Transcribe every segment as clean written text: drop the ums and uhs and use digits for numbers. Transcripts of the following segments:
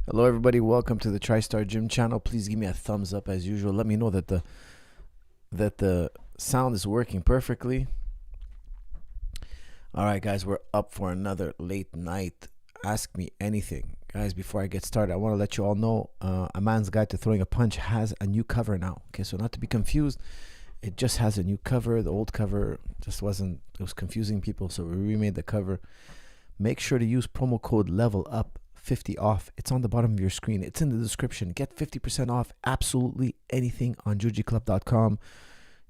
Hello, everybody. Welcome to the TriStar Gym channel. Please give me a thumbs up as usual. Let me know that the sound is working perfectly. All right, guys, we're up for another late night. Ask me anything, guys. Before I get started, I want to let you all know A Man's Guide to Throwing a Punch has a new cover now. Okay, so not to be confused, it just has a new cover. The old cover just wasn't. It was confusing people, so we remade the cover. Make sure to use promo code LEVELUP. 50 off. It's on the bottom of your screen. It's in the description. Get 50% off absolutely anything on jujiclub.com.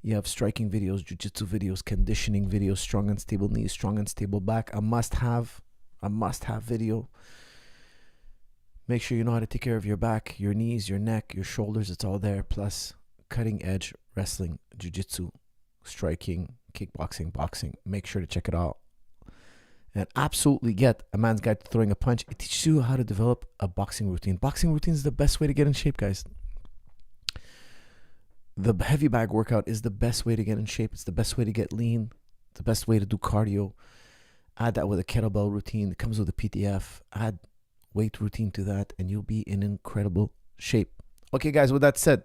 You have striking videos, jiu-jitsu videos, conditioning videos, strong and stable knees, strong and stable back. A must-have video. Make sure you know how to take care of your back, your knees, your neck, your shoulders. It's all there. Plus cutting edge wrestling, jiu-jitsu, striking, kickboxing, boxing. Make sure to check it out. And absolutely get A Man's Guide to Throwing a Punch. It teaches you how to develop a boxing routine. Boxing routine is the best way to get in shape, guys. The heavy bag workout is the best way to get in shape. It's the best way to get lean. The best way to do cardio. Add that with a kettlebell routine. It comes with a PTF. Add weight routine to that, and you'll be in incredible shape. Okay, guys, with that said,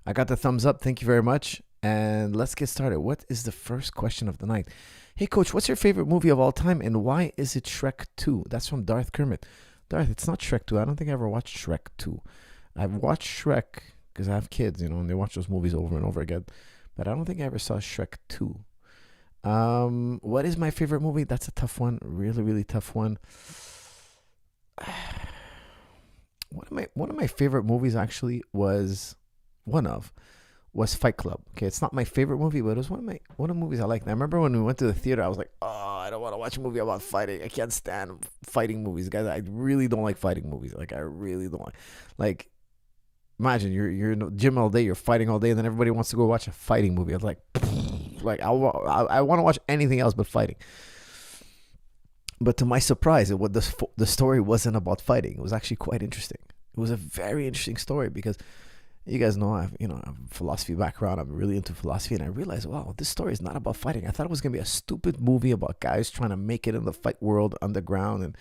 I got the thumbs up. Thank you very much. And let's get started. What is the first question of the night? Hey, Coach, what's your favorite movie of all time, and why is it Shrek 2? That's from Darth Kermit. Darth, it's not Shrek 2. I don't think I ever watched Shrek 2. I've watched Shrek because I have kids, and they watch those movies over and over again. But I don't think I ever saw Shrek 2. What is my favorite movie? That's a tough one. Really, really tough one. One of my favorite movies actually was Fight Club. Okay, it's not my favorite movie, but it was one of the movies I liked. And I remember when we went to the theater, I was like, oh, I don't want to watch a movie about fighting. I can't stand fighting movies, guys. I really don't like fighting movies. Like, I really don't like. Imagine you're in the gym all day, you're fighting all day, and then everybody wants to go watch a fighting movie. I was like, I want to watch anything else but fighting. But to my surprise, the story wasn't about fighting. It was actually quite interesting. It was a very interesting story because you guys know I have a philosophy background. I'm really into philosophy, and I realized, wow, this story is not about fighting. I thought it was gonna be a stupid movie about guys trying to make it in the fight world underground. And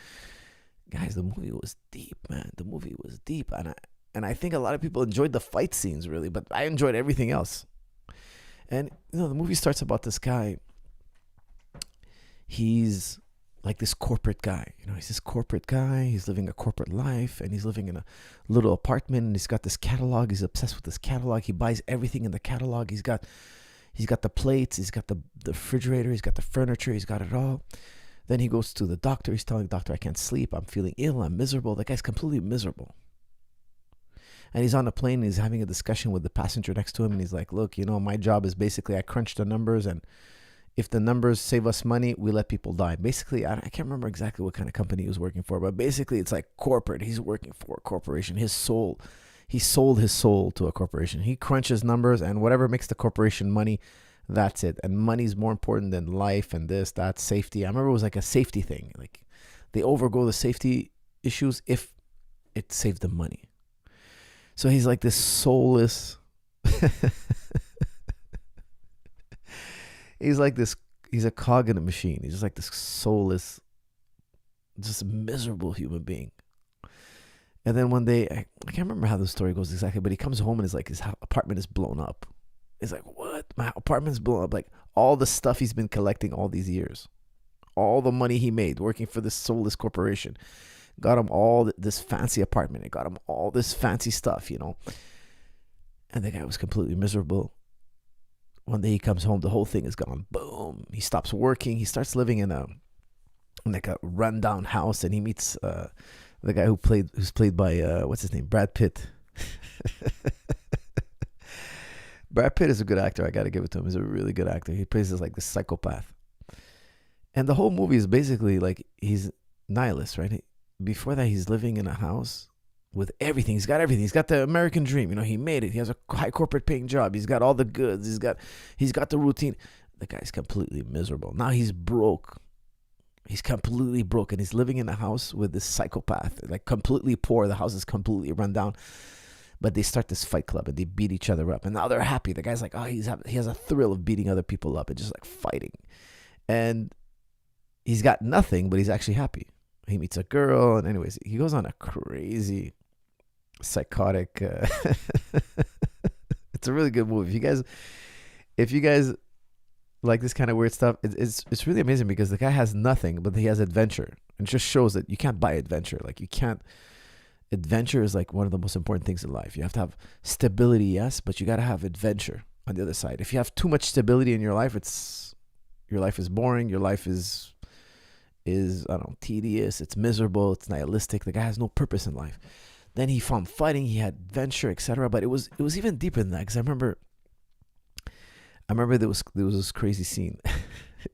guys, the movie was deep, man. The movie was deep, and I think a lot of people enjoyed the fight scenes really, but I enjoyed everything else. And the movie starts about this guy. He's like this corporate guy. He's this corporate guy. He's living a corporate life, and he's living in a little apartment, and he's got this catalog. He's obsessed with this catalog. He buys everything in the catalog. He's got the plates. He's got the refrigerator. He's got the furniture. He's got it all. Then he goes to the doctor. He's telling the doctor, I can't sleep. I'm feeling ill. I'm miserable. The guy's completely miserable. And he's on a plane, and he's having a discussion with the passenger next to him, and he's like, look, my job is basically I crunch the numbers, and if the numbers save us money, we let people die. Basically, I can't remember exactly what kind of company he was working for, but basically it's like corporate. He's working for a corporation. He sold his soul to a corporation. He crunches numbers, and whatever makes the corporation money, that's it. And money's more important than life and this, that, safety. I remember it was like a safety thing. Like they overgo the safety issues if it saved them money. So he's like this soulless... He's a cog in a machine. He's just like this soulless, just miserable human being. And then one day, I can't remember how the story goes exactly, but he comes home and his apartment is blown up. He's like, what? My apartment's blown up. Like all the stuff he's been collecting all these years, all the money he made working for this soulless corporation, got him all this fancy apartment. It got him all this fancy stuff, And the guy was completely miserable. One day he comes home, the whole thing is gone. Boom. He stops working. He starts living in a rundown house, and he meets the guy who's played by what's his name? Brad Pitt. Brad Pitt is a good actor. I got to give it to him. He's a really good actor. He plays this psychopath. And the whole movie is basically like he's nihilist, right? Before that, he's living in a house with everything. He's got everything. He's got the American dream. He made it. He has a high corporate paying job. He's got all the goods. He's got the routine. The guy's completely miserable. Now he's broke. He's completely broke, and he's living in a house with this psychopath, like completely poor. The house is completely run down. But they start this fight club, and they beat each other up. And now they're happy. The guy's like, oh, he has a thrill of beating other people up and just like fighting. And he's got nothing, but he's actually happy. he meets a girl, and anyways, he goes on a crazy, psychotic. It's a really good movie. If you guys like this kind of weird stuff, it's really amazing because the guy has nothing, but he has adventure, and it just shows that you can't buy adventure. Like you can't. Adventure is like one of the most important things in life. You have to have stability, yes, but you got to have adventure on the other side. If you have too much stability in your life, your life is boring. Your life is I don't know, tedious. It's miserable. It's nihilistic. The guy has no purpose in life. Then he found fighting. He had adventure, etc. But it was even deeper than that, because I remember there was this crazy scene.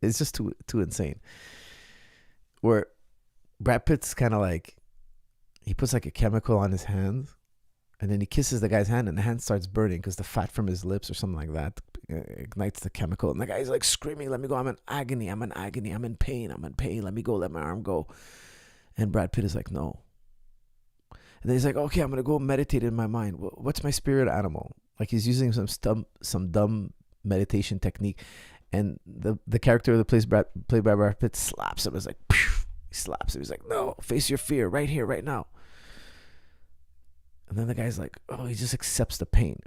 It's just too insane, where Brad Pitt's kind of like, he puts like a chemical on his hand, and then he kisses the guy's hand, and the hand starts burning because the fat from his lips or something like that ignites the chemical. And the guy's like screaming, "Let me go! I'm in agony! I'm in agony! I'm in pain! I'm in pain! Let me go! Let my arm go!" And Brad Pitt is like, "No." And then he's like, "Okay, I'm gonna go meditate in my mind. What's my spirit animal?" Like he's using some dumb meditation technique, and the character that played by Brad Pitt slaps him. It's like, phew. He slaps him. He's like, "No, face your fear right here, right now." And then the guy's like, "Oh," he just accepts the pain.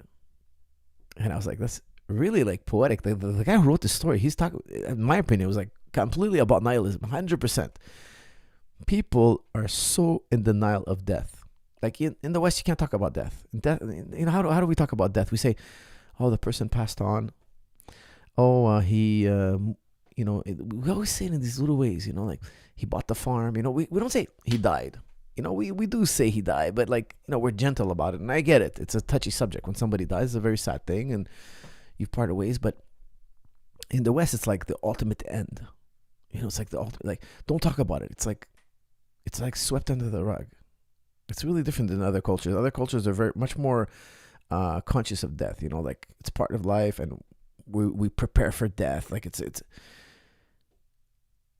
And I was like, that's really like poetic. The guy who wrote the story, he's talking, in my opinion, it was like completely about nihilism, 100%. People are so in denial of death. Like in the West, you can't talk about death. Death, how do we talk about death? We say, "Oh, the person passed on. Oh, he, we always say it in these little ways, like he bought the farm. We don't say he died. We do say he died, but like, we're gentle about it. And I get it. It's a touchy subject. When somebody dies, it's a very sad thing, and you've parted ways. But in the West, it's like the ultimate end. It's like the ultimate, like, don't talk about it. It's like swept under the rug. It's really different than other cultures. Other cultures are very much more conscious of death. Like it's part of life, and we prepare for death. Like it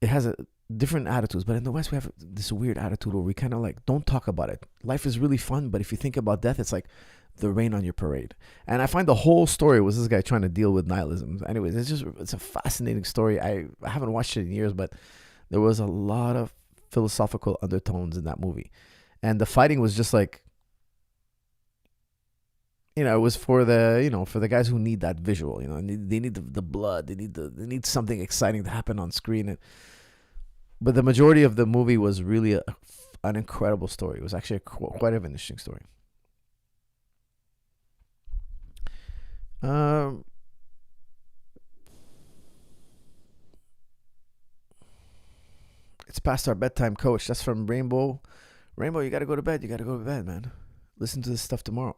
has a different attitudes. But in the West, we have this weird attitude where we kind of like don't talk about it. Life is really fun, but if you think about death, it's like the rain on your parade. And I find the whole story was this guy trying to deal with nihilism. Anyways, it's a fascinating story. I haven't watched it in years, but there was a lot of philosophical undertones in that movie. And the fighting was just like, it was for the guys who need that visual. They need the blood. They need something exciting to happen on screen. But the majority of the movie was really an incredible story. It was actually quite an interesting story. It's past our bedtime, Coach. That's from Rainbow. Rainbow, you got to go to bed. You got to go to bed, man. Listen to this stuff tomorrow.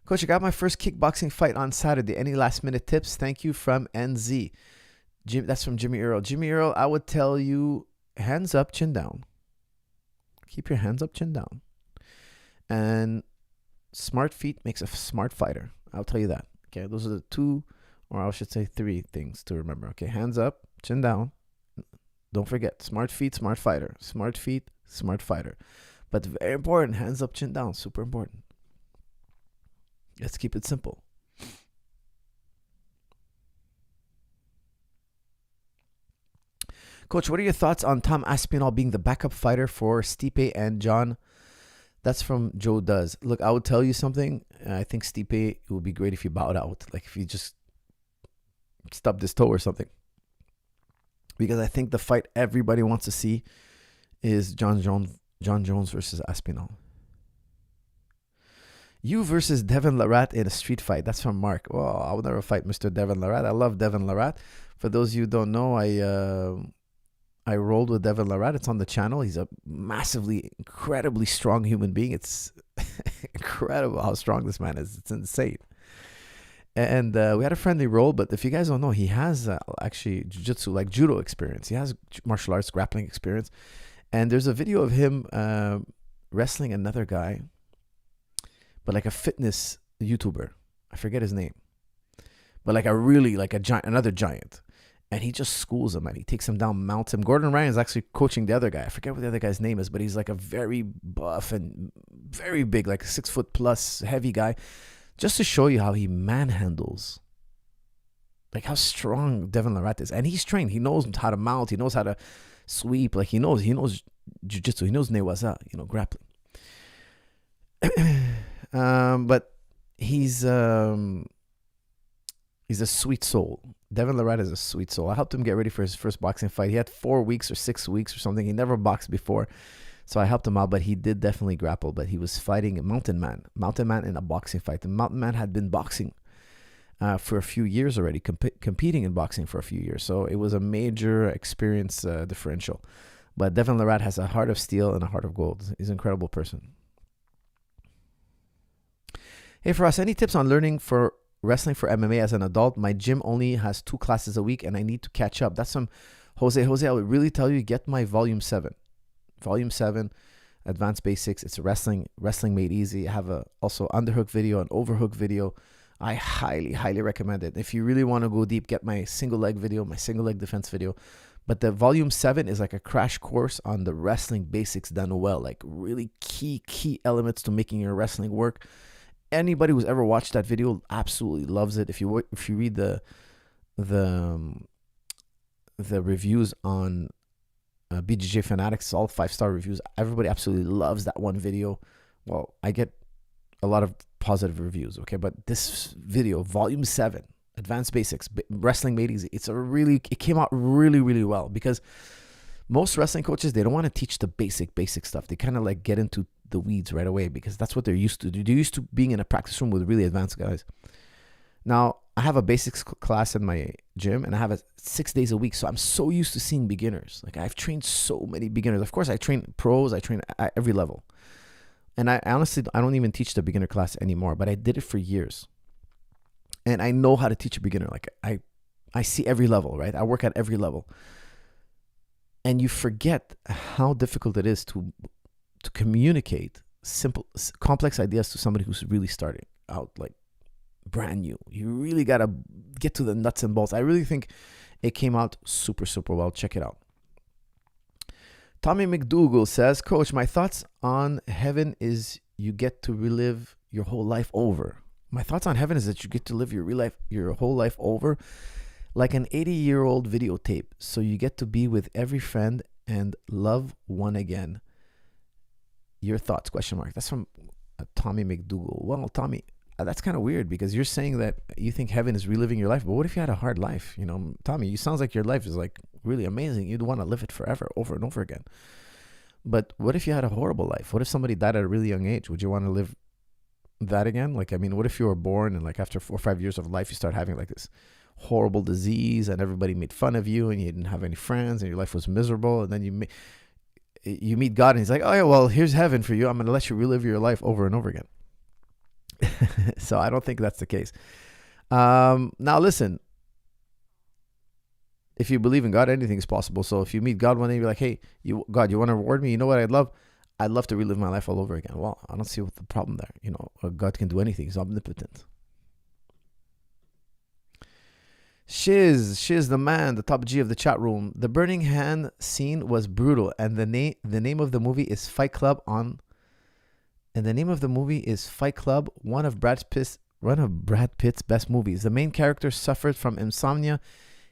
Coach, I got my first kickboxing fight on Saturday. Any last minute tips? Thank you, from NZ. That's from Jimmy Earl. Jimmy Earl, I would tell you, hands up, chin down. Keep your hands up, chin down. And smart feet makes a smart fighter. I'll tell you that. Okay, those are the two, or I should say 3 things to remember. Okay, hands up, chin down. Don't forget, smart feet, smart fighter. Smart feet, smart fighter. But very important, hands up, chin down. Super important. Let's keep it simple. Coach, what are your thoughts on Tom Aspinall being the backup fighter for Stipe and John? That's from Joe Does. Look, I would tell you something. I think Stipe, it would be great if you bowed out. Like if you just stubbed his toe or something. Because I think the fight everybody wants to see is John Jones versus Aspinall. You versus Devon Larratt in a street fight. That's from Mark. Well, I would never fight Mr. Devon Larratt. I love Devon Larratt. For those of you who don't know, I rolled with Devon Larratt. It's on the channel. He's a massively, incredibly strong human being. It's incredible how strong this man is. It's insane. And we had a friendly roll, but if you guys don't know, he has actually jiu-jitsu, like judo experience. He has martial arts grappling experience. And there's a video of him wrestling another guy, but like a fitness YouTuber. I forget his name. But like a giant, another giant. And he just schools him, and he takes him down, mounts him. Gordon Ryan is actually coaching the other guy. I forget what the other guy's name is, but he's like a very buff and very big, like a 6 foot plus heavy guy. Just to show you how he manhandles Like how strong Devon Larratt is. And he's trained. He knows how to mount. He knows how to sweep. Like he knows jiu-jitsu. He knows newaza, grappling. But he's a sweet soul. Devon Larratt is a sweet soul. I helped him get ready for his first boxing fight. He had 4 weeks or 6 weeks or something. He never boxed before. So I helped him out, but he did definitely grapple. But he was fighting a Mountain Man in a boxing fight. The Mountain Man had been boxing for a few years already, competing in boxing for a few years. So it was a major experience differential. But Devon Larratt has a heart of steel and a heart of gold. He's an incredible person. Hey, for us, any tips on learning for wrestling for MMA as an adult? My gym only has 2 classes a week and I need to catch up. That's from Jose. Jose, I would really tell you, get my volume 7. Volume 7, Advanced Basics. It's wrestling made easy. I have also underhook video and overhook video. I highly, highly recommend it. If you really want to go deep, get my single leg video, my single leg defense video. But the volume 7 is like a crash course on the wrestling basics done well, like really key elements to making your wrestling work. Anybody who's ever watched that video absolutely loves it. If you read the reviews on BJJ Fanatics, all 5-star reviews, everybody absolutely loves that one video. Well, I get a lot of positive reviews, okay? But this video, volume 7, Advanced Basics, Wrestling Made Easy, it came out really, really well, because most wrestling coaches, they don't want to teach the basic stuff. They kind of like get into the weeds right away because that's what they're used to. They're used to being in a practice room with really advanced guys. Now, I have a basics class in my gym and I have it 6 days a week. So I'm so used to seeing beginners. Like I've trained so many beginners. Of course, I train pros. I train at every level. And I honestly, I don't even teach the beginner class anymore, but I did it for years. And I know how to teach a beginner. Like I see every level, right? I work at every level. And you forget how difficult it is to communicate simple, complex ideas to somebody who's really starting out, like brand new. You really got to get to the nuts and bolts. I really think it came out super, super well. Check it out. Tommy McDougall says, Coach, my thoughts on heaven is you get to relive your whole life over. My thoughts on heaven is that you get to live your whole life over like an 80-year-old videotape. So you get to be with every friend and love one again. Your thoughts, ? That's from Tommy McDougall. Well, Tommy, that's kind of weird because you're saying that you think heaven is reliving your life. But what if you had a hard life? Tommy, you sounds like your life is like really amazing. You'd want to live it forever, over and over again. But what if you had a horrible life? What if somebody died at a really young age? Would you want to live that again? Like, I mean, what if you were born and like after 4 or 5 years of life, you start having like this horrible disease and everybody made fun of you and you didn't have any friends and your life was miserable, and then you meet God and he's like, oh yeah, well, here's heaven for you. I'm going to let you relive your life over and over again. So I don't think that's the case. Now listen, if you believe in God, anything is possible. So if you meet God one day, you're like, hey, God, you want to reward me? You know what I'd love? I'd love to relive my life all over again. Well, I don't see what the problem there. God can do anything. He's omnipotent. Shiz the man, the top G of the chat room. The burning hand scene was brutal, and the name of the movie is Fight Club. One of Brad Pitt's best movies. The main character suffered from insomnia.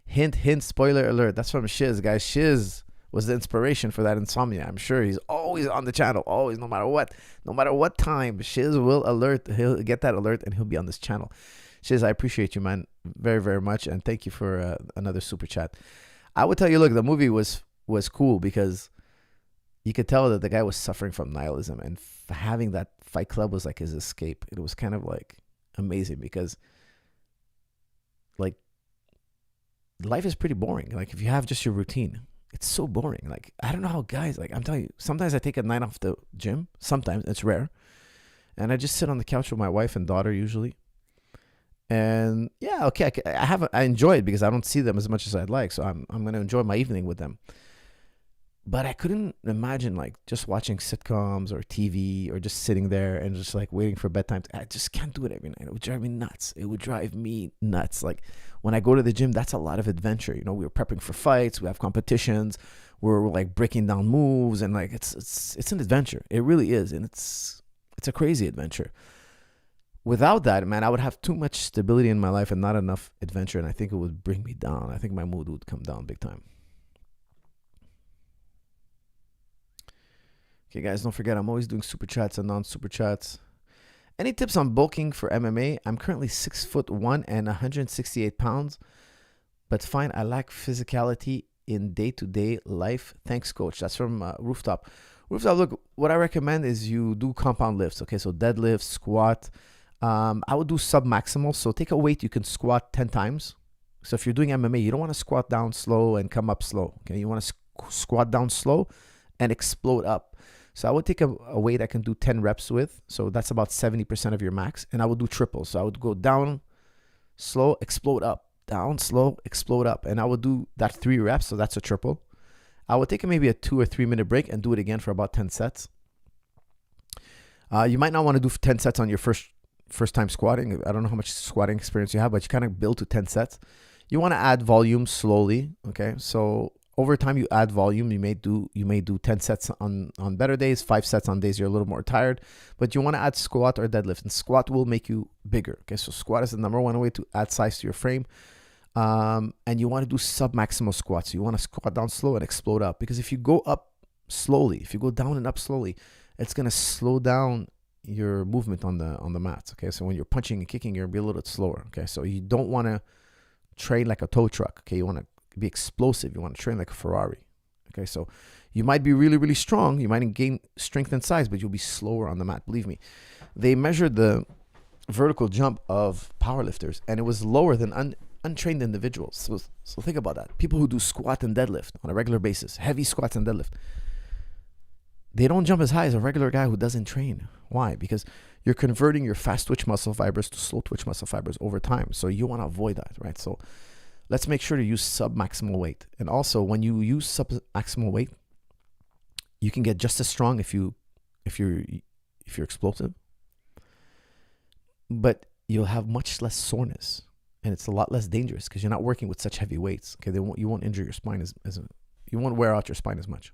Hint, spoiler alert. That's from Shiz, guys. Shiz was the inspiration for that insomnia. I'm sure he's always on the channel, always, no matter what time. Shiz will alert. He'll get that alert and he'll be on this channel. Shiz, I appreciate you, man, very, very much. And thank you for another super chat. I would tell you, look, the movie was cool because you could tell that the guy was suffering from nihilism, and having that Fight Club was like his escape. It was kind of like amazing because like life is pretty boring. Like if you have just your routine, it's so boring. Like, I don't know how guys, like I'm telling you, sometimes I take a night off the gym. Sometimes, it's rare. And I just sit on the couch with my wife and daughter usually. And yeah, okay, I enjoy it because I don't see them as much as I'd like. So I'm going to enjoy my evening with them. But I couldn't imagine like just watching sitcoms or TV or just sitting there and just like waiting for bedtime. I just can't do it every night. It would drive me nuts. Like when I go to the gym, that's a lot of adventure. We're prepping for fights. We have competitions. We're like breaking down moves, and like it's an adventure. It really is, and it's a crazy adventure. Without that, man, I would have too much stability in my life and not enough adventure, and I think it would bring me down. I think my mood would come down big time. Okay, guys, don't forget, I'm always doing super chats and non-super chats. Any tips on bulking for MMA? I'm currently 6'1" and 168 pounds, but fine, I lack physicality in day-to-day life. Thanks, coach. That's from Rooftop. Rooftop, look, what I recommend is you do compound lifts. Okay, so deadlift, squat. I would do sub-maximal. So take a weight you can squat 10 times. So if you're doing MMA, you don't want to squat down slow and come up slow. Okay, you want to squat down slow and explode up. So I would take a weight I can do 10 reps with. So that's about 70% of your max. And I would do triples. So I would go down, slow, explode up. Down, slow, explode up. And I would do that 3 reps. So that's a triple. I would take maybe a 2 or 3 minute break and do it again for about 10 sets. You might not want to do 10 sets on your first time squatting. I don't know how much squatting experience you have, but you kind of build to 10 sets. You want to add volume slowly. Okay. So over time you add volume. You may do 10 sets on better days, 5 sets on days you're a little more tired, but you want to add squat or deadlift, and squat will make you bigger. Okay. So squat is the number one way to add size to your frame. And you want to do sub-maximal squats. You want to squat down slow and explode up, because if you go up slowly, if you go down and up slowly, it's going to slow down your movement on the mats. Okay, so when you're punching and kicking, you're going to be a little bit slower. Okay, so you don't want to train like a tow truck. Okay, you want to be explosive. You want to train like a Ferrari. Okay, so you might be really, really strong. You might gain strength and size, but you'll be slower on the mat. Believe me, they measured the vertical jump of powerlifters, and it was lower than untrained individuals. So think about that. People who do squat and deadlift on a regular basis, heavy squats and deadlift, they don't jump as high as a regular guy who doesn't train. Why? Because you're converting your fast twitch muscle fibers to slow twitch muscle fibers over time. So you want to avoid that, right? So let's make sure to use sub-maximal weight. And also, when you use sub-maximal weight, you can get just as strong if you're explosive, but you'll have much less soreness. And it's a lot less dangerous because you're not working with such heavy weights. Okay, you won't injure your spine you won't wear out your spine as much.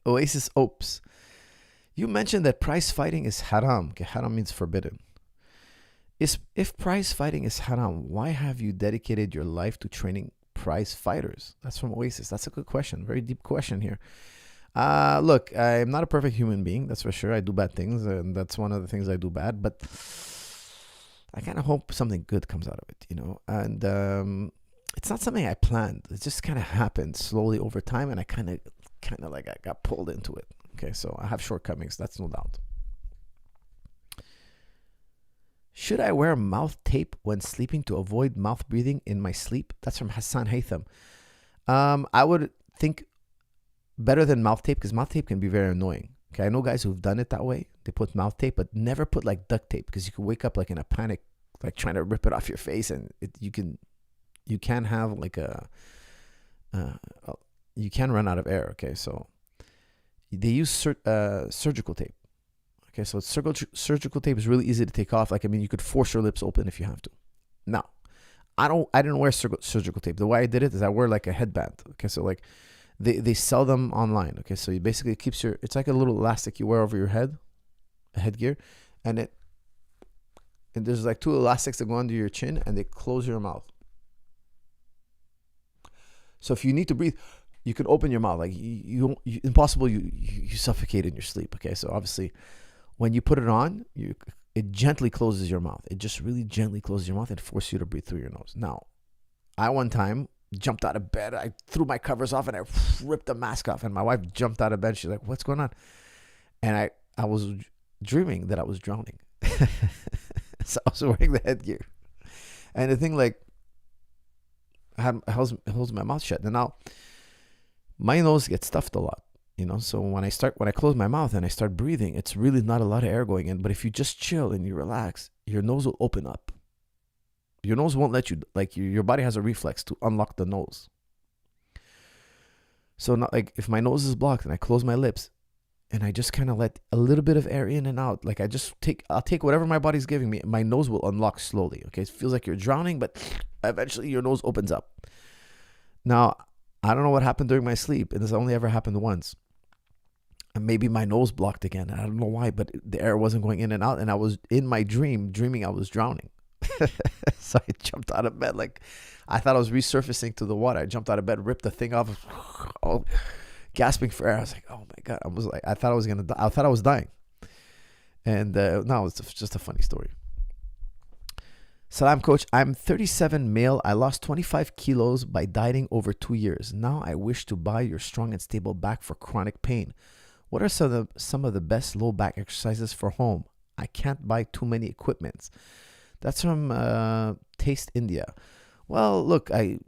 Oasis Opes, you mentioned that prize fighting is haram. Okay, haram means forbidden. If prize fighting is haram, why have you dedicated your life to training prize fighters? That's from Oasis. That's a good question. Very deep question here. Look, I'm not a perfect human being, that's for sure. I do bad things, and that's one of the things I do bad, but I kind of hope something good comes out of it, and it's not something I planned. It just kind of happened slowly over time, and I kind of like I got pulled into it. Okay, so I have shortcomings, that's no doubt. Should I wear mouth tape when sleeping to avoid mouth breathing in my sleep? That's from Hassan Haytham. I would think better than mouth tape, because mouth tape can be very annoying. Okay, I know guys who've done it that way. They put mouth tape, but never put like duct tape, because you can wake up like in a panic, like trying to rip it off your face, and you can have like you can run out of air. Okay, so they use surgical tape. Okay, so surgical tape is really easy to take off. Like, I mean, you could force your lips open if you have to. Now, I didn't wear surgical tape. The way I did it is I wear like a headband. Okay, so like they sell them online. Okay, so it basically keeps it's like a little elastic you wear over your head, a headgear, and there's like 2 elastics that go under your chin and they close your mouth. So if you need to breathe, you can open your mouth. Like you suffocate in your sleep. Okay, so obviously, when you put it on, it gently closes your mouth. It just really gently closes your mouth and forces you to breathe through your nose. Now, I one time jumped out of bed. I threw my covers off and I ripped the mask off. And my wife jumped out of bed. She's like, "What's going on?" And I was dreaming that I was drowning. So I was wearing the headgear. And the thing, like, I holds my mouth shut. And now my nose gets stuffed a lot. So when I close my mouth and I start breathing, it's really not a lot of air going in. But if you just chill and you relax, your nose will open up. Your nose won't let you, like your body has a reflex to unlock the nose. So not like if my nose is blocked and I close my lips and I just kind of let a little bit of air in and out, like I'll take whatever my body's giving me, my nose will unlock slowly. Okay, it feels like you're drowning, but eventually your nose opens up. Now, I don't know what happened during my sleep, and this only ever happened once. And maybe my nose blocked again. I don't know why, but the air wasn't going in and out, and I was in my dreaming I was drowning. So I jumped out of bed like I thought I was resurfacing to the water. I jumped out of bed, ripped the thing off, all gasping for air. I was like, "Oh my god!" I thought I was gonna die. I thought I was dying. And no, it's just a funny story. Salam, coach. I'm 37 male. I lost 25 kilos by dieting over 2 years. Now I wish to buy your strong and stable back for chronic pain. What are some of the best low back exercises for home? I can't buy too many equipments. That's from Taste India. Well, look, I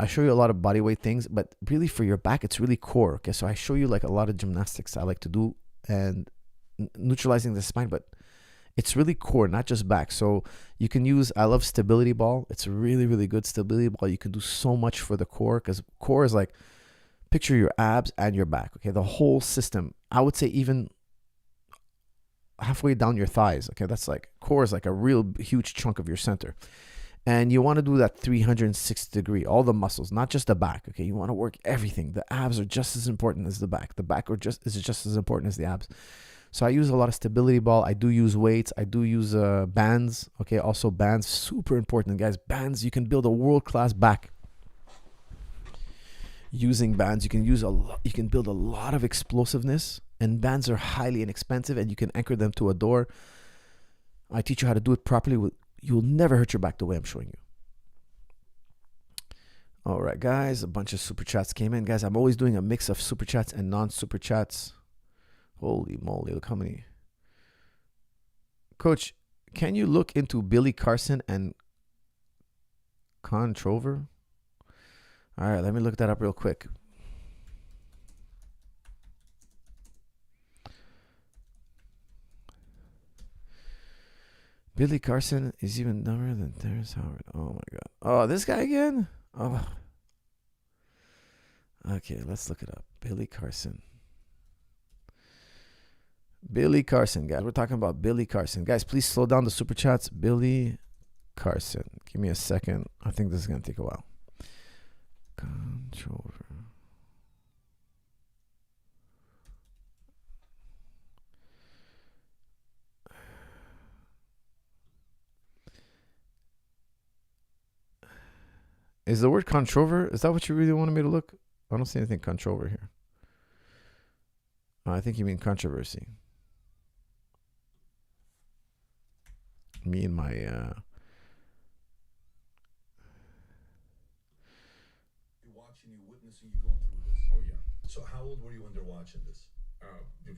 show you a lot of body weight things, but really for your back, it's really core. Okay, so I show you like a lot of gymnastics I like to do and neutralizing the spine, but it's really core, not just back. So you can use, I love stability ball. It's a really, really good stability ball. You can do so much for the core because core is like, picture your abs and your back. Okay, the whole system. I would say even halfway down your thighs. Okay, that's like core is like a real huge chunk of your center. And you want to do that 360 degree, all the muscles, not just the back. Okay, you want to work everything. The abs are just as important as the back. The back is just as important as the abs. So I use a lot of stability ball. I do use weights. I do use bands. Okay, also bands, super important, guys. Bands, you can build a world-class back using bands. You can use a lot. You can build a lot of explosiveness, and bands are highly inexpensive, and you can anchor them to a door. I teach you how to do it properly. You'll never hurt your back the way I'm showing you. All right, guys, a bunch of super chats came in. Guys, I'm always doing a mix of super chats and non-super chats. Holy moly, look how many. Coach, can you look into Billy Carson and Controver? All right, let me look that up real quick. Billy Carson is even dumber than Terrence Howard. Oh my god. Oh, this guy again? Oh. Okay, let's look it up. Billy Carson. Billy Carson, guys. We're talking about Billy Carson. Guys, please slow down the super chats. Billy Carson. Give me a second. I think this is going to take a while. Controller. Is the word controver? Is that what you really wanted me to look? I don't see anything controver here. I think you mean controversy. Me and my watching you, witnessing you going through this. Oh yeah. So how old were you when they're watching this? I mean,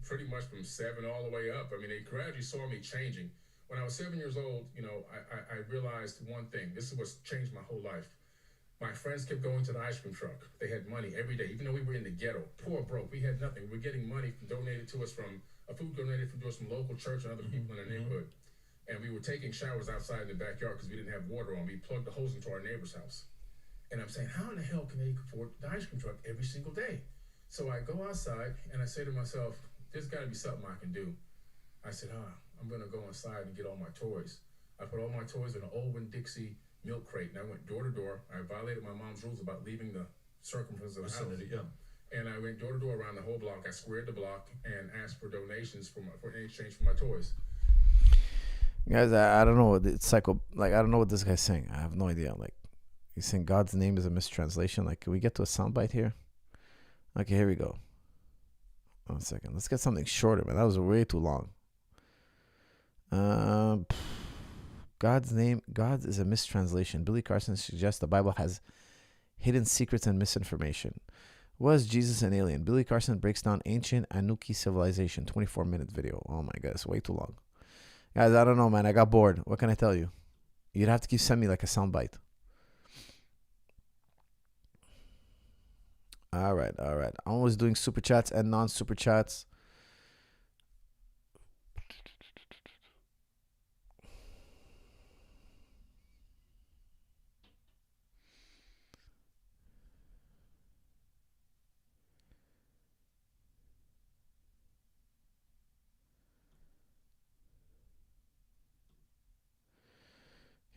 pretty much from 7 all the way up. I mean, they gradually saw me changing. When I was 7 years old, I realized one thing. This is what's changed my whole life. My friends kept going to the ice cream truck. They had money every day, even though we were in the ghetto, poor, broke. We had nothing. We were getting money donated to us from food donated to us from local church and other people in the neighborhood. And we were taking showers outside in the backyard because we didn't have water on. We plugged the hose into our neighbor's house. And I'm saying, how in the hell can they afford the ice cream truck every single day? So I go outside and I say to myself, there's got to be something I can do. I said, I'm going to go inside and get all my toys. I put all my toys in an old Winn-Dixie milk crate, and I went door to door. I violated my mom's rules about leaving the circumference of the house. Yeah. And I went door to door around the whole block. I squared the block and asked for donations for in exchange for my toys. guys, I don't know what it's psycho. Like I don't know what this guy's saying. I have no idea. Like he's saying God's name is a mistranslation. Like, can we get to a soundbite here? Okay, here we go. 1 second. Let's get something shorter, man. That was way too long. God is a mistranslation. Billy Carson suggests the Bible has hidden secrets and misinformation. Was Jesus an alien? Billy Carson breaks down ancient Anunnaki civilization. 24-minute video. Oh my god, it's way too long. Guys, I don't know, man. I got bored. What can I tell you? You'd have to keep sending me like a soundbite. All right. I'm always doing super chats and non-super chats.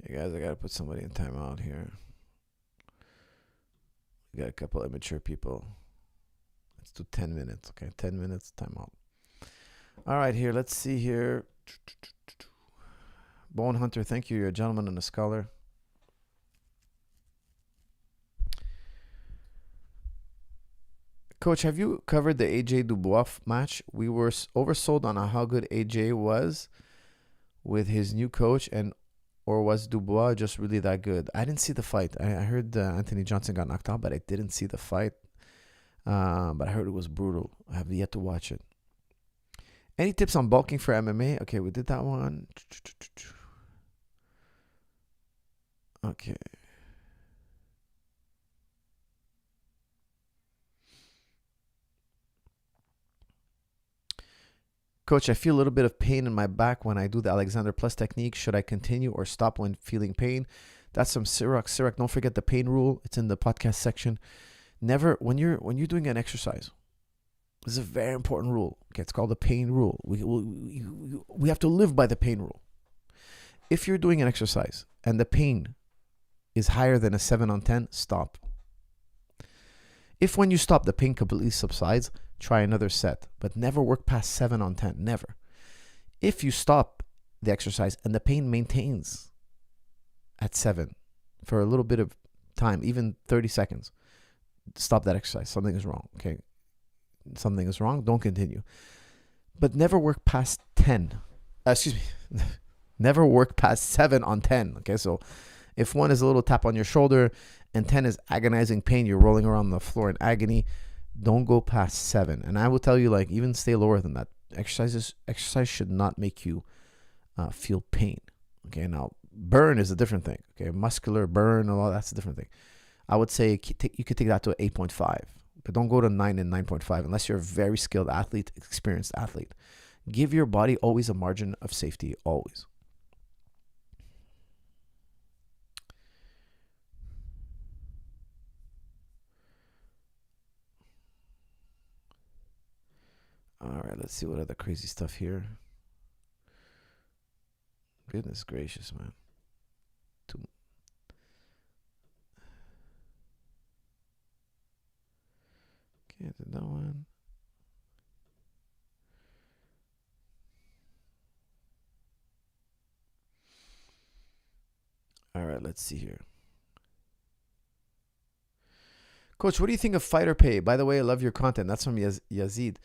Okay, guys, I gotta put somebody in timeout here. We got a couple immature people. Let's do 10 minutes. Okay, 10 minutes, time out. All right, here. Let's see here. Bone Hunter, thank you. You're a gentleman and a scholar. Coach, have you covered the AJ Dubois match? We were oversold on how good AJ was with his new coach, or was Dubois just really that good? I didn't see the fight. I heard Anthony Johnson got knocked out, but I didn't see the fight. But I heard it was brutal. I have yet to watch it. Any tips on bulking for MMA? Okay, we did that one. Okay. Coach, I feel a little bit of pain in my back when I do the Alexander Plus technique. Should I continue or stop when feeling pain? That's from Sirach. Sirach, don't forget the pain rule. It's in the podcast section. Never, when you're doing an exercise, this is a very important rule. Okay, it's called the pain rule. We have to live by the pain rule. If you're doing an exercise and the pain is higher than a 7 on 10, stop. If when you stop, the pain completely subsides, try another set, but never work past 7 on 10, never. If you stop the exercise and the pain maintains at 7 for a little bit of time, even 30 seconds, stop that exercise. Something is wrong, okay? Something is wrong, don't continue. But never work past 10. Never work past 7 on 10, okay? So if 1 is a little tap on your shoulder and 10 is agonizing pain, you're rolling around the floor in agony, don't go past 7. And I will tell you, like, even stay lower than that. Exercise should not make you feel pain. Okay, now burn is a different thing. Okay, muscular burn, all that's a different thing. I would say you could take that to 8.5, but don't go to 9 and 9.5 unless you're a very skilled athlete, experienced athlete. Give your body always a margin of safety, always. All right, let's see what other crazy stuff here. Goodness gracious, man. Okay, did that one. All right, let's see here. Coach, what do you think of fighter pay? By the way, I love your content. That's from Yazid.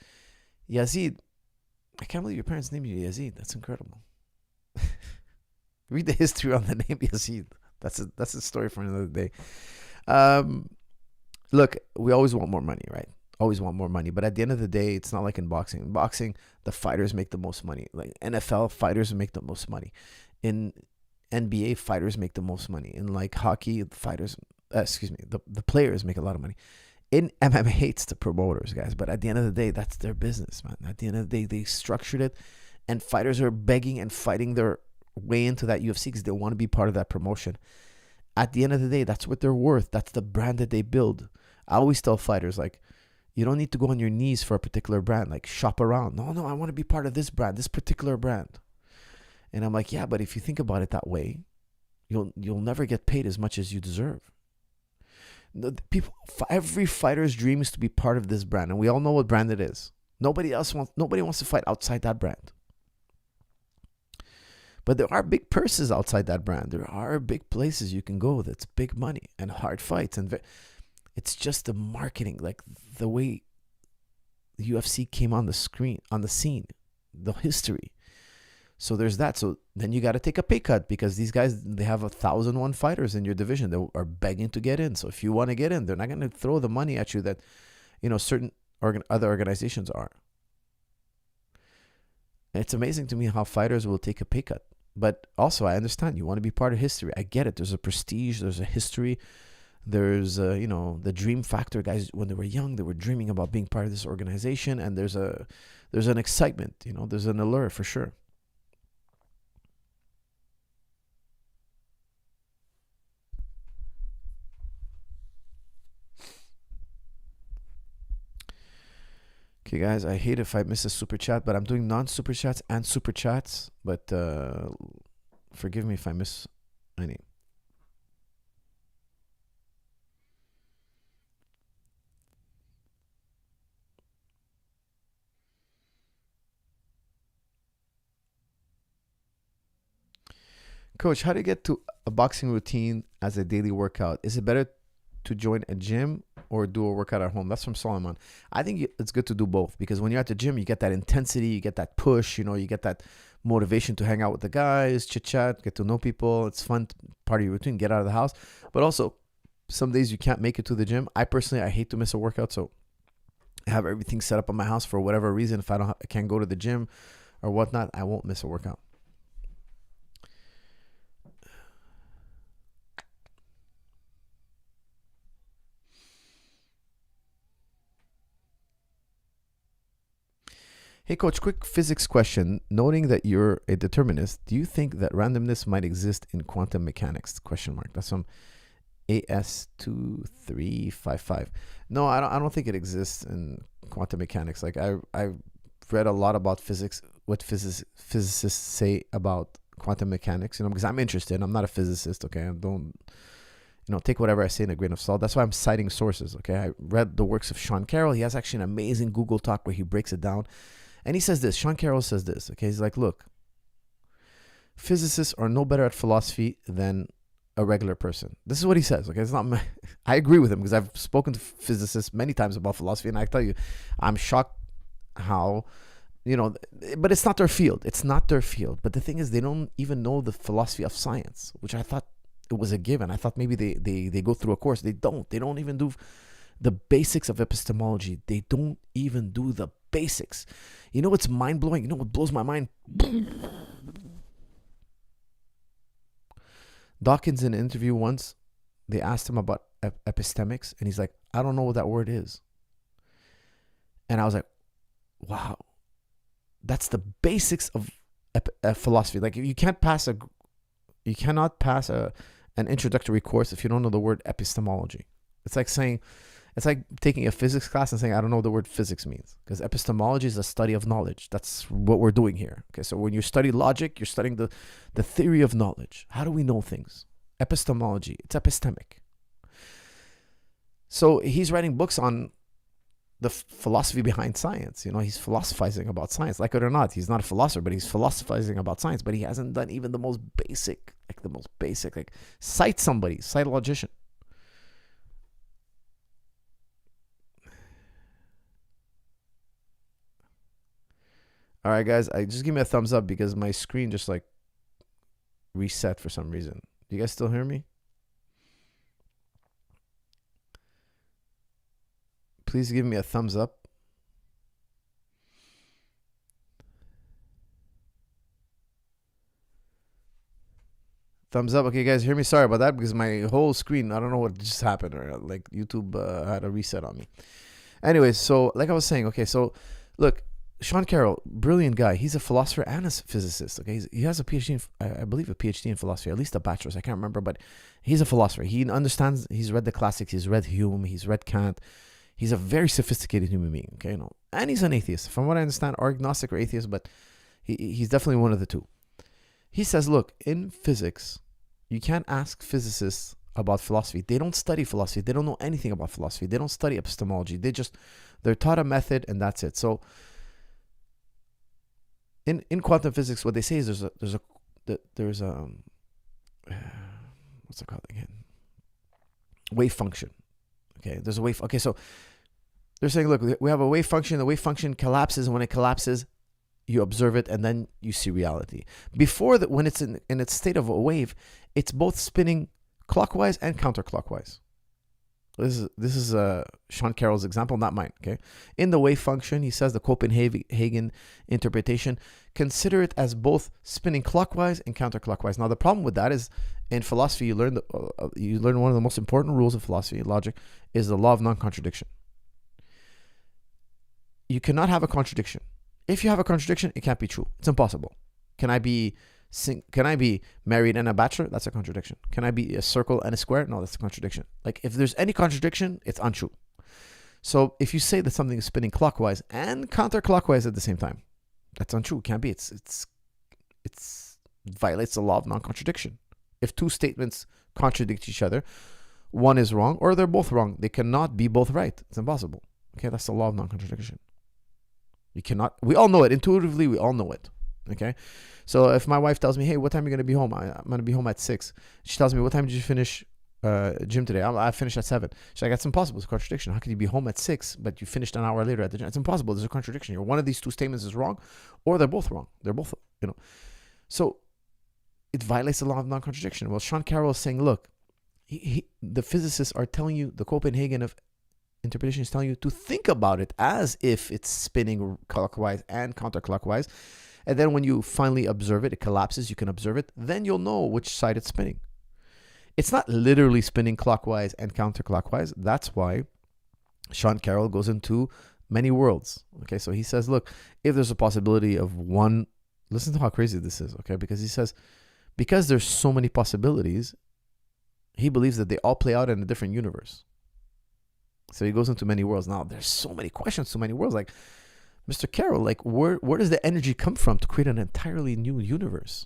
Yazid, I can't believe your parents named you Yazid. That's incredible. Read the history on the name Yazid. That's a story for another day. Look, we always want more money, right? Always want more money. But at the end of the day, it's not like in boxing. In boxing, the fighters make the most money. Like NFL, fighters make the most money. In NBA, fighters make the most money. In like hockey, the players make a lot of money. In MMA, it's the promoters, guys. But at the end of the day, that's their business, man. At the end of the day, they structured it. And fighters are begging and fighting their way into that UFC because they want to be part of that promotion. At the end of the day, that's what they're worth. That's the brand that they build. I always tell fighters, like, you don't need to go on your knees for a particular brand. Like, shop around. No, I want to be part of this brand, this particular brand. And I'm like, yeah, but if you think about it that way, you'll never get paid as much as you deserve. Every fighter's dream is to be part of this brand, and we all know what brand it is. Nobody wants to fight outside that brand. But there are big purses outside that brand. There are big places you can go that's big money and hard fights, and it's just the marketing, like the way the UFC came on the scene, the history. So there's that. So then you got to take a pay cut because these guys, they have 1,001 fighters in your division that are begging to get in. So if you want to get in, they're not going to throw the money at you that, certain other organizations are. And it's amazing to me how fighters will take a pay cut. But also, I understand you want to be part of history. I get it. There's a prestige. There's a history. There's, the dream factor. Guys, when they were young, they were dreaming about being part of this organization. And there's an excitement. There's an allure for sure. Okay, guys, I hate if I miss a super chat, but I'm doing non-super chats and super chats. But forgive me if I miss any. Coach, how do you get to a boxing routine as a daily workout? Is it better to join a gym or do a workout at home? That's from Solomon. I think it's good to do both, because when you're at the gym, you get that intensity, you get that push, you get that motivation to hang out with the guys, chit chat, get to know people. It's fun, part of your routine, get out of the house. But also, some days you can't make it to the gym. I hate to miss a workout, so I have everything set up in my house for whatever reason. If I can't go to the gym or whatnot, I won't miss a workout. Hey, Coach, quick physics question. Noting that you're a determinist, do you think that randomness might exist in quantum mechanics? Question mark. That's from AS2355. No, I don't think it exists in quantum mechanics. Like I've read a lot about physics, what physicists say about quantum mechanics, because I'm interested. I'm not a physicist, okay? I don't, take whatever I say in a grain of salt. That's why I'm citing sources, okay? I read the works of Sean Carroll. He has actually an amazing Google talk where he breaks it down. And he says this, Sean Carroll says this, okay? He's like, look, physicists are no better at philosophy than a regular person. This is what he says, okay? It's not I agree with him, because I've spoken to physicists many times about philosophy, and I tell you, I'm shocked how, but it's not their field. It's not their field. But the thing is, they don't even know the philosophy of science, which I thought it was a given. I thought maybe they go through a course. They don't. They don't even do the basics of epistemology. They don't even do the basics. You know what's mind-blowing? You know what blows my mind? Dawkins, in an interview once, they asked him about epistemics, and he's like, I don't know what that word is. And I was like, wow, that's the basics of philosophy. Like, you cannot pass an introductory course if you don't know the word epistemology. It's like taking a physics class and saying, I don't know what the word physics means, because epistemology is a study of knowledge. That's what we're doing here. Okay, so when you study logic, you're studying the theory of knowledge. How do we know things? Epistemology, it's epistemic. So he's writing books on the philosophy behind science. He's philosophizing about science. Like it or not, he's not a philosopher, but he's philosophizing about science. But he hasn't done even the most basic, cite a logician. All right, guys, just give me a thumbs up, because my screen just reset for some reason. Do you guys still hear me? Please give me a thumbs up. Thumbs up. Okay, guys, hear me? Sorry about that, because my whole screen, I don't know what just happened, or YouTube had a reset on me. Anyways, so like I was saying, okay, so look, Sean Carroll, brilliant guy. He's a philosopher and a physicist. Okay, he has a PhD, I believe a PhD in philosophy, at least a bachelor's. I can't remember, but he's a philosopher. He understands. He's read the classics. He's read Hume. He's read Kant. He's a very sophisticated human being. Okay, and he's an atheist, from what I understand, or agnostic or atheist, but he's definitely one of the two. He says, look, in physics, you can't ask physicists about philosophy. They don't study philosophy. They don't know anything about philosophy. They don't study epistemology. They're taught a method, and that's it. So in quantum physics, what they say is there's a what's it called again? Wave function. Okay, there's a wave. Okay, so they're saying, look, we have a wave function. The wave function collapses, and when it collapses, you observe it, and then you see reality. Before that, when it's in its state of a wave, it's both spinning clockwise and counterclockwise. This is Sean Carroll's example, not mine. Okay, in the wave function, he says the Copenhagen interpretation, consider it as both spinning clockwise and counterclockwise. Now, the problem with that is, in philosophy, you learn one of the most important rules of philosophy, logic, is the law of non-contradiction. You cannot have a contradiction. If you have a contradiction, it can't be true. It's impossible. Can I be married and a bachelor? That's a contradiction. Can I be a circle and a square? No, that's a contradiction. Like, if there's any contradiction, it's untrue. So if you say that something is spinning clockwise and counterclockwise at the same time, that's untrue. It can't be. It violates the law of non-contradiction. If two statements contradict each other, one is wrong or they're both wrong. They cannot be both right. It's impossible. Okay, that's the law of non-contradiction. You cannot. We all know it. Intuitively, we all know it. Okay. So if my wife tells me, hey, what time are you going to be home? I'm going to be home at 6. She tells me, what time did you finish gym today? I finished at 7. She's like, that's impossible. It's a contradiction. How could you be home at 6, but you finished an hour later at the gym? It's impossible. There's a contradiction here. One of these two statements is wrong, or they're both wrong. They're both, So it violates the law of non-contradiction. Well, Sean Carroll is saying, look, the physicists are telling you, the Copenhagen of interpretation is telling you to think about it as if it's spinning clockwise and counterclockwise. And then when you finally observe it, it collapses, you can observe it, then you'll know which side it's spinning. It's not literally spinning clockwise and counterclockwise. That's why Sean Carroll goes into many worlds. Okay, so he says, look, if there's a possibility of one, listen to how crazy this is, okay? Because he says, because there's so many possibilities, he believes that they all play out in a different universe. So he goes into many worlds. Now, there's so many questions, so many worlds. Like, Mr. Carroll, like, where does the energy come from to create an entirely new universe?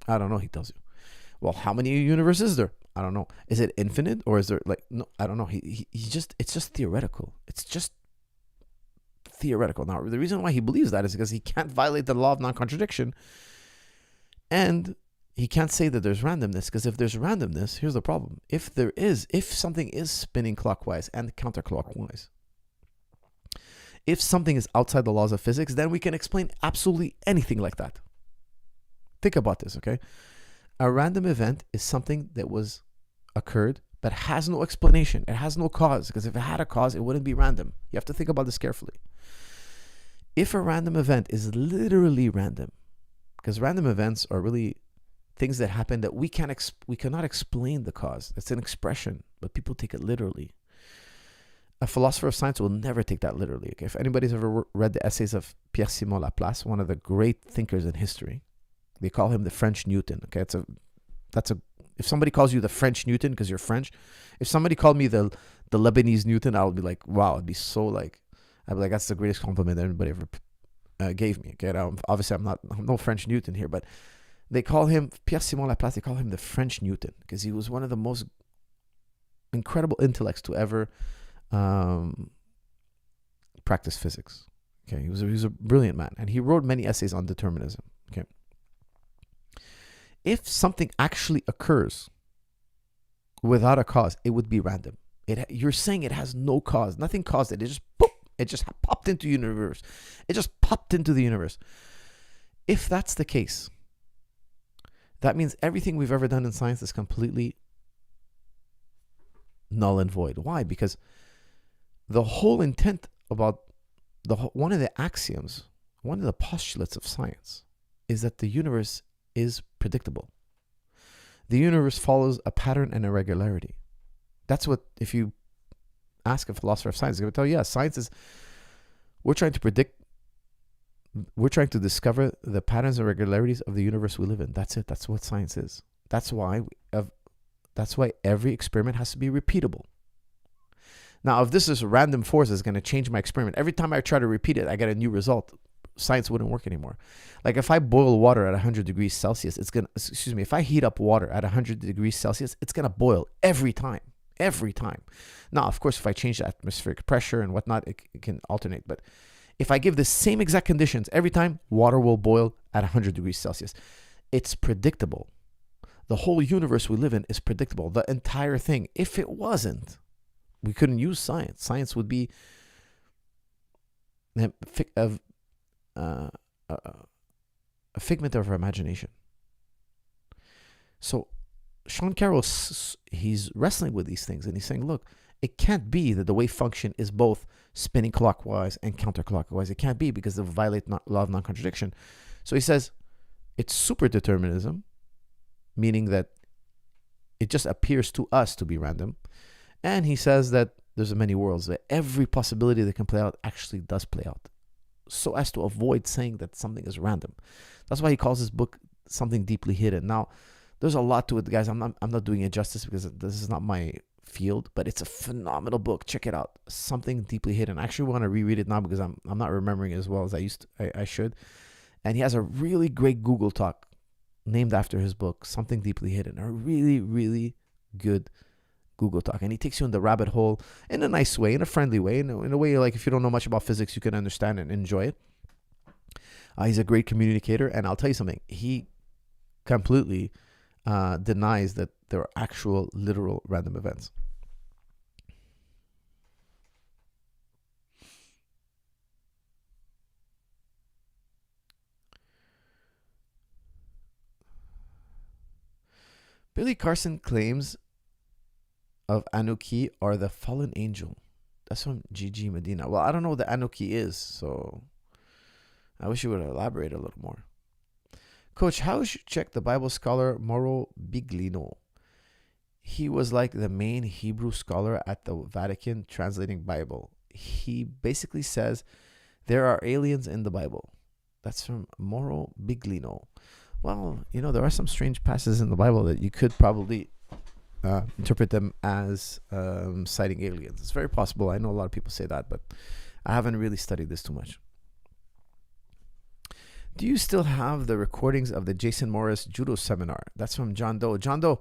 I don't know, he tells you. Well, how many universes is there? I don't know. Is it infinite, or is there, like, no, I don't know. It's just theoretical. It's just theoretical. Now, the reason why he believes that is because he can't violate the law of non-contradiction, and he can't say that there's randomness, because if there's randomness, here's the problem. If something is spinning clockwise and counterclockwise, if something is outside the laws of physics, then we can explain absolutely anything like that. Think about this, okay? A random event is something that occurred but has no explanation. It has no cause, because if it had a cause, it wouldn't be random. You have to think about this carefully. If a random event is literally random, because random events are really things that happen that we cannot explain the cause. It's an expression, but people take it literally. A philosopher of science will never take that literally. Okay? If anybody's ever read the essays of Pierre-Simon Laplace, one of the great thinkers in history, they call him the French Newton. Okay, if somebody calls you the French Newton because you're French, if somebody called me the Lebanese Newton, I would be like, wow, I'd be like, that's the greatest compliment that anybody ever gave me. Okay, now, obviously I'm no French Newton here, but they call him Pierre-Simon Laplace. They call him the French Newton because he was one of the most incredible intellects to ever practice physics. Okay, he was a brilliant man, and he wrote many essays on determinism. Okay, if something actually occurs without a cause, it would be random. You're saying it has no cause, nothing caused it. It just boop, it just popped into the universe. It just popped into the universe. If that's the case, that means everything we've ever done in science is completely null and void. Why? Because the whole intent about one of the axioms, one of the postulates of science is that the universe is predictable. The universe follows a pattern and a regularity. That's what, if you ask a philosopher of science, they're going to tell you, yeah, science is, we're trying to discover the patterns and regularities of the universe we live in. That's it. That's what science is. That's why every experiment has to be repeatable. Now, if this is random force is going to change my experiment, every time I try to repeat it, I get a new result. Science wouldn't work anymore. Like if I boil water at 100 degrees Celsius, if I heat up water at 100 degrees Celsius, it's going to boil every time. Every time. Now, of course, if I change the atmospheric pressure and whatnot, it can alternate. But if I give the same exact conditions every time, water will boil at 100 degrees Celsius. It's predictable. The whole universe we live in is predictable. The entire thing. If it wasn't, we couldn't use science. Science would be a figment of our imagination. So Sean Carroll, he's wrestling with these things, and he's saying, look, it can't be that the wave function is both spinning clockwise and counterclockwise. It can't be, because they violate law of non-contradiction. So he says it's super determinism, meaning that it just appears to us to be random. And he says that there's many worlds, that every possibility that can play out actually does play out, so as to avoid saying that something is random. That's why he calls his book Something Deeply Hidden. Now, there's a lot to it, guys. I'm not doing it justice because this is not my field, but it's a phenomenal book. Check it out. Something Deeply Hidden. I actually want to reread it now because I'm not remembering it as well as I should. And he has a really great Google talk named after his book, Something Deeply Hidden. A really, really good Google talk. And he takes you in the rabbit hole in a nice way, in a friendly way, in a way like if you don't know much about physics, you can understand and enjoy it. He's a great communicator, and I'll tell you something. He completely denies that there are actual, literal, random events. Billy Carson claims of Anuki are the fallen angel. That's from Gigi Medina. Well, I don't know what the Anuki is, so I wish you would elaborate a little more. Coach, how should you check the Bible scholar Mauro Biglino? He was like the main Hebrew scholar at the Vatican translating Bible. He basically says there are aliens in the Bible. That's from Mauro Biglino. Well, there are some strange passages in the Bible that you could probably interpret them as citing aliens. It's very possible. I know a lot of people say that, but I haven't really studied this too much. Do you still have the recordings of the Jason Morris judo seminar? That's from John Doe. John Doe,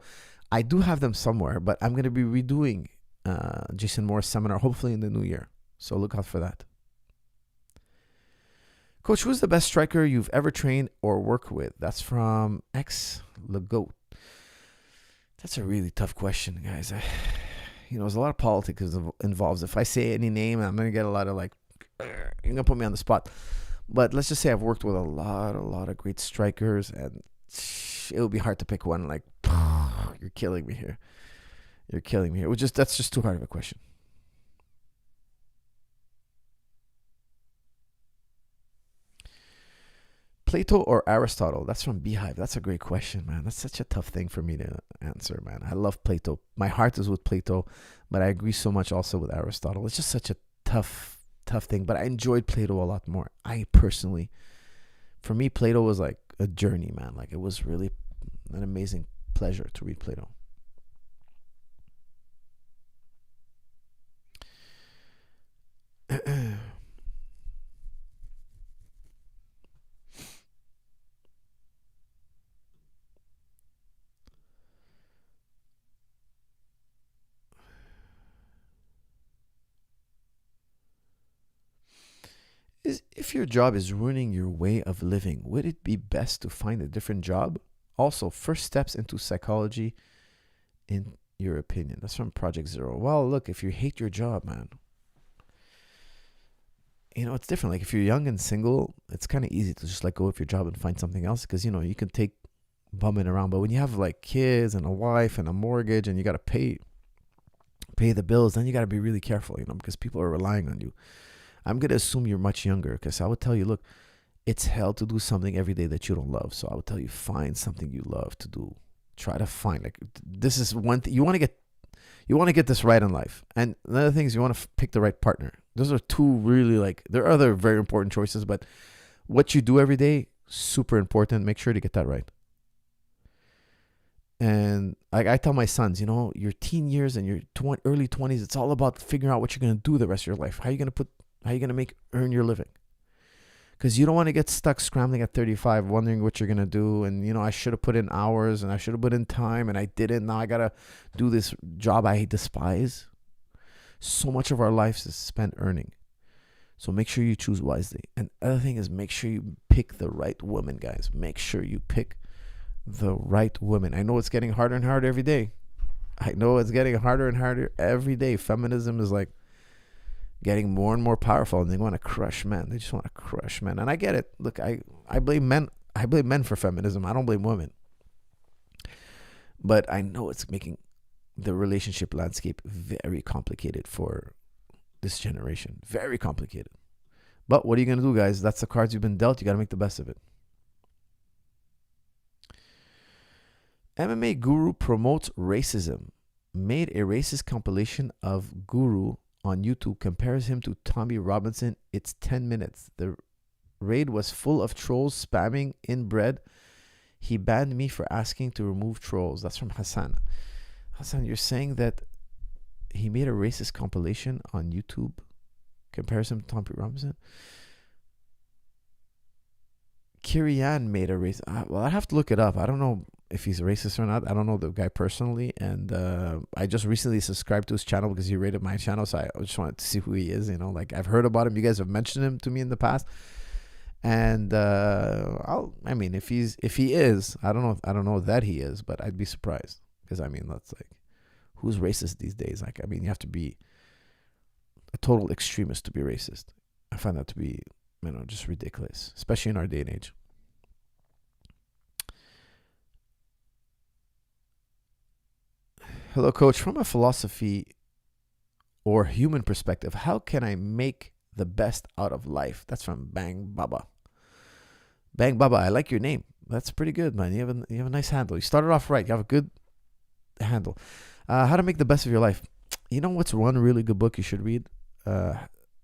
I do have them somewhere, but I'm going to be redoing Jason Morris seminar hopefully in the new year. So look out for that. Coach, who's the best striker you've ever trained or worked with? That's from X Legoat. That's a really tough question, guys. There's a lot of politics involved. If I say any name, I'm going to get a lot of you're going to put me on the spot. But let's just say I've worked with a lot of great strikers, and it would be hard to pick one. You're killing me here. You're killing me here. That's just too hard of a question. Plato or Aristotle? That's from Beehive. That's a great question, man. That's such a tough thing for me to answer, man. I love Plato. My heart is with Plato, but I agree so much also with Aristotle. It's just such a tough thing, but I enjoyed Plato a lot more. For me, Plato was like a journey, man. It was really an amazing pleasure to read Plato. If your job is ruining your way of living, would it be best to find a different job? Also, first steps into psychology, in your opinion. That's from Project Zero. Well, look, if you hate your job, man, it's different. If you're young and single, it's kind of easy to just let go of your job and find something else because, you can take bumming around. But when you have kids and a wife and a mortgage and you got to pay the bills, then you got to be really careful, because people are relying on you. I'm going to assume you're much younger because I would tell you, look, it's hell to do something every day that you don't love. So I would tell you, find something you love to do. Try to find, this is one thing. You want to get this right in life. And another thing is you want to pick the right partner. Those are two really there are other very important choices, but what you do every day, super important. Make sure to get that right. And I tell my sons, your teen years and your early 20s, it's all about figuring out what you're going to do the rest of your life. How are you going to earn your living? Because you don't want to get stuck scrambling at 35, wondering what you're going to do. And, I should have put in hours and I should have put in time and I didn't. Now I got to do this job I despise. So much of our lives is spent earning. So make sure you choose wisely. And the other thing is make sure you pick the right woman, guys. Make sure you pick the right woman. I know it's getting harder and harder every day. Feminism is getting more and more powerful, and they want to crush men. They just want to crush men. And I get it. Look, I blame men. I blame men for feminism. I don't blame women. But I know it's making the relationship landscape very complicated for this generation. Very complicated. But what are you going to do, guys? That's the cards you've been dealt. You got to make the best of it. MMA Guru promotes racism. Made a racist compilation of Guru on YouTube, compares him to Tommy Robinson. It's 10 minutes. The raid was full of trolls spamming inbred. He banned me for asking to remove trolls. That's from Hassan. Hassan, you're saying that he made a racist compilation on YouTube, compares him to Tommy Robinson? Kirian made a race. Well, I'd have to look it up. I don't know if he's racist or not. I don't know the guy personally. And I just recently subscribed to his channel because he rated my channel. So I just wanted to see who he is. I've heard about him. You guys have mentioned him to me in the past. And I mean, if he is, I don't know that he is, but I'd be surprised, because I mean, that's like, who's racist these days? Like, I mean, you have to be a total extremist to be racist. I find that to be, just ridiculous, especially in our day and age. Hello, Coach. From a philosophy or human perspective, how can I make the best out of life? That's from Bang Baba. Bang Baba, I like your name. That's pretty good, man. You have a nice handle. You started off right. You have a good handle. How to make the best of your life. You know what's one really good book you should read?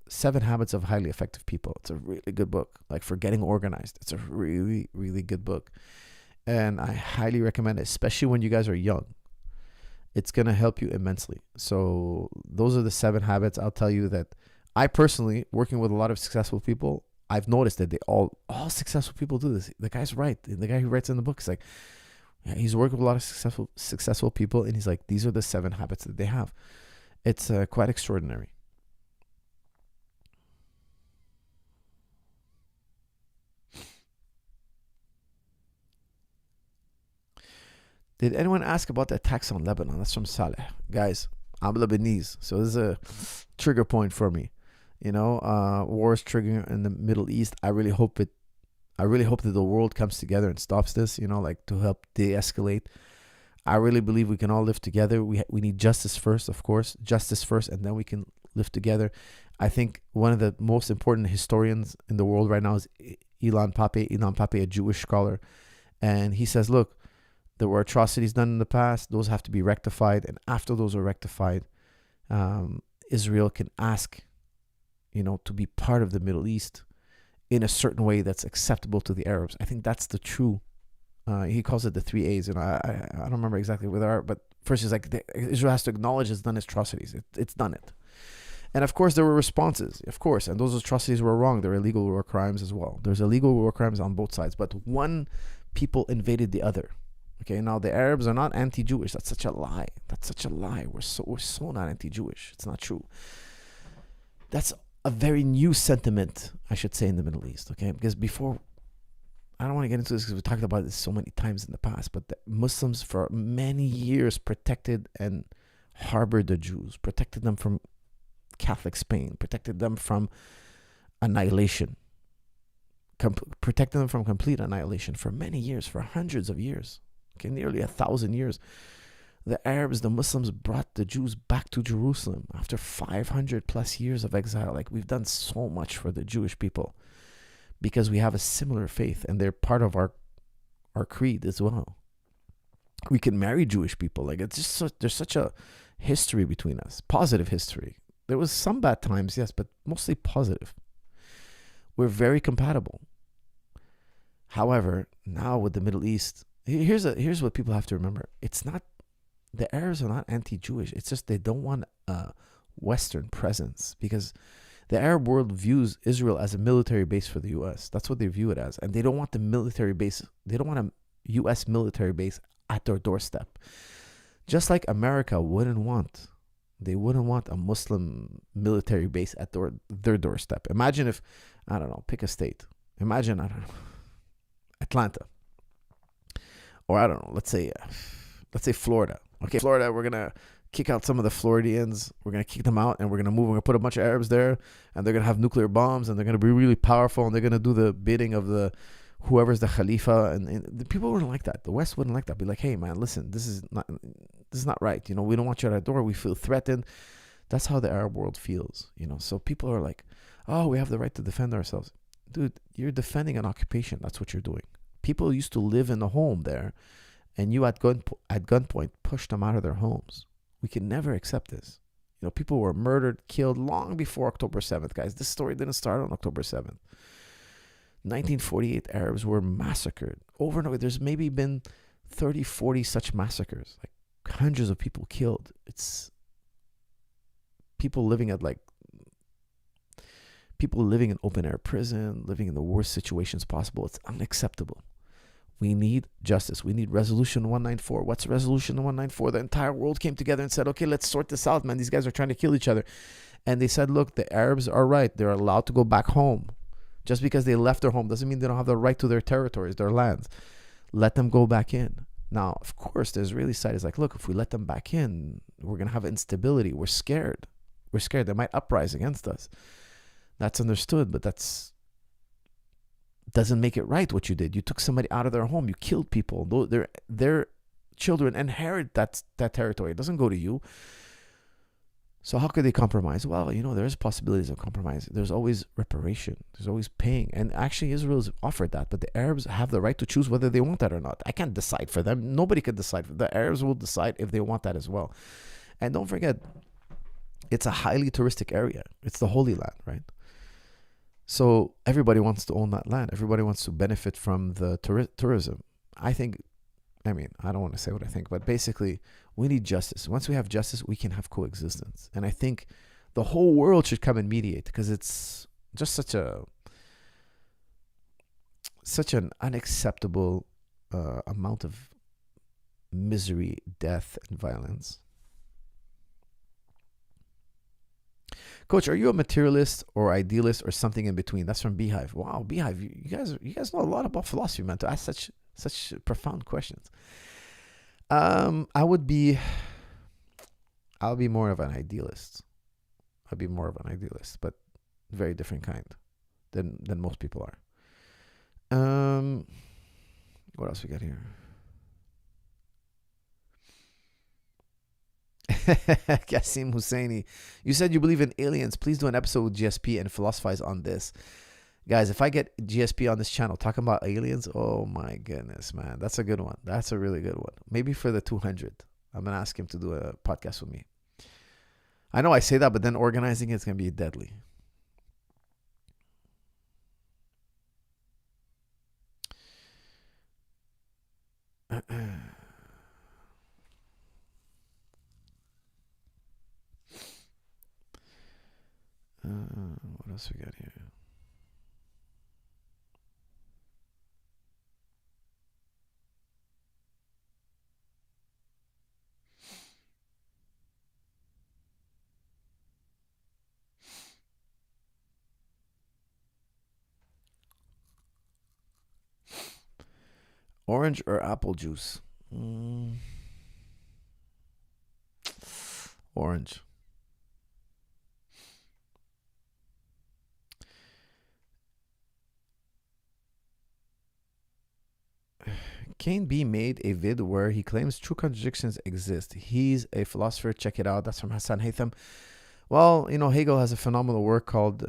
7 Habits of Highly Effective People. It's a really good book, like for getting organized. It's a really, really good book. And I highly recommend it, especially when you guys are young. It's going to help you immensely. So those are the 7 habits. I'll tell you that I personally, working with a lot of successful people, I've noticed that they all successful people do this. The guy's right. The guy who writes in the book is like, yeah, he's worked with a lot of successful people, and he's like, these are the 7 habits that they have. It's quite extraordinary. Did anyone ask about the attacks on Lebanon? That's from Saleh. Guys, I'm Lebanese, so this is a trigger point for me. Wars triggering in the Middle East. I really hope that the world comes together and stops this, like to help de-escalate. I really believe we can all live together. We need justice first, of course. Justice first, and then we can live together. I think one of the most important historians in the world right now is Ilan Pappé, a Jewish scholar. And he says, look, there were atrocities done in the past. Those have to be rectified. And after those are rectified, Israel can ask, to be part of the Middle East in a certain way that's acceptable to the Arabs. I think that's the true, he calls it the 3 A's. I don't remember exactly what they are, but first he's like, Israel has to acknowledge it's done atrocities. It's done it. And of course there were responses, of course, and those atrocities were wrong. There were illegal war crimes as well. There's illegal war crimes on both sides, but one people invaded the other. Okay, now the Arabs are not anti-Jewish. That's such a lie. We're so not anti-Jewish. It's not true. That's a very new sentiment, I should say, in the Middle East. Okay, because before, I don't want to get into this because we talked about this so many times in the past, but the Muslims for many years protected and harbored the Jews, protected them from Catholic Spain, protected them from annihilation, protected them from complete annihilation for many years, for hundreds of years. Okay, nearly 1,000 years. The Arabs, the Muslims brought the Jews back to Jerusalem after 500 plus years of exile. Like, we've done so much for the Jewish people because we have a similar faith and they're part of our creed as well. We can marry Jewish people. Like, it's just there's such a history between us, positive history. There was some bad times, yes, but mostly positive. We're very compatible. However, now with the Middle East, here's what people have to remember. It's not, the Arabs are not anti-Jewish. It's just they don't want a Western presence because the Arab world views Israel as a military base for the U.S. That's what they view it as. And they don't want the military base. They don't want a U.S. military base at their doorstep. Just like America wouldn't want a Muslim military base at their doorstep. Imagine if, I don't know, pick a state. Imagine, I don't know, Atlanta. Or I don't know, let's say Florida. Okay, Florida, we're going to kick out some of the Floridians. We're going to kick them out and we're going to move. We're going to put a bunch of Arabs there and they're going to have nuclear bombs and they're going to be really powerful and they're going to do the bidding of whoever's the Khalifa. And the people wouldn't like that. The West wouldn't like that. Be like, hey, man, listen, this is not right. We don't want you at our door. We feel threatened. That's how the Arab world feels, So people are like, oh, we have the right to defend ourselves. Dude, you're defending an occupation. That's what you're doing. People used to live in the home there, and you at gunpoint pushed them out of their homes. We can never accept this. People were murdered, killed long before October 7th, guys. This story didn't start on October 7th. 1948 Arabs were massacred over and over. There's maybe been 30, 40 such massacres, like hundreds of people killed. It's people living in open air prison, living in the worst situations possible. It's unacceptable. We need justice. We need Resolution 194. What's Resolution 194? The entire world came together and said, okay, let's sort this out, man. These guys are trying to kill each other. And they said, look, the Arabs are right. They're allowed to go back home Just because they left their home doesn't mean they don't have the right to their territories, their lands. Let them go back in. Now, of course, the Israeli side is like, look, if we let them back in, we're going to have instability. We're scared. We're scared. They might uprise against us. That's understood, but that's doesn't make it right what you did. You took somebody out of their home. You killed people. Their children inherit that territory. It doesn't go to you. So how could they compromise? Well, there's possibilities of compromise. There's always reparation. There's always paying. And actually, Israel's offered that. But the Arabs have the right to choose whether they want that or not. I can't decide for them. Nobody can decide. The Arabs will decide if they want that as well. And don't forget, it's a highly touristic area. It's the Holy Land, right? So everybody wants to own that land. Everybody wants to benefit from the tourism. I don't want to say what I think, but basically, we need justice. Once we have justice, we can have coexistence. And I think the whole world should come and mediate, because it's just such an unacceptable amount of misery, death, and violence. Coach, are you a materialist or idealist or something in between? That's from Beehive. Wow, Beehive, you guys know a lot about philosophy, man, to ask such profound questions. I'll be more of an idealist. I'll be more of an idealist, but very different kind than most people are. What else we got here? Kasim Husseini, you said you believe in aliens. Please do an episode with GSP and philosophize on this. Guys, if I get GSP on this channel talking about aliens, oh my goodness, man. That's a good one. That's a really good one. Maybe for the 200. I'm going to ask him to do a podcast with me. I know I say that, but then organizing it's going to be deadly. What else we got here? Orange or apple juice? Orange. Kane B made a vid where he claims true contradictions exist. He's a philosopher. Check it out. That's from Hassan Haytham. Well, Hegel has a phenomenal work called,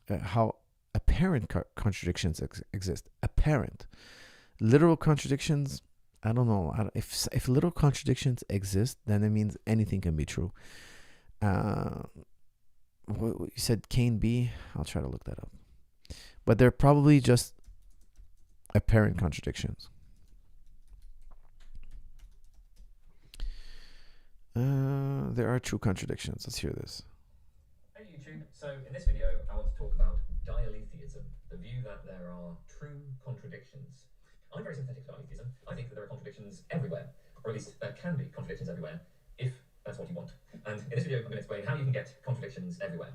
how apparent contradictions exist. Apparent. Literal contradictions, I don't know. If literal contradictions exist, then it means anything can be true. What you said, Kane B? I'll try to look that up. But they're probably just apparent contradictions. There are true contradictions. Let's hear this. Hey YouTube, so in this video I want to talk about dialetheism, the view that there are true contradictions. I'm very sympathetic to dialetheism. I think that there are contradictions everywhere, or at least there can be contradictions everywhere, if that's what you want. And in this video I'm going to explain how you can get contradictions everywhere,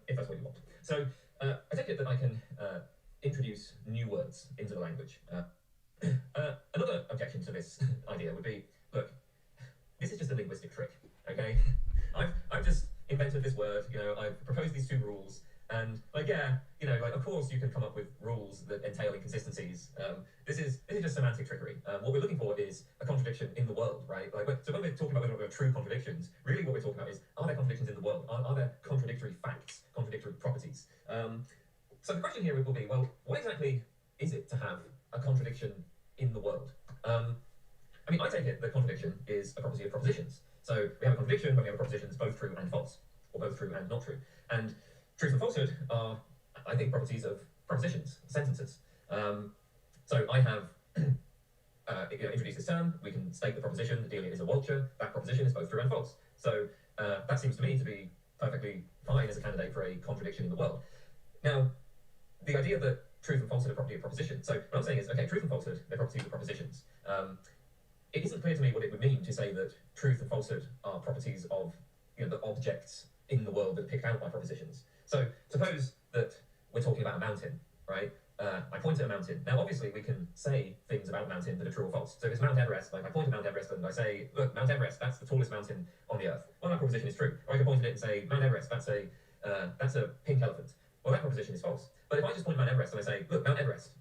if that's what you want. So I take it that I can introduce new words into the language. Another objection to this idea would be, look, this is just a linguistic trick, okay? I've just invented this word, I've proposed these two rules, and of course you can come up with rules that entail inconsistencies. This is just semantic trickery. What we're looking for is a contradiction in the world, right? So when we're talking about whether there are true contradictions, really what we're talking about is, are there contradictions in the world? Are there contradictory facts, contradictory properties? So the question here will be, well, what exactly is it to have a contradiction in the world? I take it that contradiction is a property of propositions. So we have a contradiction when we have a proposition that's both true and false, or both true and not true. And truth and falsehood are, I think, properties of propositions, sentences. So I have introduced this term. We can state the proposition, Delia is a vulture. That proposition is both true and false. So that seems to me to be perfectly fine as a candidate for a contradiction in the world. Now, the idea that truth and falsehood are property of proposition. So what I'm saying is, okay, truth and falsehood, they're properties of propositions. It isn't clear to me what it would mean to say that truth and falsehood are properties of the objects in the world that are picked out by propositions. So suppose that we're talking about a mountain, right? I point at a mountain. Now, obviously, we can say things about a mountain that are true or false. So if it's Mount Everest, like I point at Mount Everest and I say, look, Mount Everest, that's the tallest mountain on the earth. Well, that proposition is true. Or I could point at it and say, Mount Everest, that's a pink elephant. Well, that proposition is false. But if I just point at Mount Everest and I say, look, Mount Everest,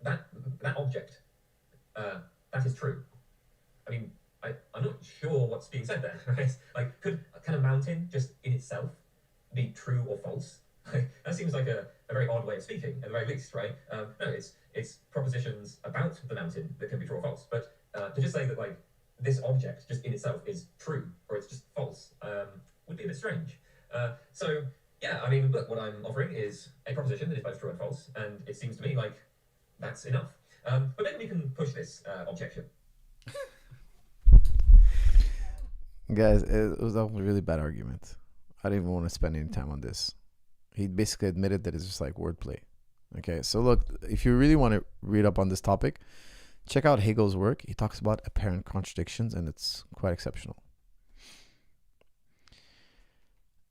that object, that is true. I mean, I'm not sure what's being said there, right? Like, can a mountain just in itself be true or false? That seems like a very odd way of speaking, at the very least, right? No, it's propositions about the mountain that can be true or false. But to just say that, like, this object just in itself is true or it's just false would be a bit strange. So, yeah, I mean, look, what I'm offering is a proposition that is both true and false, and it seems to me like that's enough. But maybe we can push this objection. Guys, it was a really bad argument. I didn't even want to spend any time on this. He basically admitted that it's just like wordplay. Okay, so look, if you really want to read up on this topic, check out Hegel's work. He talks about apparent contradictions, and it's quite exceptional.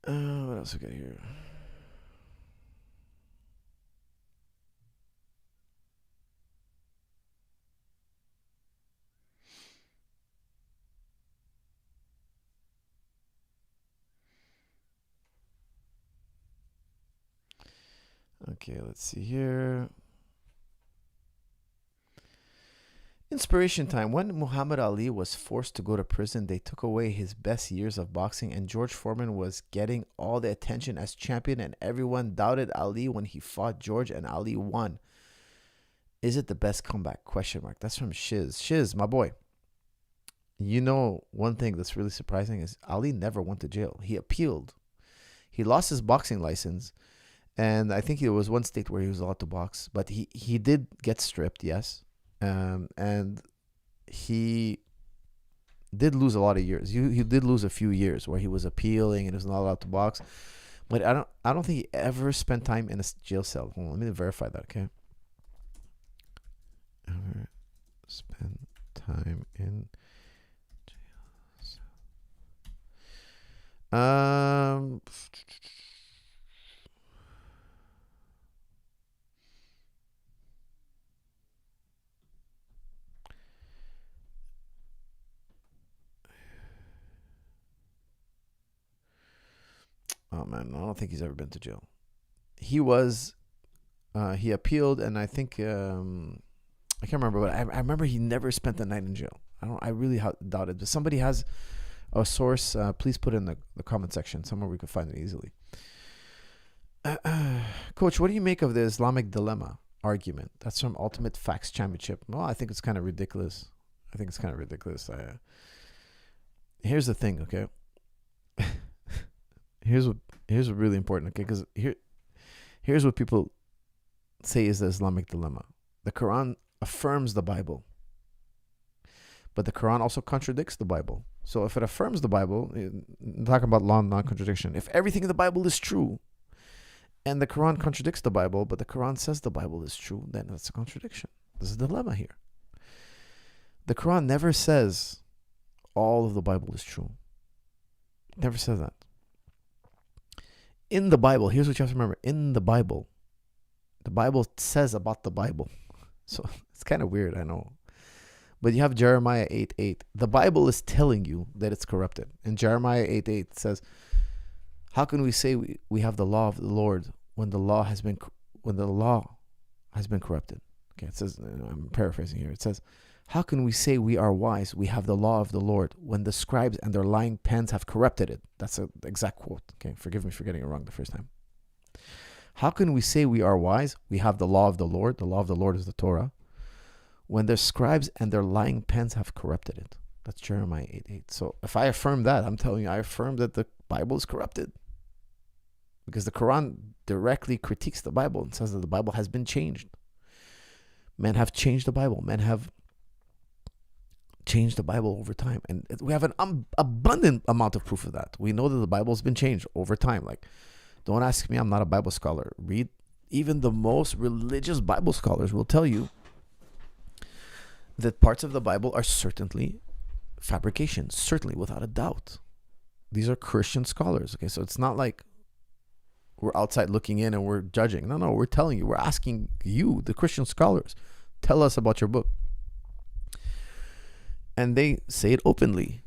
What else we got here? Okay, let's see here. Inspiration time. When Muhammad Ali was forced to go to prison, they took away his best years of boxing, and George Foreman was getting all the attention as champion, and everyone doubted Ali when he fought George, and Ali won. Is it the best comeback? Question mark. That's from Shiz. Shiz, my boy. You know, one thing that's really surprising is Ali never went to jail. He appealed. He lost his boxing license. And I think there was one state where he was allowed to box, but he did get stripped, yes. And he did lose a lot of years. He did lose a few years where he was appealing and he was not allowed to box. But I don't think he ever spent time in a jail cell. Hold on, let me verify that, okay? Ever spent time in jail cell? Oh man, I don't think he's ever been to jail. He appealed, and I think I can't remember, but I remember he never spent the night in jail. I really doubt it. But somebody has a source. Please put it in the comment section somewhere we can find it easily. Coach, what do you make of the Islamic dilemma argument? That's from Ultimate Facts Championship. Well, I think it's kind of ridiculous. Here's the thing, okay? Here's what really important, okay? Because here's what people say is the Islamic dilemma. The Quran affirms the Bible, but the Quran also contradicts the Bible. So if it affirms the Bible, talking about law and non-contradiction, if everything in the Bible is true, and the Quran contradicts the Bible, but the Quran says the Bible is true, then that's a contradiction. There's a dilemma here. The Quran never says all of the Bible is true. It never says that. In the Bible, here's what you have to remember. In the Bible says about the Bible. So it's kind of weird, I know. But you have Jeremiah 8:8. The Bible is telling you that it's corrupted. And Jeremiah 8:8 says, how can we say we have the law of the Lord when the law has been corrupted? Okay, it says, I'm paraphrasing here. It says, how can we say we are wise? We have the law of the Lord when the scribes and their lying pens have corrupted it. That's the exact quote. Okay, forgive me for getting it wrong the first time. How can we say we are wise? We have the law of the Lord. The law of the Lord is the Torah. When their scribes and their lying pens have corrupted it. That's Jeremiah 8:8. So if I affirm that, I'm telling you, I affirm that the Bible is corrupted. Because the Quran directly critiques the Bible and says that the Bible has been changed. Men have changed the Bible. Men have changed the Bible over time. And we have an abundant amount of proof of that. We know that the Bible has been changed over time. Like, don't ask me, I'm not a Bible scholar. Read, even the most religious Bible scholars will tell you that parts of the Bible are certainly fabrications, certainly, without a doubt. These are Christian scholars, okay? So it's not like we're outside looking in and we're judging. No, we're telling you, we're asking you, the Christian scholars, tell us about your book. And they say it openly.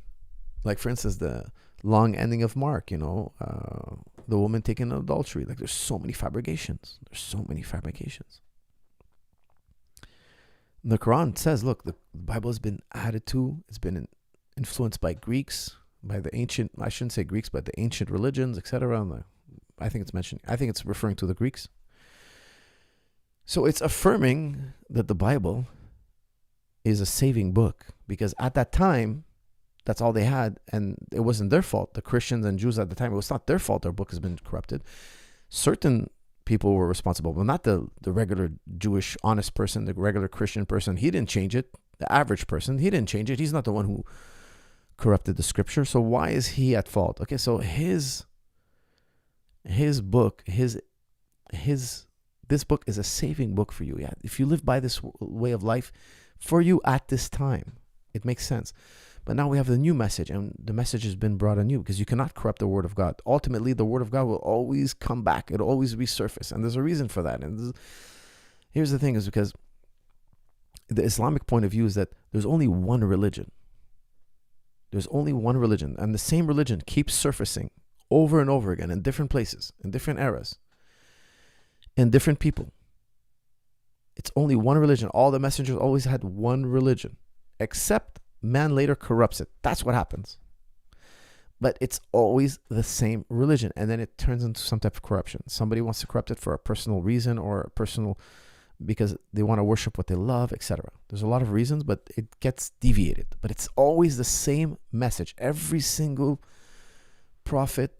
Like, for instance, the long ending of Mark, the woman taken in adultery. Like, there's so many fabrications. The Quran says, look, the Bible has been added to, it's been influenced by Greeks, by the ancient, I shouldn't say Greeks, but the ancient religions, etc. I think it's referring to the Greeks. So it's affirming that the Bible is a saving book, because at that time, that's all they had, and it wasn't their fault. The Christians and Jews at the time, it was not their fault their book has been corrupted. Certain people were responsible, but not the regular Jewish honest person, the regular Christian person. He didn't change it. The average person, he didn't change it. He's not the one who corrupted the scripture. So why is he at fault? Okay, so his book, this book is a saving book for you. Yeah, if you live by this way of life for you at this time, it makes sense. But now we have the new message, and the message has been brought on you, because you cannot corrupt the word of God. Ultimately, the word of God will always come back. It'll always resurface. And there's a reason for that. And here's the thing, is because the Islamic point of view is that there's only one religion. There's only one religion. And the same religion keeps surfacing over and over again in different places, in different eras, in different people. It's only one religion. All the messengers always had one religion, except man later corrupts it. That's what happens. But it's always the same religion. And then it turns into some type of corruption. Somebody wants to corrupt it for a personal reason, or a personal, because they want to worship what they love, etc. There's a lot of reasons, but it gets deviated. But it's always the same message. Every single prophet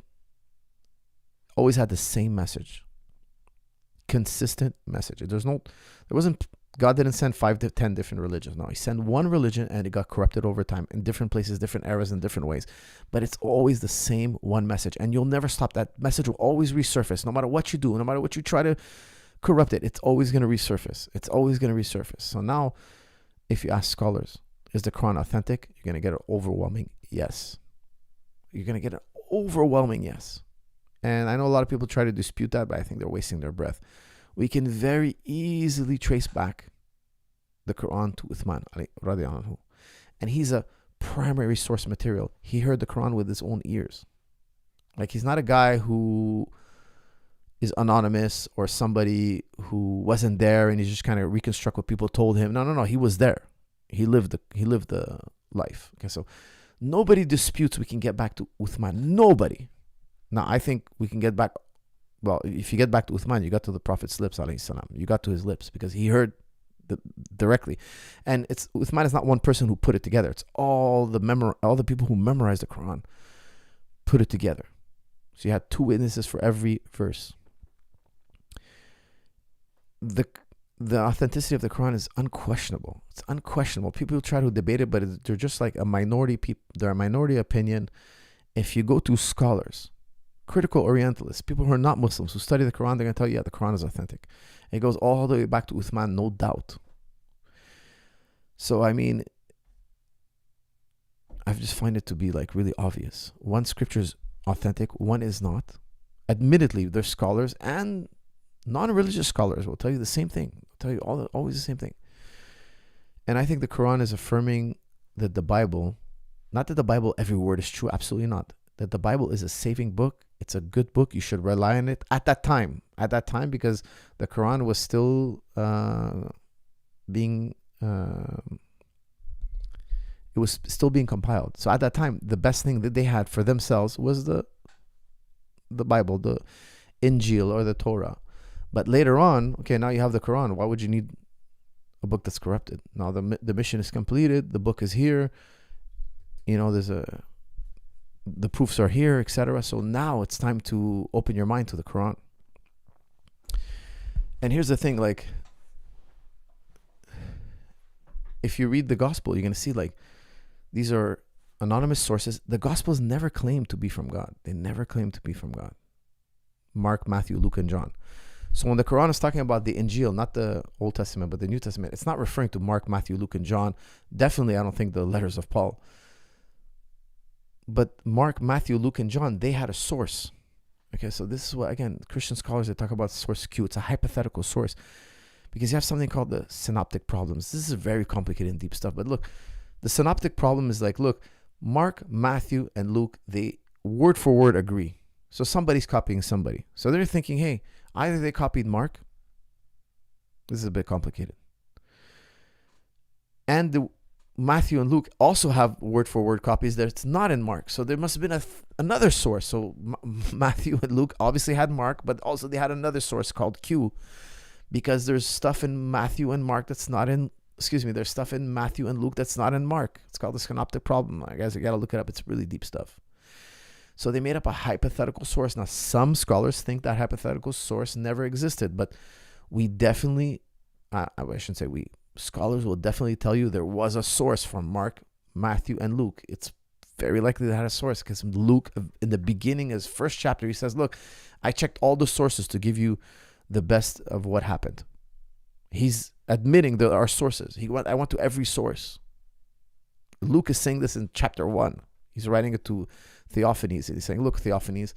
always had the same message. Consistent message. God didn't send 5 to 10 different religions. No, he sent one religion, and it got corrupted over time in different places, different eras, in different ways. But it's always the same one message, and you'll never stop. That message will always resurface. No matter what you do, no matter what you try to corrupt it, it's always going to resurface. It's always going to resurface. So now, if you ask scholars, is the Quran authentic? You're going to get an overwhelming yes. You're going to get an overwhelming yes. And I know a lot of people try to dispute that, but I think they're wasting their breath. We can very easily trace back the Quran to Uthman radiallahu anhu. And he's a primary source material. He heard the Quran with his own ears. Like, he's not a guy who is anonymous, or somebody who wasn't there and he's just kind of reconstruct what people told him. No. He was there. He lived the life. Okay, so nobody disputes we can get back to Uthman. Nobody. Now, I think we can get back. Well, if you get back to Uthman, you got to the Prophet's lips, alayhi salam. You got to his lips, because he heard directly. And Uthman is not one person who put it together. It's all the people who memorized the Quran put it together. So you had 2 witnesses for every verse. The authenticity of the Quran is unquestionable. It's unquestionable. People try to debate it, but they're just like a minority they're a minority opinion. If you go to scholars, critical Orientalists, people who are not Muslims, who study the Quran, they're going to tell you, yeah, the Quran is authentic. It goes all the way back to Uthman, no doubt. So, I mean, I just find it to be like really obvious. One scripture is authentic, one is not. Admittedly, there's scholars and non-religious scholars will tell you the same thing. They'll tell you always the same thing. And I think the Quran is affirming that the Bible, not that the Bible, every word is true, absolutely not. That the Bible is a saving book. It's a good book. You should rely on it at that time. At that time, because the Quran was still being compiled. So at that time, the best thing that they had for themselves was the Bible, the Injil or the Torah. But later on, okay, now you have the Quran. Why would you need a book that's corrupted? Now the mission is completed. The book is here. The proofs are here, etc. So now it's time to open your mind to the Quran. And here's the thing, like, if you read the gospel, you're going to see, like, these are anonymous sources. The gospels never claim to be from God. They never claim to be from God. Mark, Matthew, Luke, and John. So when the Quran is talking about the Injil, not the Old Testament, but the New Testament, it's not referring to Mark, Matthew, Luke, and John. Definitely, I don't think the letters of Paul. But Mark, Matthew, Luke, and John, they had a source. Okay, so this is what, again, Christian scholars, they talk about source Q. It's a hypothetical source because you have something called the synoptic problems. This is very complicated and deep stuff. But look, the synoptic problem is like, look, Mark, Matthew, and Luke, they word for word agree. So somebody's copying somebody. So they're thinking, hey, either they copied Mark. This is a bit complicated. And Matthew and Luke also have word for word copies that's not in Mark. So there must have been another source. So Matthew and Luke obviously had Mark, but also they had another source called Q, because there's stuff in Matthew and Mark that's not in, there's stuff in Matthew and Luke that's not in Mark. It's called the synoptic problem. Guys, you got to look it up. It's really deep stuff. So they made up a hypothetical source. Now, some scholars think that hypothetical source never existed, but we definitely, I shouldn't say we, scholars will definitely tell you there was a source from Mark, Matthew, and Luke. It's very likely they had a source, because Luke, in the beginning, his first chapter, he says, look, I checked all the sources to give you the best of what happened. He's admitting there are sources. I went to every source. Luke is saying this in chapter 1. He's writing it to Theophanes. He's saying, look, Theophanes,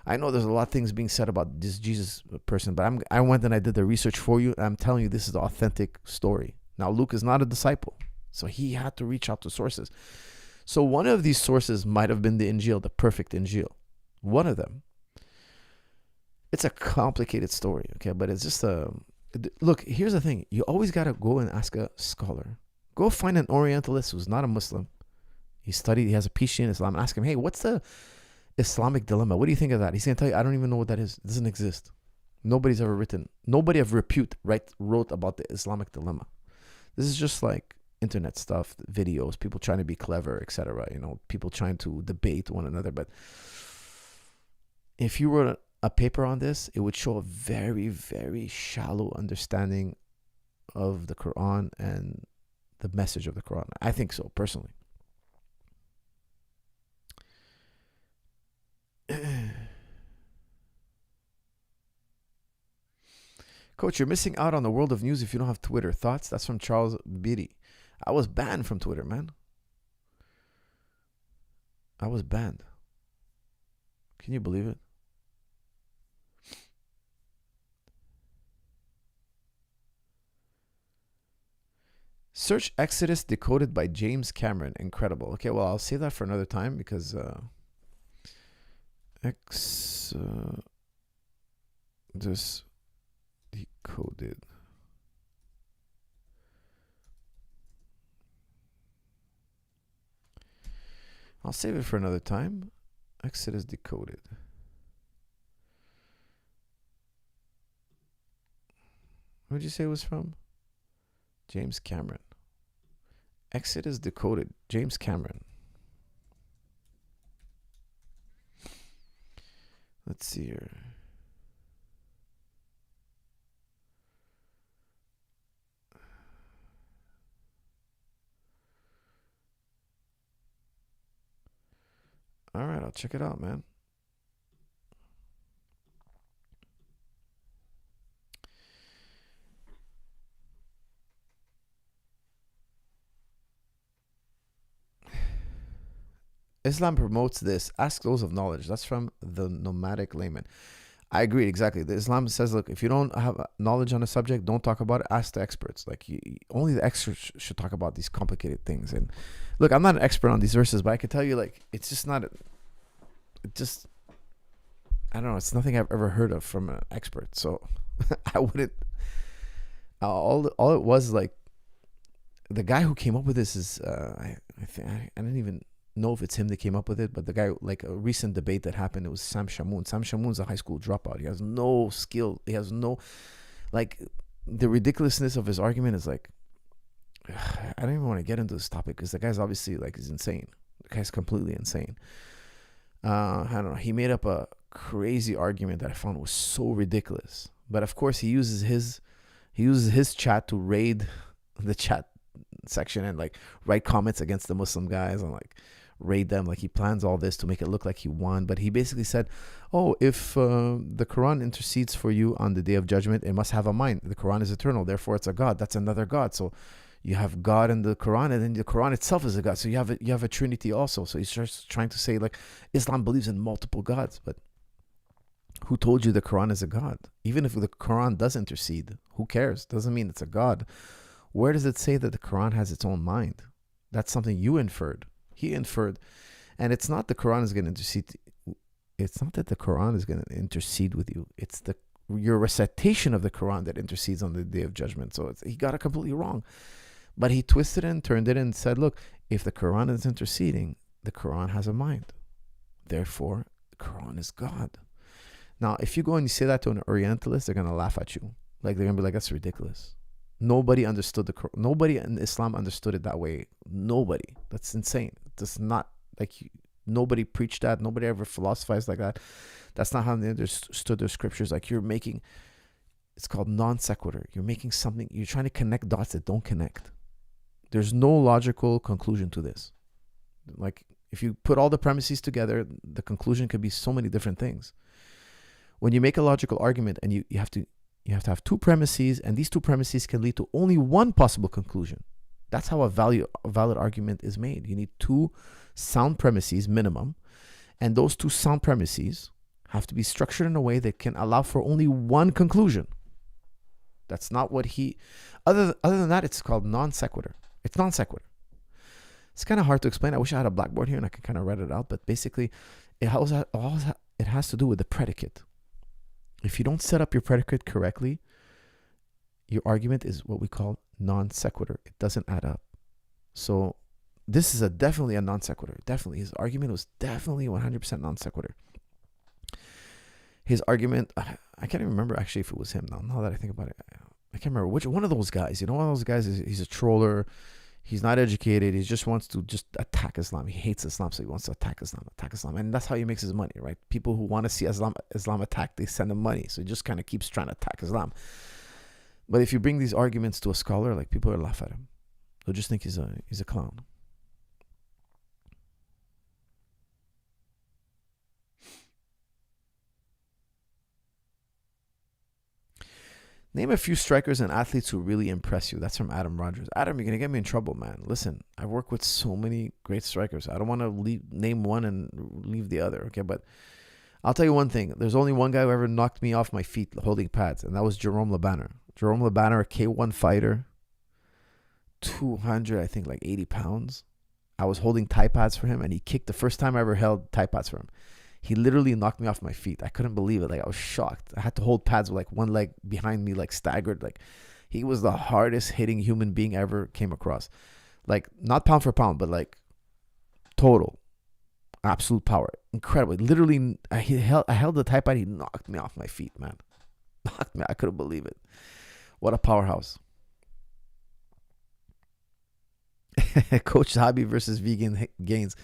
I know there's a lot of things being said about this Jesus person, but I went and I did the research for you, and I'm telling you this is the authentic story. Now, Luke is not a disciple, so he had to reach out to sources. So one of these sources might have been the Injil, the perfect Injil. One of them. It's a complicated story, okay? But it's just look, here's the thing. You always got to go and ask a scholar. Go find an Orientalist who's not a Muslim. He has a PhD in Islam, and ask him, hey, what's the Islamic dilemma? What do you think of that? He's going to tell you, I don't even know what that is. It doesn't exist. Nobody's ever written. Nobody of repute wrote about the Islamic dilemma. This is just like internet stuff, videos, people trying to be clever, etc. People trying to debate one another. But if you wrote a paper on this, it would show a very, very shallow understanding of the Quran and the message of the Quran. I think so, personally. Coach, you're missing out on the world of news if you don't have Twitter. Thoughts? That's from Charles Beatty. I was banned from Twitter, man. I was banned. Can you believe it? Search Exodus decoded by James Cameron. Incredible. Okay, well, I'll save that for another time, because Exodus decoded. I'll save it for another time. Exodus decoded. What did you say it was from? James Cameron. Exodus decoded. James Cameron. Let's see here. All right, I'll check it out, man. Islam promotes this. Ask those of knowledge. That's from the Nomadic Layman. I agree, exactly. The Islam says, look, if you don't have knowledge on a subject, don't talk about it. Ask the experts. Like, only the experts should talk about these complicated things. And look, I'm not an expert on these verses, but I can tell you, like, it's just not. I don't know. It's nothing I've ever heard of from an expert. So I wouldn't. All it was, like, the guy who came up with this is I didn't even know if it's him that came up with it, but the guy, like, a recent debate that happened, it was Sam Shamoun. Sam Shamoun's a high school dropout. He has no skill. He has no, like, the ridiculousness of his argument is like, I don't even want to get into this topic, because the guy's obviously, like, he's insane. The guy's completely insane. I don't know. He made up a crazy argument that I found was so ridiculous. But of course, he uses his chat to raid the chat section and, like, write comments against the Muslim guys and, like, raid them. Like, he plans all this to make it look like he won. But he basically said, oh, if the Quran intercedes for you on the day of judgment, it must have a mind. The Quran is eternal, therefore it's a God. That's another God. So you have God in the Quran, and then the Quran itself is a God. So you have a Trinity also. So he's just trying to say, like, Islam believes in multiple gods. But Who told you the Quran is a God? Even if the Quran does intercede, who cares? Doesn't mean it's a God. Where does it say that the Quran has its own mind? That's something you inferred. He inferred. And it's not the Quran is going to intercede. It's not that the Quran is going to intercede with you. It's your recitation of the Quran that intercedes on the day of judgment. So he got it completely wrong. But he twisted it and turned it and said, look, if the Quran is interceding, the Quran has a mind. Therefore, the Quran is God. Now, if you go and you say that to an Orientalist, they're going to laugh at you. Like, they're going to be like, that's ridiculous. Nobody understood the Quran. Nobody in Islam understood it that way. Nobody. That's insane. That's not like nobody preached that. Nobody ever philosophized like that. That's not how they understood their scriptures. Like, you're making, it's called non sequitur. You're making something, you're trying to connect dots that don't connect. There's no logical conclusion to this. Like, if you put all the premises together, the conclusion could be so many different things. When you make a logical argument and you have to have two premises, and these two premises can lead to only one possible conclusion. That's how a valid argument is made. You need two sound premises minimum, and those two sound premises have to be structured in a way that can allow for only one conclusion. That's not what he... Other than that, it's called non sequitur. It's non sequitur. It's kind of hard to explain. I wish I had a blackboard here and I could kind of write it out, but basically, it has to do with the predicate. If you don't set up your predicate correctly, your argument is what we call non sequitur. It doesn't add up. So this is definitely a non sequitur. Definitely. His argument was definitely 100% non sequitur. His argument, I can't even remember actually if it was him now that I think about it. I can't remember which one of those guys. You know, one of those guys, he's a troller. He's not educated. He just wants to attack Islam. He hates Islam, so he wants to attack Islam. And that's how he makes his money, right? People who want to see Islam attacked, they send him money. So he just kind of keeps trying to attack Islam. But if you bring these arguments to a scholar, like, people are laugh at him. They'll just think he's a clown. Name a few strikers and athletes who really impress you. That's from Adam Rogers. Adam, you're going to get me in trouble, man. Listen, I've worked with so many great strikers. I don't want to name one and leave the other, okay? But I'll tell you one thing. There's only one guy who ever knocked me off my feet holding pads, and that was Jerome LeBanner. Jerome LeBanner, a K1 fighter, 200, I think, like 80 pounds. I was holding Thai pads for him, and he kicked the first time I ever held Thai pads for him. He literally knocked me off my feet. I couldn't believe it. Like, I was shocked. I had to hold pads with like one leg behind me, like staggered. Like, he was the hardest hitting human being I ever came across. Like, not pound for pound, but like total absolute power. Incredible. Literally, I held the Thai pad. He knocked me off my feet, man. Knocked me. I couldn't believe it. What a powerhouse. Coach Zahabi versus Vegan Gains.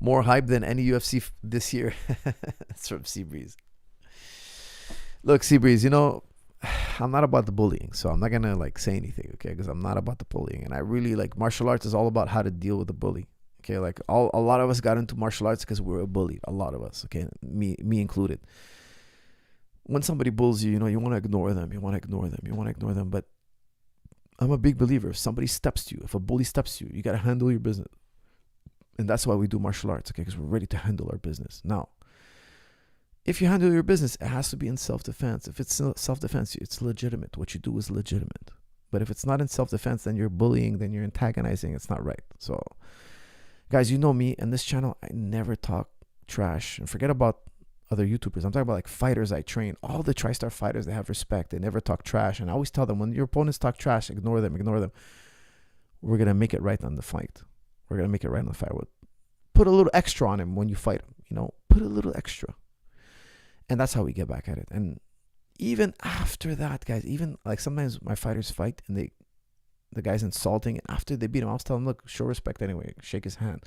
More hype than any UFC this year. That's from Seabreeze. Look, Seabreeze, you know, I'm not about the bullying, so I'm not going to like say anything, okay? Because I'm not about the bullying. And I really like martial arts is all about how to deal with the bully. Okay, like a lot of us got into martial arts because we were bullied. A lot of us, okay? Me included. When somebody bullies you, you know, you want to ignore them. But I'm a big believer. If somebody steps to you, if a bully steps to you, you got to handle your business. And that's why we do martial arts, okay? Because we're ready to handle our business. Now, if you handle your business, it has to be in self-defense. If it's self-defense, it's legitimate. What you do is legitimate. But if it's not in self-defense, then you're bullying, then you're antagonizing. It's not right. So, guys, you know me. And this channel, I never talk trash. And forget about other YouTubers. I'm talking about like fighters I train. All the TriStar fighters, they have respect. They never talk trash. And I always tell them, when your opponents talk trash, ignore them. We're going to make it right on the fight. Put a little extra on him when you fight him, you know, put a little extra. And that's how we get back at it. And even after that, guys, even like sometimes my fighters fight and the guy's insulting, and after they beat him, I'll tell him, look, show respect anyway, shake his hand,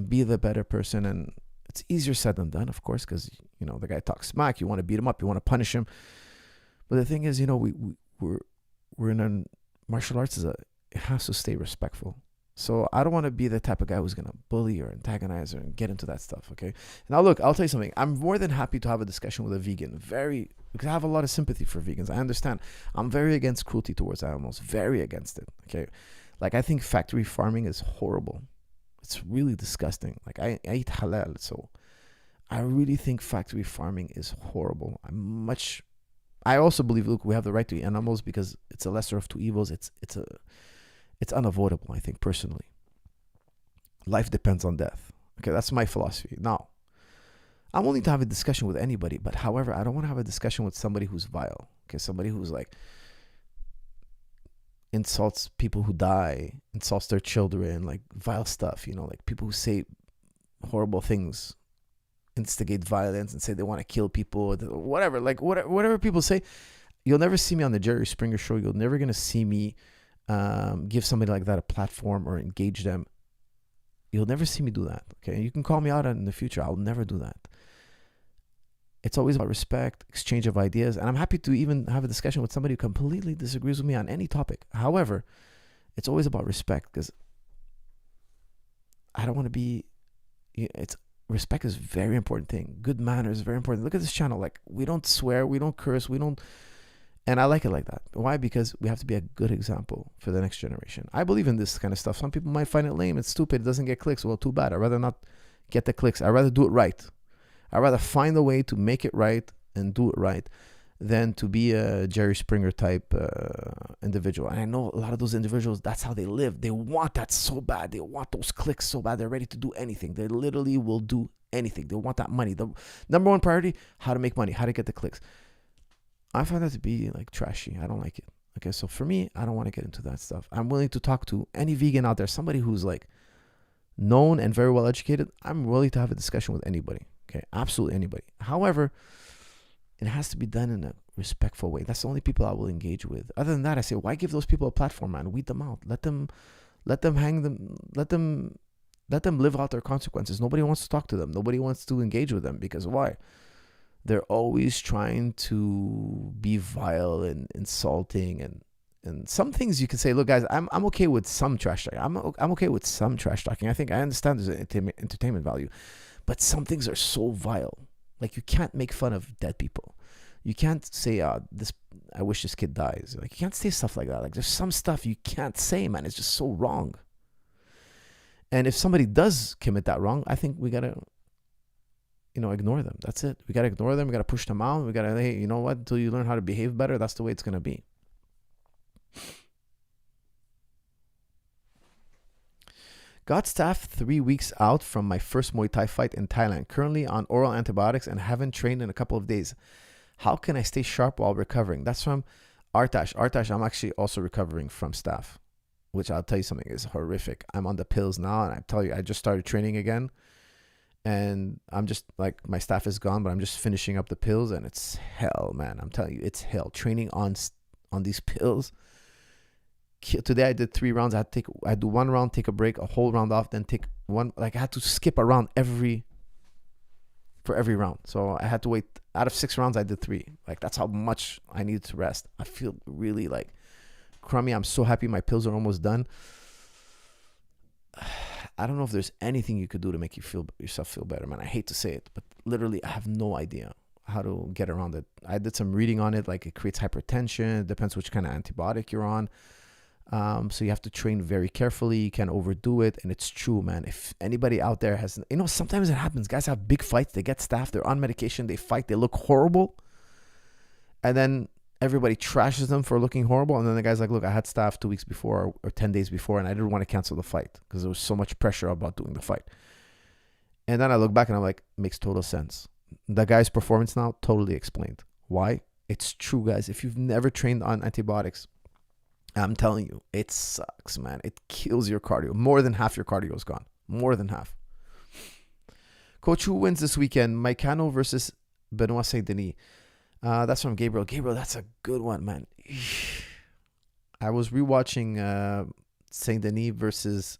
be the better person. And it's easier said than done, of course, because, you know, the guy talks smack, you want to beat him up, you want to punish him. But the thing is, you know, we're in a martial arts, it has to stay respectful. So I don't want to be the type of guy who's going to bully or antagonize or get into that stuff, okay? Now, look, I'll tell you something. I'm more than happy to have a discussion with a vegan. Because I have a lot of sympathy for vegans. I understand. I'm very against cruelty towards animals. Very against it, okay? Like, I think factory farming is horrible. It's really disgusting. Like, I eat halal, so I really think factory farming is horrible. I also believe, look, we have the right to eat animals because it's a lesser of two evils. It's unavoidable, I think, personally. Life depends on death. Okay, that's my philosophy. Now, I'm willing to have a discussion with anybody, but however, I don't want to have a discussion with somebody who's vile. Okay, somebody who's like insults people who die, insults their children, like vile stuff, like people who say horrible things, instigate violence and say they want to kill people, whatever, like whatever people say. You'll never see me on the Jerry Springer show. You're never going to see me give somebody like that a platform or engage them. You'll never see me do that. Okay, you can call me out in the future. I'll never do that. It's always about respect, exchange of ideas, and I'm happy to even have a discussion with somebody who completely disagrees with me on any topic. However, it's always about respect, because I don't want to be. Respect is a very important thing. Good manners is very important. Look at this channel. Like, we don't swear, we don't curse, we don't. And I like it like that. Why? Because we have to be a good example for the next generation. I believe in this kind of stuff. Some people might find it lame. It's stupid. It doesn't get clicks. Well, too bad. I'd rather not get the clicks. I'd rather do it right. I'd rather find a way to make it right and do it right than to be a Jerry Springer type individual. And I know a lot of those individuals, that's how they live. They want that so bad. They want those clicks so bad. They're ready to do anything. They literally will do anything. They want that money. The number one priority, how to make money, how to get the clicks. I find that to be like trashy. I don't like it. Okay, so for me, I don't want to get into that stuff. I'm willing to talk to any vegan out there, somebody who's like known and very well educated. I'm willing to have a discussion with anybody. Okay, absolutely anybody. However, it has to be done in a respectful way. That's the only people I will engage with. Other than that, I say, why give those people a platform, man? Weed them out. Let them hang them. Let them live out their consequences. Nobody wants to talk to them. Nobody wants to engage with them, because why? They're always trying to be vile and insulting, and some things you can say, look, guys, I'm okay with some trash talking. I'm okay with some trash talking. I think I understand there's an entertainment value, but some things are so vile. Like, you can't make fun of dead people. You can't say, I wish this kid dies. Like, you can't say stuff like that. Like, there's some stuff you can't say, man. It's just so wrong. And if somebody does commit that wrong, I think we gotta, ignore them. That's it. We gotta ignore them. We gotta push them out. We gotta, hey, you know what? Until you learn how to behave better, that's the way it's gonna be. Got staff 3 weeks out from my first Muay Thai fight in Thailand. Currently on oral antibiotics and haven't trained in a couple of days. How can I stay sharp while recovering? That's from Artash. Artash, I'm actually also recovering from staph, which I'll tell you something is horrific. I'm on the pills now, and I tell you, I just started training again. And I'm just like, my staph is gone, but I'm just finishing up the pills, and it's hell, man. I'm telling you, it's hell. Training on these pills. Today I did 3 rounds. I do 1 round, take a break, a whole round off, then take one. Like, I had to skip a round for every round. So I had to wait. Out of 6 rounds, I did 3. Like, that's how much I needed to rest. I feel really like crummy. I'm so happy my pills are almost done. I don't know if there's anything you could do to make yourself feel better, man. I hate to say it, but literally I have no idea how to get around it. I did some reading on it. Like, it creates hypertension. It depends which kind of antibiotic you're on. So you have to train very carefully. You can't overdo it. And it's true, man. If anybody out there has, sometimes it happens. Guys have big fights. They get staph. They're on medication. They fight. They look horrible. And then everybody trashes them for looking horrible. And then the guy's like, look, I had staph 2 weeks before or 10 days before, and I didn't want to cancel the fight because there was so much pressure about doing the fight. And then I look back and I'm like, makes total sense. The guy's performance now totally explained. Why? It's true, guys. If you've never trained on antibiotics, I'm telling you, it sucks, man. It kills your cardio. More than half your cardio is gone. More than half. Coach, who wins this weekend? Maikano versus Benoit Saint Denis. That's from Gabriel. Gabriel, that's a good one, man. I was rewatching Saint Denis versus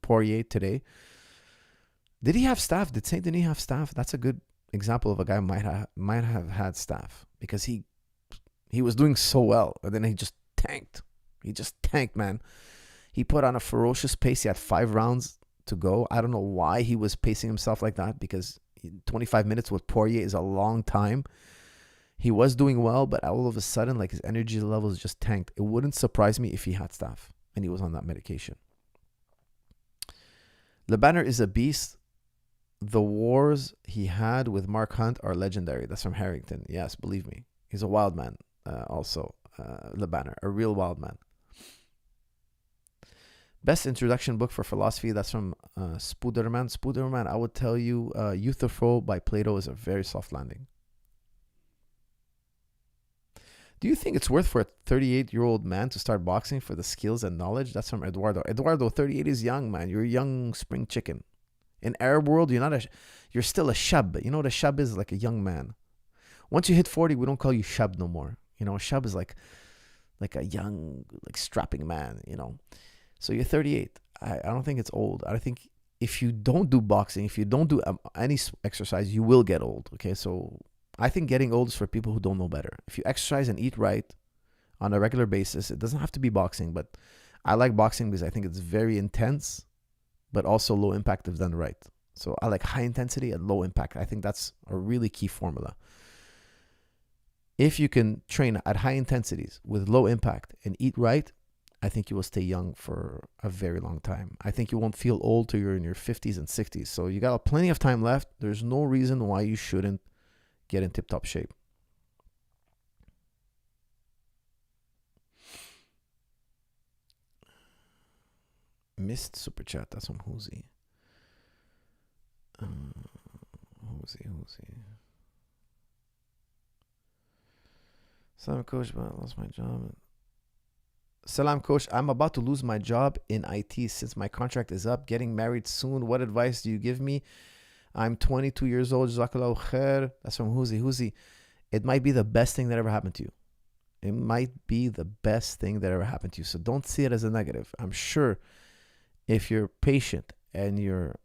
Poirier today. Did he have staph? Did Saint Denis have staph? That's a good example of a guy who might have had staph, because he was doing so well, and then he just tanked. He just tanked, man. He put on a ferocious pace. He had 5 rounds to go. I don't know why he was pacing himself like that, because 25 minutes with Poirier is a long time. He was doing well, but all of a sudden, like, his energy levels just tanked. It wouldn't surprise me if he had staph and he was on that medication. Le Banner is a beast. The wars he had with Mark Hunt are legendary. That's from Harrington. Yes, believe me. He's a wild man, also. Lebaner, a real wild man. Best introduction book for philosophy. That's from Spooderman. Spooderman, I would tell you, Euthyphro by Plato is a very soft landing. Do you think it's worth for a 38-year-old man to start boxing for the skills and knowledge? That's from Eduardo. Eduardo, 38 is young, man. You're a young spring chicken. In Arab world, you're still a shab. You know what a shab is? Like a young man. Once you hit 40, we don't call you shab no more. You know, a shab is like a young, like strapping man, you know. So you're 38. I don't think it's old. I think if you don't do boxing, if you don't do any exercise, you will get old. Okay, so I think getting old is for people who don't know better. If you exercise and eat right on a regular basis, it doesn't have to be boxing, but I like boxing because I think it's very intense, but also low impact if done right. So I like high intensity and low impact. I think that's a really key formula. If you can train at high intensities with low impact and eat right, I think you will stay young for a very long time. I think you won't feel old till you're in your 50s and 60s. So you got plenty of time left. There's no reason why you shouldn't get in tip-top shape. Missed super chat. That's from Hoosie. Hoosie. Salam, coach, but I lost my job. Salam, coach. I'm about to lose my job in IT since my contract is up. Getting married soon. What advice do you give me? I'm 22 years old. Jazakallahu khair. That's from Hoosie. Hoosie, it might be the best thing that ever happened to you. It might be the best thing that ever happened to you. So don't see it as a negative. I'm sure if you're patient and you're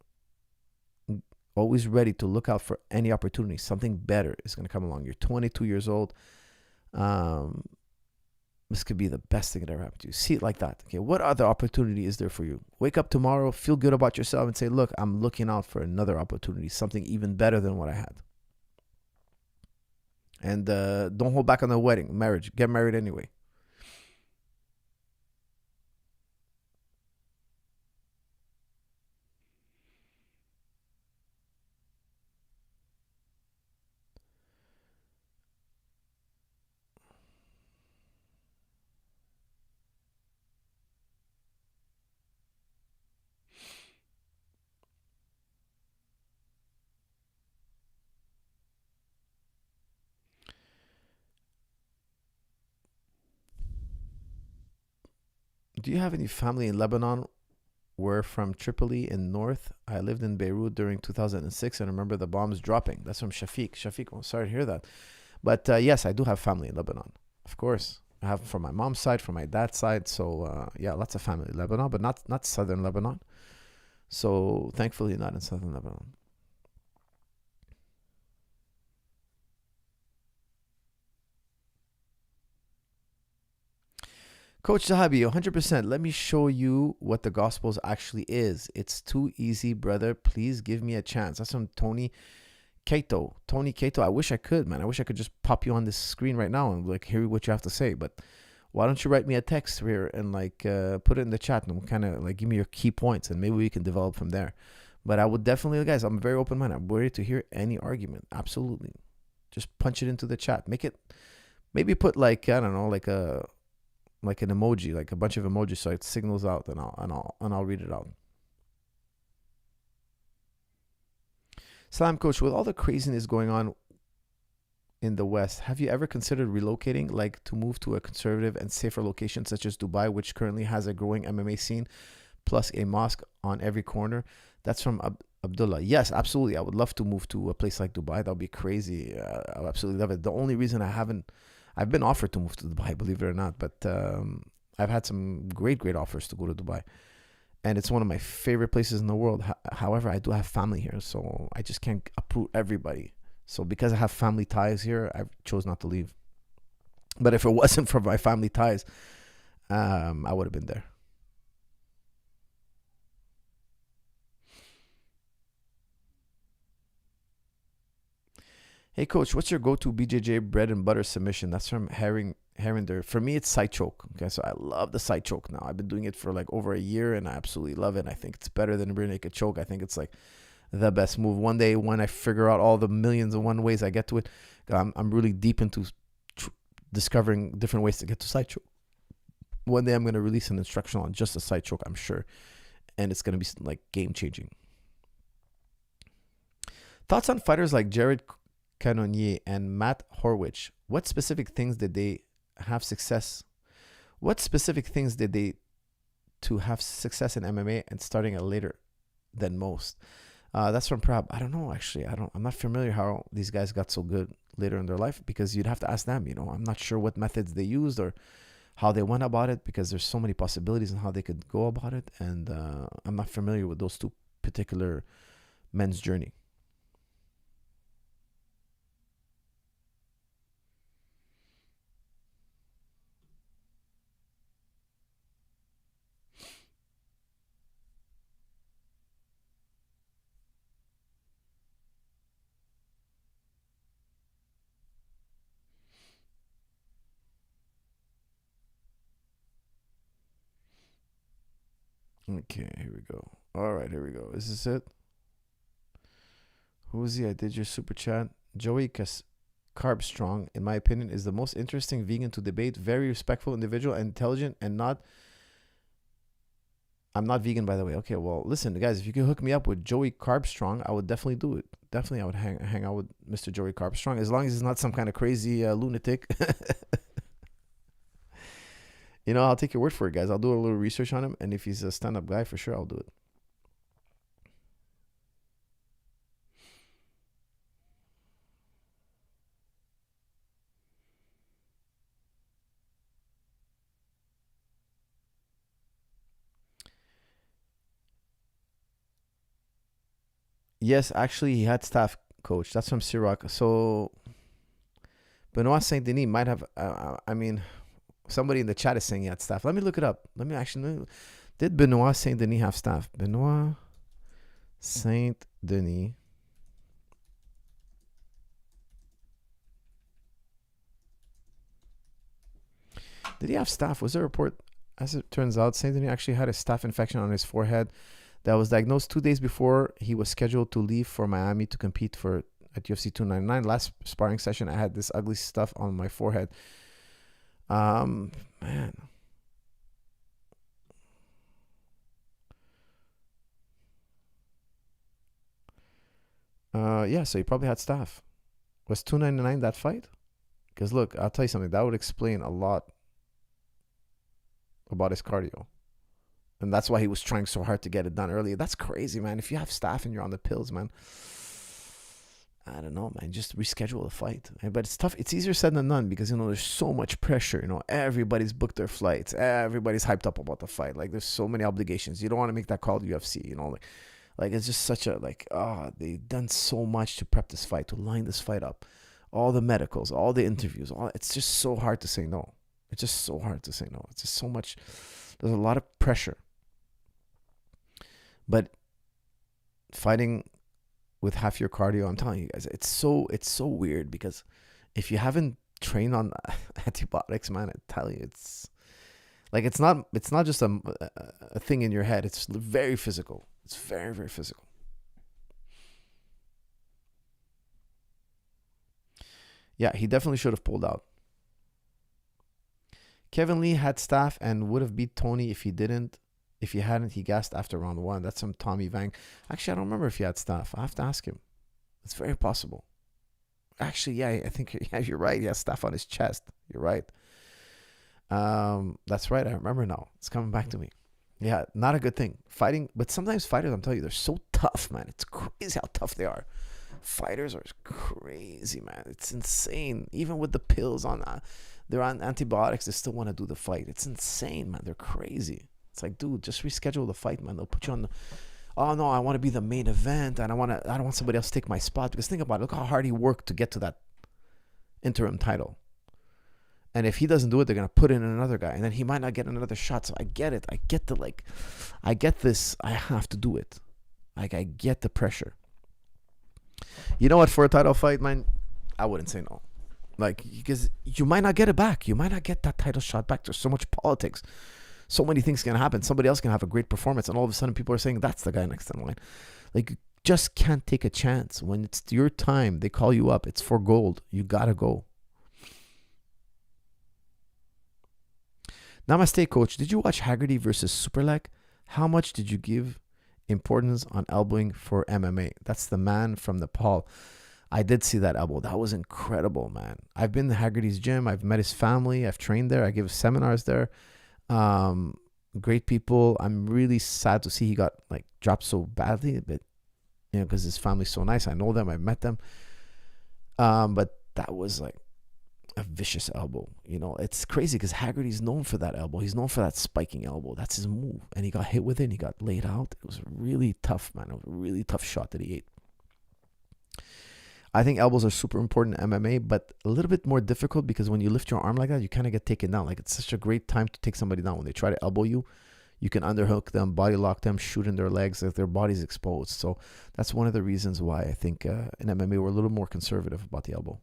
always ready to look out for any opportunity, something better is going to come along. You're 22 years old. This could be the best thing that ever happened to you. See it like that. Okay, what other opportunity is there for you? Wake up tomorrow, feel good about yourself, and say, look, I'm looking out for another opportunity, something even better than what I had. And don't hold back on the wedding, marriage. Get married anyway. Do you have any family in Lebanon? We're from Tripoli in north. I lived in Beirut during 2006 and remember the bombs dropping. That's from Shafiq. Shafiq, I'm sorry to hear that. But yes, I do have family in Lebanon. Of course. I have from my mom's side, from my dad's side. So yeah, lots of family in Lebanon, but not southern Lebanon. So thankfully not in southern Lebanon. Coach Zahabi, 100%. Let me show you what the Gospels actually is. It's too easy, brother. Please give me a chance. That's from Tony Cato. Tony Cato, I wish I could, man. I wish I could just pop you on this screen right now and like hear what you have to say. But why don't you write me a text here and like put it in the chat and kind of like give me your key points and maybe we can develop from there. But I would definitely, guys, I'm very open-minded. I'm ready to hear any argument. Absolutely. Just punch it into the chat. Make it, maybe put like, I don't know, like an emoji, like a bunch of emojis, so it signals out, and I'll read it out. Salam, coach. With all the craziness going on in the West, have you ever considered relocating, like to move to a conservative and safer location such as Dubai, which currently has a growing MMA scene, plus a mosque on every corner? That's from Abdullah. Yes, absolutely. I would love to move to a place like Dubai. That would be crazy. I would absolutely love it. The only reason I've been offered to move to Dubai, believe it or not, but I've had some great offers to go to Dubai. And it's one of my favorite places in the world. However, I do have family here, so I just can't uproot everybody. So because I have family ties here, I chose not to leave. But if it wasn't for my family ties, I would have been there. Hey, coach, what's your go-to BJJ bread and butter submission? That's from Herinder. For me, it's side choke. Okay, so I love the side choke now. I've been doing it for like over a year, and I absolutely love it. I think it's better than a rear naked choke. I think it's like the best move. One day when I figure out all the millions and one ways I get to it, I'm really deep into discovering different ways to get to side choke. One day I'm going to release an instructional on just a side choke, I'm sure. And it's going to be like game changing. Thoughts on fighters like Jared Cannonier and Matt Horwich. What specific things did they have success? What specific things did they to have success in MMA and starting it later than most? That's from Prab. I don't know, actually. I'm not familiar how these guys got so good later in their life, because you'd have to ask them, I'm not sure what methods they used or how they went about it, because there's so many possibilities in how they could go about it. And I'm not familiar with those two particular men's journey. Okay, here we go. All right, here we go. Is this it? Who is he? I did your super chat. Joey Carbstrong, in my opinion, is the most interesting vegan to debate. Very respectful individual, intelligent, and not... I'm not vegan, by the way. Okay, well, listen, guys, if you could hook me up with Joey Carbstrong, I would definitely do it. Definitely, I would hang out with Mr. Joey Carbstrong, as long as he's not some kind of crazy lunatic. I'll take your word for it, guys. I'll do a little research on him, and if he's a stand-up guy, for sure, I'll do it. Yes, actually, he had staff, coach. That's from Ciroc. So, Benoit Saint Denis might have. Somebody in the chat is saying he had staff. Let me look it up. Did Benoit Saint Denis have staff? Benoit Saint Denis. Did he have staff? Was there a report? As it turns out, Saint Denis actually had a staph infection on his forehead that was diagnosed 2 days before he was scheduled to leave for Miami to compete at UFC 299. Last sparring session, I had this ugly stuff on my forehead. Man. Yeah, so he probably had staph. Was 299 that fight? Because look, I'll tell you something. That would explain a lot about his cardio. And that's why he was trying so hard to get it done earlier. That's crazy, man. If you have staph and you're on the pills, man, I don't know, man. Just reschedule the fight. But it's tough. It's easier said than done because, there's so much pressure. Everybody's booked their flights. Everybody's hyped up about the fight. Like, there's so many obligations. You don't want to make that call to UFC, Like, it's just such a, they've done so much to prep this fight, to line this fight up. All the medicals, all the interviews. It's just so hard to say no. It's just so hard to say no. It's just so much. There's a lot of pressure. But fighting with half your cardio, I'm telling you guys, it's so weird because if you haven't trained on antibiotics, man, I tell you, it's not just a thing in your head. It's very physical. It's very, very physical. Yeah, he definitely should have pulled out. Kevin Lee had staph and would have beat Tony if he didn't. If he hadn't, he gassed after round 1. That's from Tommy Vang. Actually, I don't remember if he had staph. I have to ask him. It's very possible. Actually, yeah, I think you're right. He has staph on his chest. You're right. That's right. I remember now. It's coming back to me. Yeah, not a good thing. Fighting, but sometimes fighters, I'm telling you, they're so tough, man. It's crazy how tough they are. Fighters are crazy, man. It's insane. Even with the pills they're on antibiotics, they still want to do the fight. It's insane, man. They're crazy. It's like, dude, just reschedule the fight, man. They'll put you on the, oh no, I want to be the main event, and I don't want somebody else to take my spot. Because think about it, look how hard he worked to get to that interim title. And if he doesn't do it, they're gonna put in another guy, and then he might not get another shot. So I get it. I get this. I have to do it. I get the pressure. You know what? For a title fight, man, I wouldn't say no. Because you might not get it back. You might not get that title shot back. There's so much politics. So many things can happen. Somebody else can have a great performance, and all of a sudden people are saying that's the guy next in line. just can't take a chance. When it's your time, they call you up. It's for gold. You gotta go. Namaste, coach. Did you watch Haggerty versus Superlek? How much did you give importance on elbowing for MMA? That's the man from Nepal. I did see that elbow. That was incredible, man. I've been to Haggerty's gym. I've met his family. I've trained there. I give seminars there. Great people. I'm really sad to see he got like dropped so badly, but you know, because his family's so nice. I know them. I've met them. But that was like a vicious elbow. You know, it's crazy because Haggerty's known for that elbow. He's known for that spiking elbow. That's his move. And he got hit with it and he got laid out. It was really tough, man. It was a really tough shot that he ate. I think elbows are super important in MMA, but a little bit more difficult because when you lift your arm like that, you kind of get taken down. Like, it's such a great time to take somebody down. When they try to elbow you, you can underhook them, body lock them, shoot in their legs if their body's exposed. So that's one of the reasons why I think in MMA we're a little more conservative about the elbow.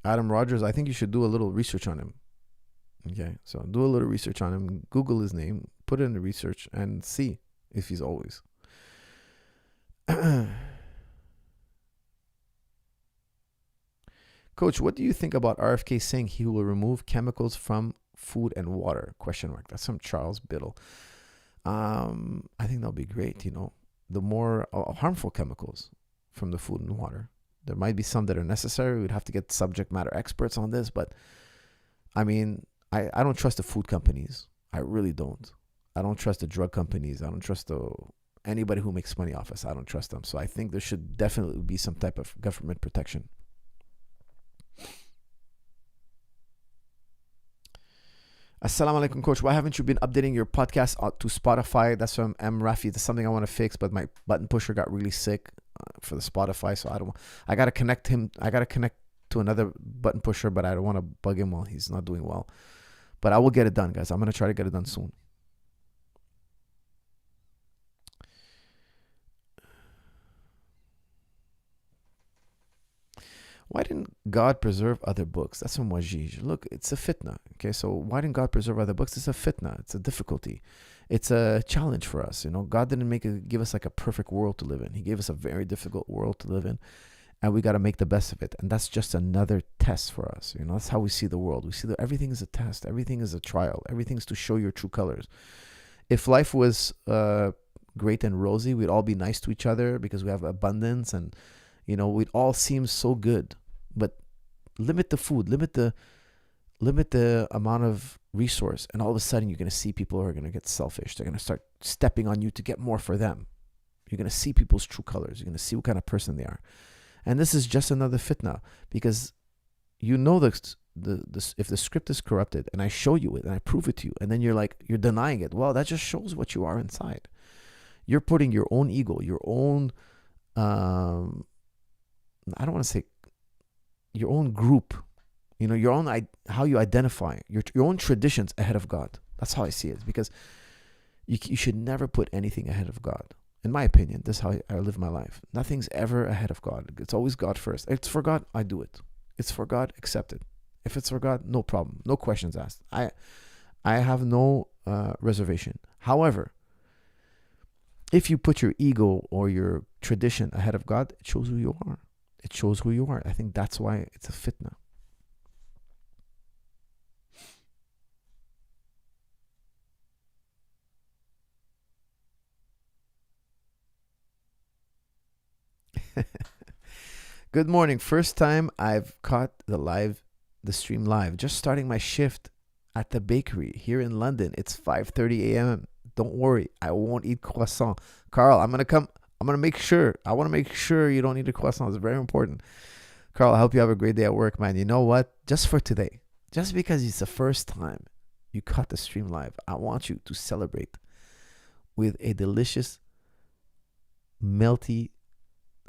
Adam Rogers, I think you should do a little research on him. Okay, so do a little research on him. Google his name, put it in the research, and see if he's always. Coach, what do you think about RFK saying he will remove chemicals from food and water? Question mark. That's from Charles Biddle. I think that'll be great. You know, the more harmful chemicals from the food and water. There might be some that are necessary. We'd have to get subject matter experts on this, but I mean, I don't trust the food companies. I really don't. I don't trust the drug companies. I don't trust anybody who makes money off us. I don't trust them. So I think there should definitely be some type of government protection. Assalamu alaikum, coach. Why haven't you been updating your podcast to Spotify? That's from M. Rafi. That's something I want to fix, but my button pusher got really sick for the Spotify, so I got to connect him. I got to connect to another button pusher, but I don't want to bug him while he's not doing well. But I will get it done, guys. I'm going to try to get it done soon. Why didn't God preserve other books? That's from Wajij. Look, it's a fitna. Okay, so why didn't God preserve other books? It's a fitna. It's a difficulty. It's a challenge for us. You know, God didn't give us like a perfect world to live in. He gave us a very difficult world to live in. And we got to make the best of it. And that's just another test for us. You know, that's how we see the world. We see that everything is a test. Everything is a trial. Everything's to show your true colors. If life was great and rosy, we'd all be nice to each other because we have abundance and, you know, we'd all seem so good. But limit the food, limit the amount of resource. And all of a sudden you're going to see people who are going to get selfish. They're going to start stepping on you to get more for them. You're going to see people's true colors. You're going to see what kind of person they are. And this is just another fitna because you know if the script is corrupted and I show you it and I prove it to you and then you're denying it. Well, that just shows what you are inside. You're putting your own ego, your own, I don't want to say your own group, you know, your own, how you identify your own traditions ahead of God. That's how I see it because you should never put anything ahead of God. In my opinion, this is how I live my life. Nothing's ever ahead of God. It's always God first. It's for God, I do it. It's for God, accept it. If it's for God, no problem. No questions asked. I have no reservation. However, if you put your ego or your tradition ahead of God, it shows who you are. It shows who you are. I think that's why it's a fitna. Good morning. First time I've caught the stream live. Just starting my shift at the bakery here in London. It's 5:30 a.m. Don't worry, I won't eat croissant. Carl, I'm gonna make sure. I want to make sure you don't eat a croissant. It's very important. Carl, I hope you have a great day at work, man. You know what? Just for today, just because it's the first time you caught the stream live, I want you to celebrate with a delicious, melty,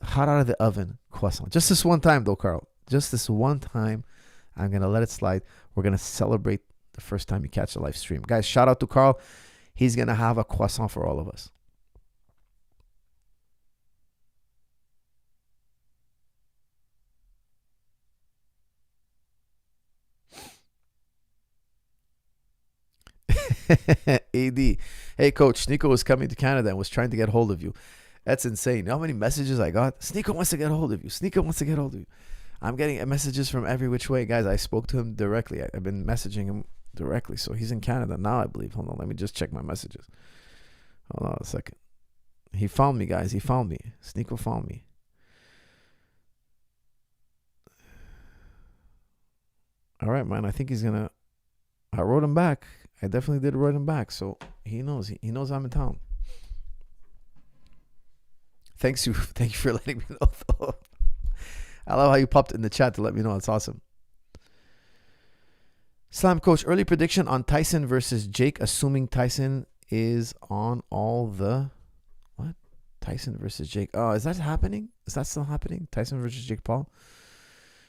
hot out of the oven croissant. Just this one time though, Carl. Just this one time. I'm going to let it slide. We're going to celebrate the first time you catch the live stream. Guys, shout out to Carl. He's going to have a croissant for all of us. AD. Hey, Coach, Sneeko was coming to Canada and was trying to get hold of you. That's insane. You know how many messages I got? Sneeko wants to get hold of you. Sneeko wants to get hold of you. I'm getting messages from every which way. Guys, I spoke to him directly. I've been messaging him directly. So he's in Canada now, I believe. Hold on. Let me just check my messages. Hold on a second. He found me, guys. He found me. Sneeko found me. All right, man. I think he's going to... I wrote him back. I definitely did write him back. So he knows. He knows I'm in town. Thank you for letting me know, though. I love how you popped in the chat to let me know. It's awesome. Slam Coach, early prediction on Tyson versus Jake, assuming Tyson is on all the... What? Tyson versus Jake. Oh, is that happening? Is that still happening? Tyson versus Jake Paul?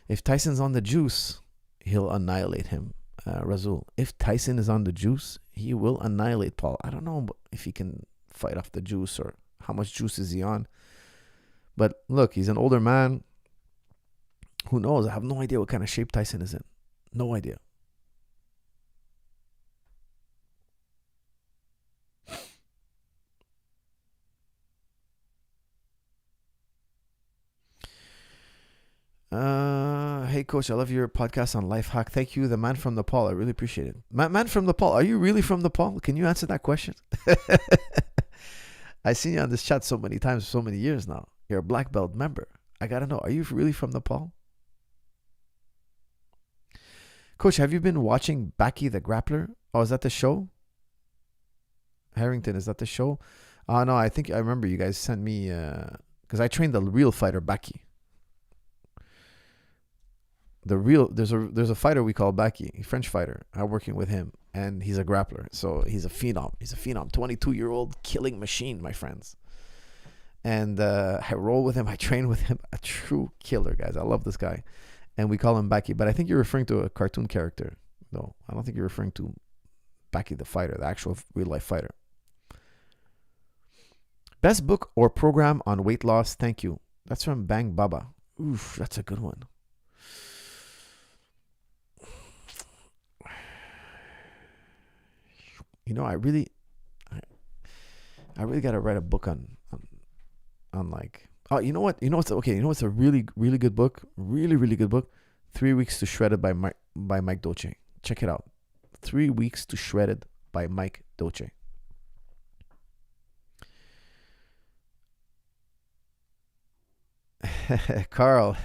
If Tyson's on the juice, he'll annihilate him. Razul. If Tyson is on the juice, he will annihilate Paul. I don't know if he can fight off the juice or how much juice is he on. But look, he's an older man. Who knows? I have no idea what kind of shape Tyson is in. No idea. Hey, Coach, I love your podcast on Life Hack. Thank you, the man from Nepal. I really appreciate it. Man from Nepal, are you really from Nepal? Can you answer that question? I've seen you on this chat so many times, so many years now. You're a black belt member. I got to know, are you really from Nepal? Coach, have you been watching Baki the Grappler? Oh, is that the show? Harrington, is that the show? No, I think I remember you guys sent me, because I trained the real fighter, Baki. There's a fighter we call Baki, a French fighter. I'm working with him, and he's a grappler. So he's a phenom. 22-year-old killing machine, my friends. And I roll with him. I train with him. A true killer, guys. I love this guy. And we call him Baki. But I think you're referring to a cartoon character. No, I don't think you're referring to Baki the fighter, the actual real-life fighter. Best book or program on weight loss? Thank you. That's from Bang Baba. Oof, that's a good one. You know, I really got to write a book on like, oh, you know what's a really, really good book? Really, really good book. 3 Weeks to Shredded by Mike Dolce. Check it out. 3 Weeks to Shredded by Mike Dolce. Carl.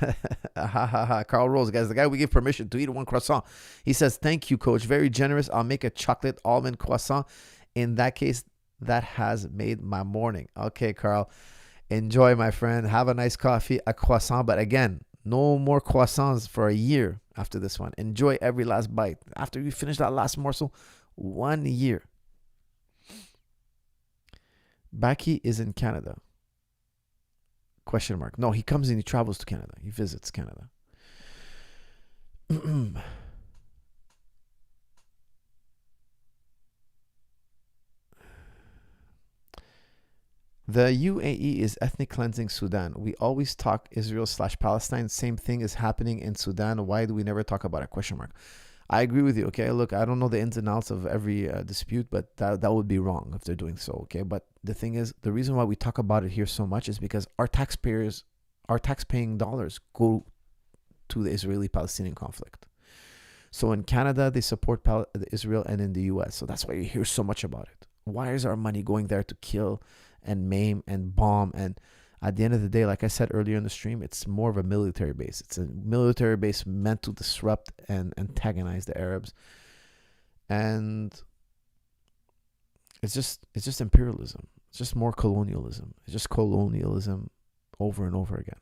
Carl Rose, guys, the guy we give permission to eat one croissant. He says, thank you, Coach. Very generous. I'll make a chocolate almond croissant. In that case, that has made my morning. Okay, Carl. Enjoy, my friend. Have a nice coffee, a croissant. But again, no more croissants for a year after this one. Enjoy every last bite. After you finish that last morsel, 1 year. Baki is in Canada. Question mark. No, he comes and he travels to Canada. He visits Canada. The UAE is ethnic cleansing Sudan. We always talk Israel/Palestine. Same thing is happening in Sudan. Why do we never talk about it? Question mark. I agree with you. Okay, look, I don't know the ins and outs of every dispute, but that would be wrong if they're doing so. Okay, but the thing is, the reason why we talk about it here so much is because our tax-paying dollars go to the Israeli-Palestinian conflict. So in Canada, they support Israel, and in the U.S. So that's why you hear so much about it. Why is our money going there to kill and maim and bomb? And at the end of the day, like I said earlier in the stream, it's more of a military base. It's a military base meant to disrupt and antagonize the Arabs. And it's just imperialism. It's just more colonialism. It's just colonialism over and over again.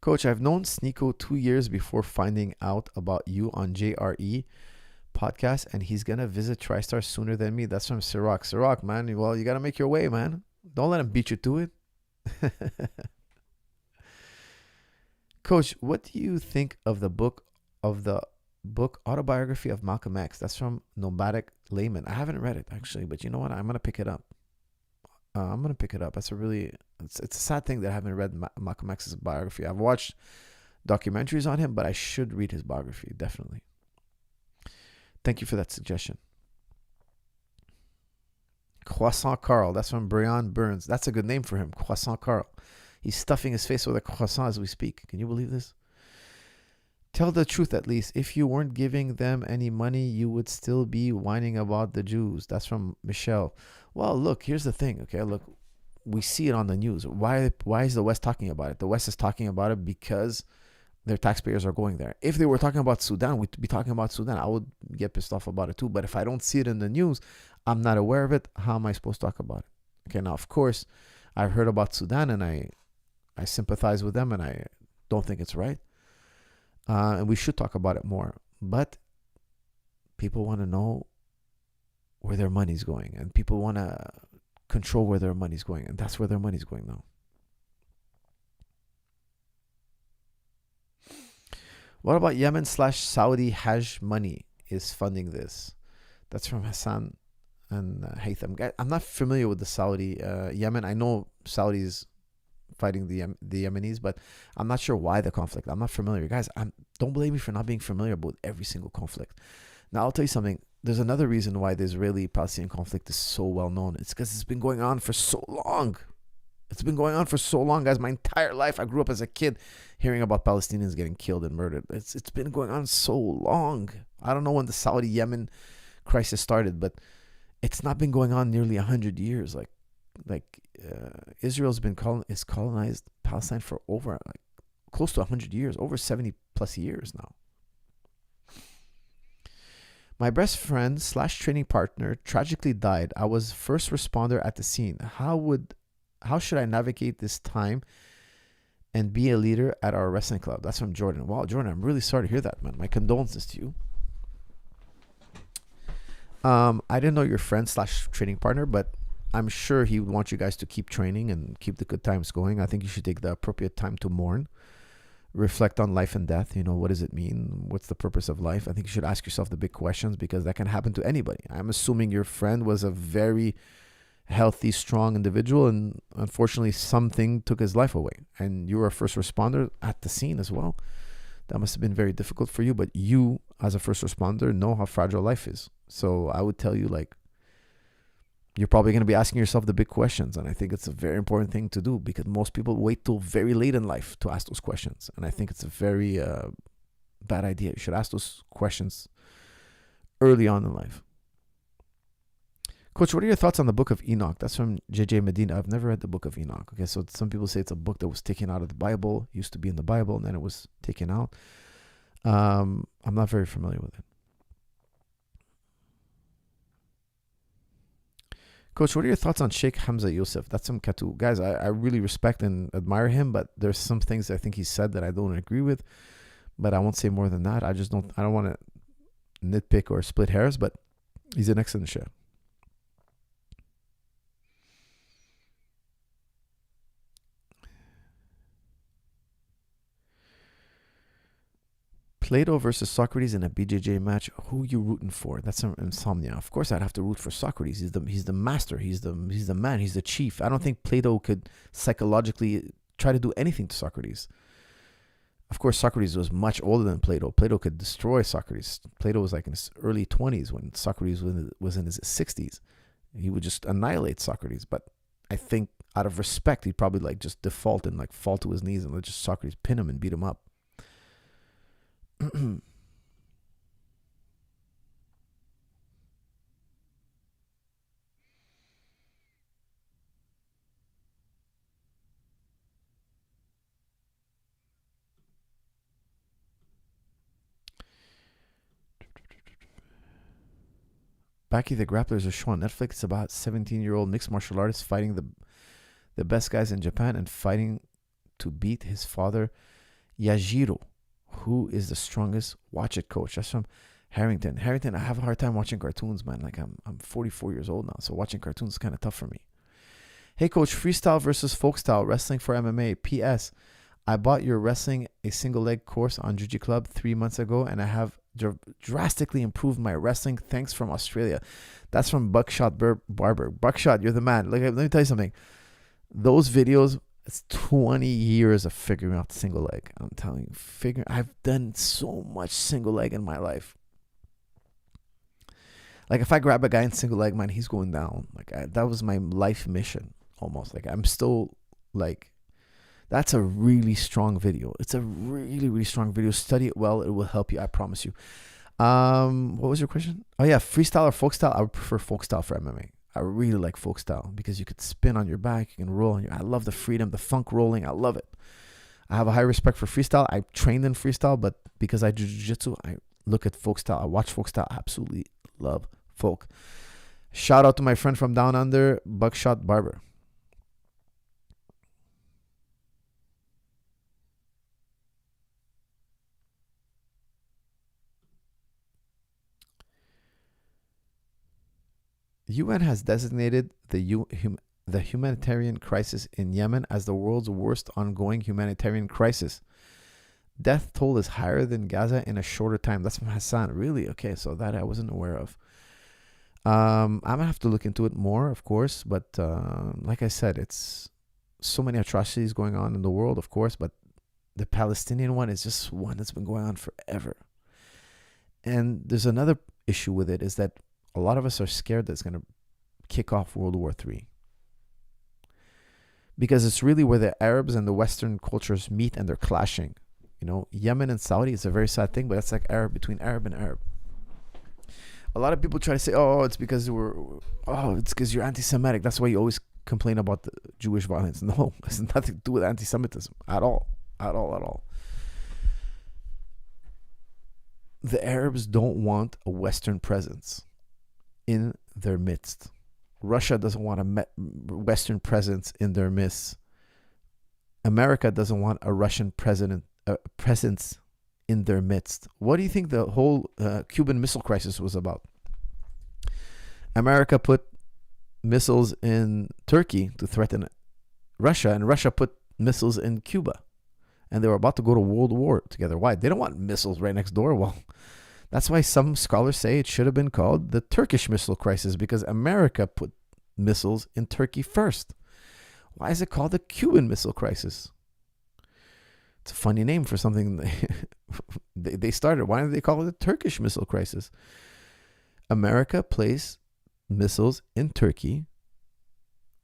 Coach, I've known Sneeko 2 years before finding out about you on JRE podcast, and he's going to visit TriStar sooner than me. That's from Ciroc. Ciroc, man, well, you got to make your way, man. Don't let him beat you to it. Coach, what do you think of the book Autobiography of Malcolm X? That's from Nomadic Layman. I haven't read it, actually, but you know what? I'm going to pick it up. I'm gonna pick it up. It's a sad thing that I haven't read Malcolm X's biography. I've watched documentaries on him, but I should read his biography, definitely. Thank you for that suggestion. Croissant Carl, that's from Brian Burns. That's a good name for him, Croissant Carl. He's stuffing his face with a croissant as we speak. Can you believe this? Tell the truth at least. If you weren't giving them any money, you would still be whining about the Jews. That's from Michelle. Well, look, here's the thing, okay? Look, we see it on the news. Why is the West talking about it? The West is talking about it because their taxpayers are going there. If they were talking about Sudan, we'd be talking about Sudan. I would get pissed off about it too. But if I don't see it in the news, I'm not aware of it. How am I supposed to talk about it? Okay, now, of course, I've heard about Sudan and I sympathize with them and I don't think it's right. And we should talk about it more. But people want to know where their money's going. And people want to control where their money's going. And that's where their money's going now. What about Yemen/Saudi Hajj money is funding this? That's from Hassan and Haytham. I'm not familiar with the Saudi Yemen. I know Saudi's fighting the Yemenis, but I'm not sure why the conflict. I'm not familiar. Guys, don't blame me for not being familiar with every single conflict. Now, I'll tell you something. There's another reason why the Israeli-Palestinian conflict is so well known. It's because it's been going on for so long. It's been going on for so long, guys. My entire life, I grew up as a kid hearing about Palestinians getting killed and murdered. It's been going on so long. I don't know when the Saudi-Yemen crisis started, but it's not been going on nearly 100 years. Israel's been colonized Palestine for over close to 100 years, over 70 plus years now. My best friend / training partner tragically died. I was first responder at the scene. How should I navigate this time and be a leader at our wrestling club? That's from Jordan. Wow, Jordan, I'm really sorry to hear that, man. My condolences to you. I didn't know your friend / training partner, but I'm sure he would want you guys to keep training and keep the good times going. I think you should take the appropriate time to mourn, reflect on life and death. What does it mean? What's the purpose of life? I think you should ask yourself the big questions because that can happen to anybody. I'm assuming your friend was a very healthy, strong individual, and unfortunately something took his life away. And you were a first responder at the scene as well. That must have been very difficult for you, but you, as a first responder, know how fragile life is. So I would tell you, you're probably going to be asking yourself the big questions. And I think it's a very important thing to do because most people wait till very late in life to ask those questions. And I think it's a very bad idea. You should ask those questions early on in life. Coach, what are your thoughts on the book of Enoch? That's from JJ Medina. I've never read the book of Enoch. Okay, so some people say it's a book that was taken out of the Bible, used to be in the Bible, and then it was taken out. I'm not very familiar with it. Coach, what are your thoughts on Sheikh Hamza Yusuf? That's from Katu. Guys, I really respect and admire him, but there's some things I think he said that I don't agree with. But I won't say more than that. I don't want to nitpick or split hairs, but he's an excellent chef. Plato versus Socrates in a BJJ match. Who you rooting for? That's some insomnia. Of course, I'd have to root for Socrates. He's the master. He's the man. He's the chief. I don't think Plato could psychologically try to do anything to Socrates. Of course, Socrates was much older than Plato. Plato could destroy Socrates. Plato was in his early 20s when Socrates was in his 60s. He would just annihilate Socrates. But I think out of respect, he'd probably just default and fall to his knees and let just Socrates pin him and beat him up. Baki the Grappler is a show on Netflix. It's about 17-year-old mixed martial artist fighting the best guys in Japan and fighting to beat his father, Yajiro. Who is the strongest? Watch it, Coach. That's from Harrington. Harrington, I have a hard time watching cartoons, man. I'm 44 years old now, so watching cartoons is kind of tough for me. Hey, Coach, freestyle versus folk style, wrestling for MMA. P.S. I bought your wrestling a single leg course on Jiu-Jitsu Club 3 months ago, and I have drastically improved my wrestling. Thanks from Australia. That's from Buckshot Barber. Buckshot, you're the man. Like, let me tell you something. Those videos, it's 20 years of figuring out single leg. I'm telling you, I've done so much single leg in my life. Like, if I grab a guy in single leg, man, he's going down. Like, that was my life mission almost. Like, I'm still like, that's a really strong video. It's a really, really strong video. Study it well. It will help you. I promise you. What was your question? Oh yeah, freestyle or folk style? I would prefer folk style for MMA. I really like folk style because you could spin on your back, you can roll on your. I love the freedom, the funk rolling. I love it. I have a high respect for freestyle. I trained in freestyle, but because I do jiu-jitsu, I look at folk style. I watch folk style. I absolutely love folk. Shout out to my friend from down under, Buckshot Barber. UN has designated the humanitarian crisis in Yemen as the world's worst ongoing humanitarian crisis. Death toll is higher than Gaza in a shorter time. That's from Hassan. Really? Okay, so that I wasn't aware of. I'm going to have to look into it more, of course. But like I said, it's so many atrocities going on in the world, of course. But the Palestinian one is just one that's been going on forever. And there's another issue with it is that a lot of us are scared that it's going to kick off World War III. Because it's really where the Arabs and the Western cultures meet and they're clashing. You know, Yemen and Saudi is a very sad thing, but it's like Arab between Arab and Arab. A lot of people try to say, it's because it's because you're anti-Semitic. That's why you always complain about the Jewish violence. No, it has nothing to do with anti-Semitism at all. At all, at all. The Arabs don't want a Western presence in their midst. Russia doesn't want a Western presence in their midst. America doesn't want a Russian presence in their midst. What do you think the whole Cuban Missile Crisis was about? America put missiles in Turkey to threaten Russia, and Russia put missiles in Cuba. And they were about to go to World War together. Why? They don't want missiles right next door. Well, that's why some scholars say it should have been called the Turkish Missile Crisis, because America put missiles in Turkey first. Why is it called the Cuban Missile Crisis? It's a funny name for something they started. Why did they call it the Turkish Missile Crisis? America placed missiles in Turkey.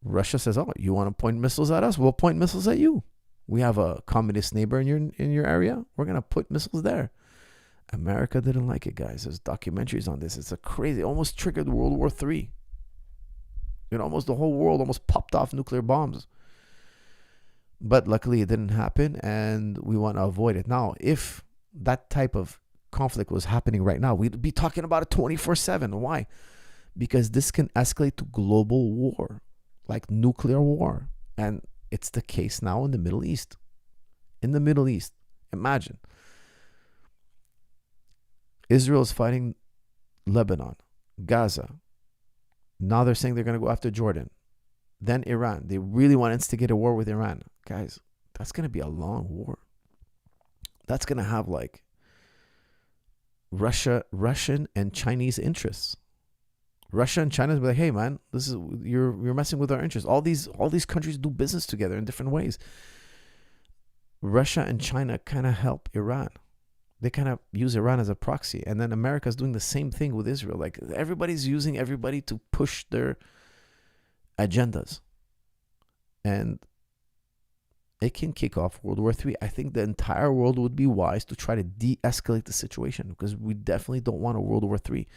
Russia says, you want to point missiles at us? We'll point missiles at you. We have a communist neighbor in your area. We're going to put missiles there. America didn't like it, guys. There's documentaries on this. It's it almost triggered World War III. The whole world almost popped off nuclear bombs. But luckily it didn't happen, and we want to avoid it. Now, if that type of conflict was happening right now, we'd be talking about it 24/7. Why? Because this can escalate to global war, like nuclear war. And it's the case now in the Middle East. In the Middle East. Imagine. Israel is fighting Lebanon, Gaza. Now they're saying they're going to go after Jordan. Then Iran. They really want to instigate a war with Iran. Guys, that's going to be a long war. That's going to have like Russian and Chinese interests. Russia and China will be like, hey man, you're messing with our interests. All these countries do business together in different ways. Russia and China kind of help Iran. They kind of use Iran as a proxy. And then America's doing the same thing with Israel. Like, everybody's using everybody to push their agendas. And it can kick off World War III. I think the entire world would be wise to try to de-escalate the situation, because we definitely don't want a World War III.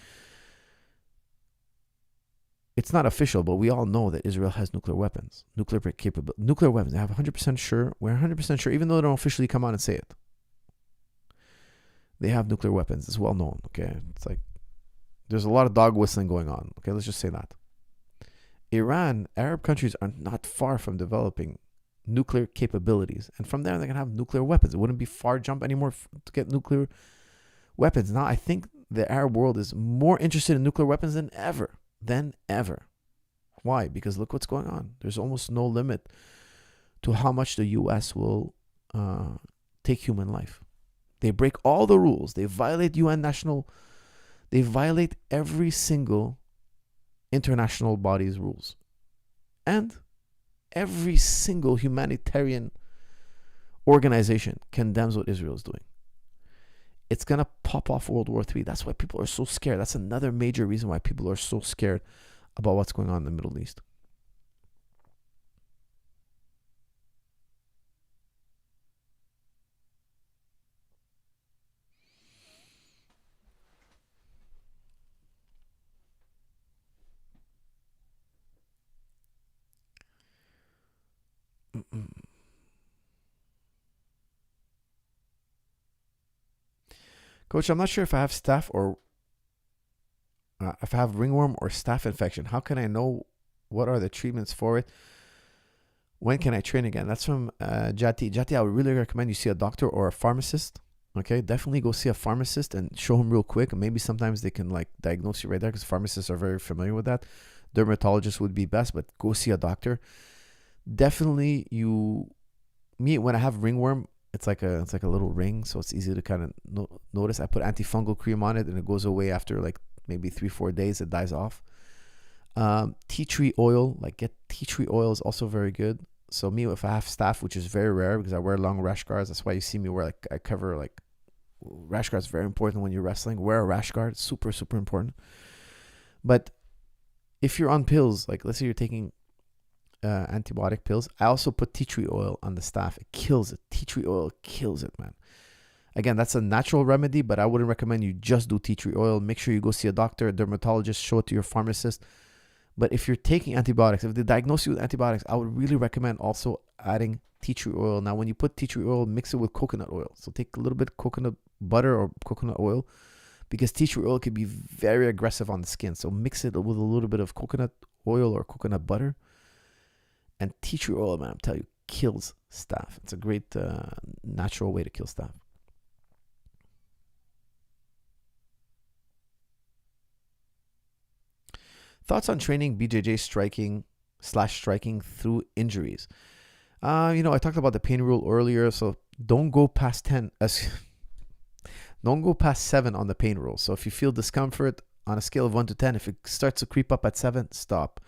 It's not official, but we all know that Israel has nuclear weapons, nuclear weapons. I have 100% sure. We're 100% sure, even though they don't officially come out and say it. They have nuclear weapons. It's well known. Okay, it's like there's a lot of dog whistling going on. Okay, let's just say that. Iran, Arab countries are not far from developing nuclear capabilities, and from there they're gonna have nuclear weapons. It wouldn't be far jump anymore to get nuclear weapons. Now I think the Arab world is more interested in nuclear weapons than ever. Why? Because look what's going on. There's almost no limit to how much the U.S. will take human life. They break all the rules. They violate they violate every single international body's rules. And every single humanitarian organization condemns what Israel is doing. It's going to pop off World War III. That's why people are so scared. That's another major reason why people are so scared about what's going on in the Middle East. Coach, I'm not sure if I have staph or if I have ringworm or staph infection. How can I know what are the treatments for it? When can I train again? That's from Jati. Jati, I would really recommend you see a doctor or a pharmacist. Okay, definitely go see a pharmacist and show him real quick. And maybe sometimes they can like diagnose you right there because pharmacists are very familiar with that. Dermatologist would be best, but go see a doctor. Definitely, when I have ringworm, it's like a little ring, so it's easy to kind of notice. I put antifungal cream on it, and it goes away after like maybe 3-4 days. It dies off. Tea tree oil, get tea tree oil is also very good. So me, if I have staph, which is very rare because I wear long rash guards, that's why you see me wear I cover rash guards. Very important when you're wrestling. Wear a rash guard, super super important. But if you're on pills, let's say you're taking antibiotic pills, I also put tea tree oil on the staph. It kills it. Tea tree oil kills it, man. Again, that's a natural remedy, but I wouldn't recommend you just do tea tree oil. Make sure you go see a doctor, a dermatologist, show it to your pharmacist. But if you're taking antibiotics, if they diagnose you with antibiotics, I would really recommend also adding tea tree oil. Now, when you put tea tree oil, mix it with coconut oil. So take a little bit of coconut butter or coconut oil, because tea tree oil can be very aggressive on the skin. So mix it with a little bit of coconut oil or coconut butter. And tea tree oil, man, I'm telling you, kills staph. It's a great natural way to kill staph. Thoughts on training BJJ striking through injuries. I talked about the pain rule earlier, so don't go past 10. Don't go past 7 on the pain rule. So if you feel discomfort on a scale of 1 to 10, if it starts to creep up at 7, stop.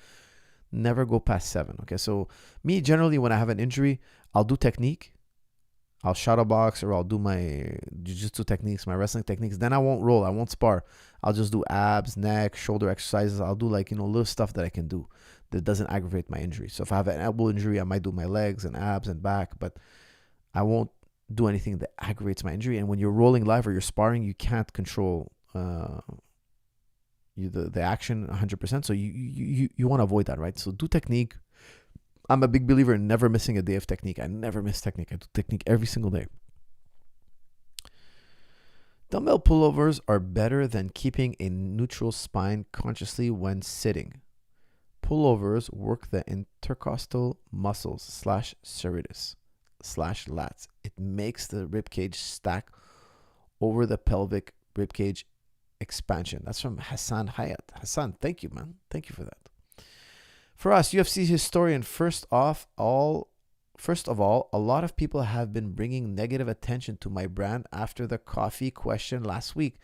Never go past 7. Okay, so me, generally, when I have an injury, I'll do technique. I'll shadow box, or I'll do my jiu-jitsu techniques, my wrestling techniques. Then I won't roll. I won't spar. I'll just do abs, neck, shoulder exercises. I'll do little stuff that I can do that doesn't aggravate my injury. So if I have an elbow injury, I might do my legs and abs and back, but I won't do anything that aggravates my injury. And when you're rolling live or you're sparring, you can't control the action 100%. So you want to avoid that, right? So do technique. I'm a big believer in never missing a day of technique. I never miss technique. I do technique every single day. Dumbbell pullovers are better than keeping a neutral spine consciously when sitting. Pullovers work the intercostal muscles / serratus / lats. It makes the ribcage stack over the pelvic ribcage expansion. That's from Hassan Hayat. Hassan, thank you, man. Thank you for that. For us, UFC historian, first of all, a lot of people have been bringing negative attention to my brand after the coffee question last week.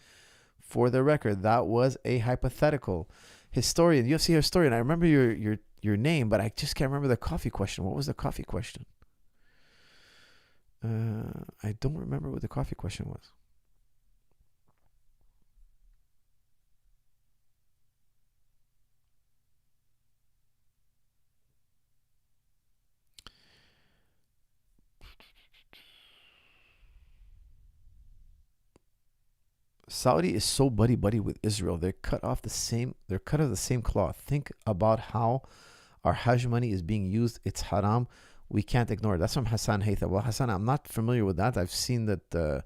For the record, that was a hypothetical. Historian, UFC historian. I remember your name, but I just can't remember the coffee question. What was the coffee question? I don't remember what the coffee question was. Saudi is so buddy with Israel. They're cut of the same cloth. Think about how our Hajj money is being used. It's haram. We can't ignore it. That's from Hassan Haytham. Well, Hassan, I'm not familiar with that. I've seen that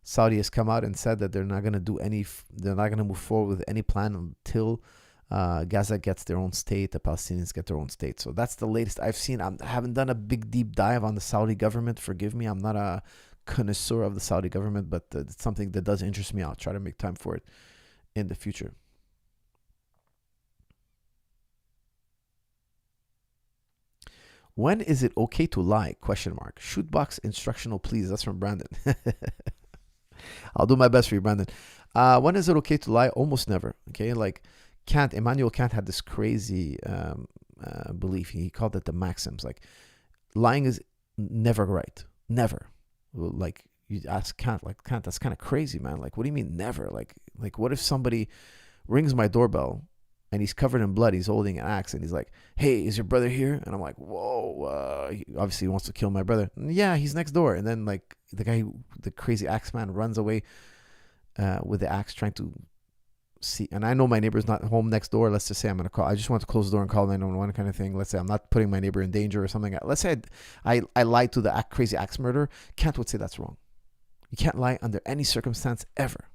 Saudi has come out and said that they're not going to move forward with any plan until Gaza gets their own state, the Palestinians get their own state. So that's the latest I've seen. I haven't done a big deep dive on the Saudi government. Forgive me. I'm not a connoisseur of the Saudi government, but it's something that does interest me. I'll try to make time for it in the future. When is it okay to lie? ? Shootbox instructional, please. That's from Brandon. I'll do my best for you, Brandon. When is it okay to lie? Almost never. Okay, like Immanuel Kant had this crazy belief. He called it the maxims. Like lying is never right. Never. Like you ask Kant, like Kant, that's kind of crazy, man. Like, what do you mean never? Like what if somebody rings my doorbell and he's covered in blood, he's holding an axe, and he's like, hey, is your brother here? And I'm like, whoa, obviously he wants to kill my brother. Yeah, he's next door. And then like the crazy axe man runs away with the axe trying to see. And I know my neighbor's not home next door. Let's just say I'm going to call. I just want to close the door and call 911 kind of thing. Let's say I'm not putting my neighbor in danger or something. Let's say I lied to the crazy axe murderer. Kant would say that's wrong. You can't lie under any circumstance ever.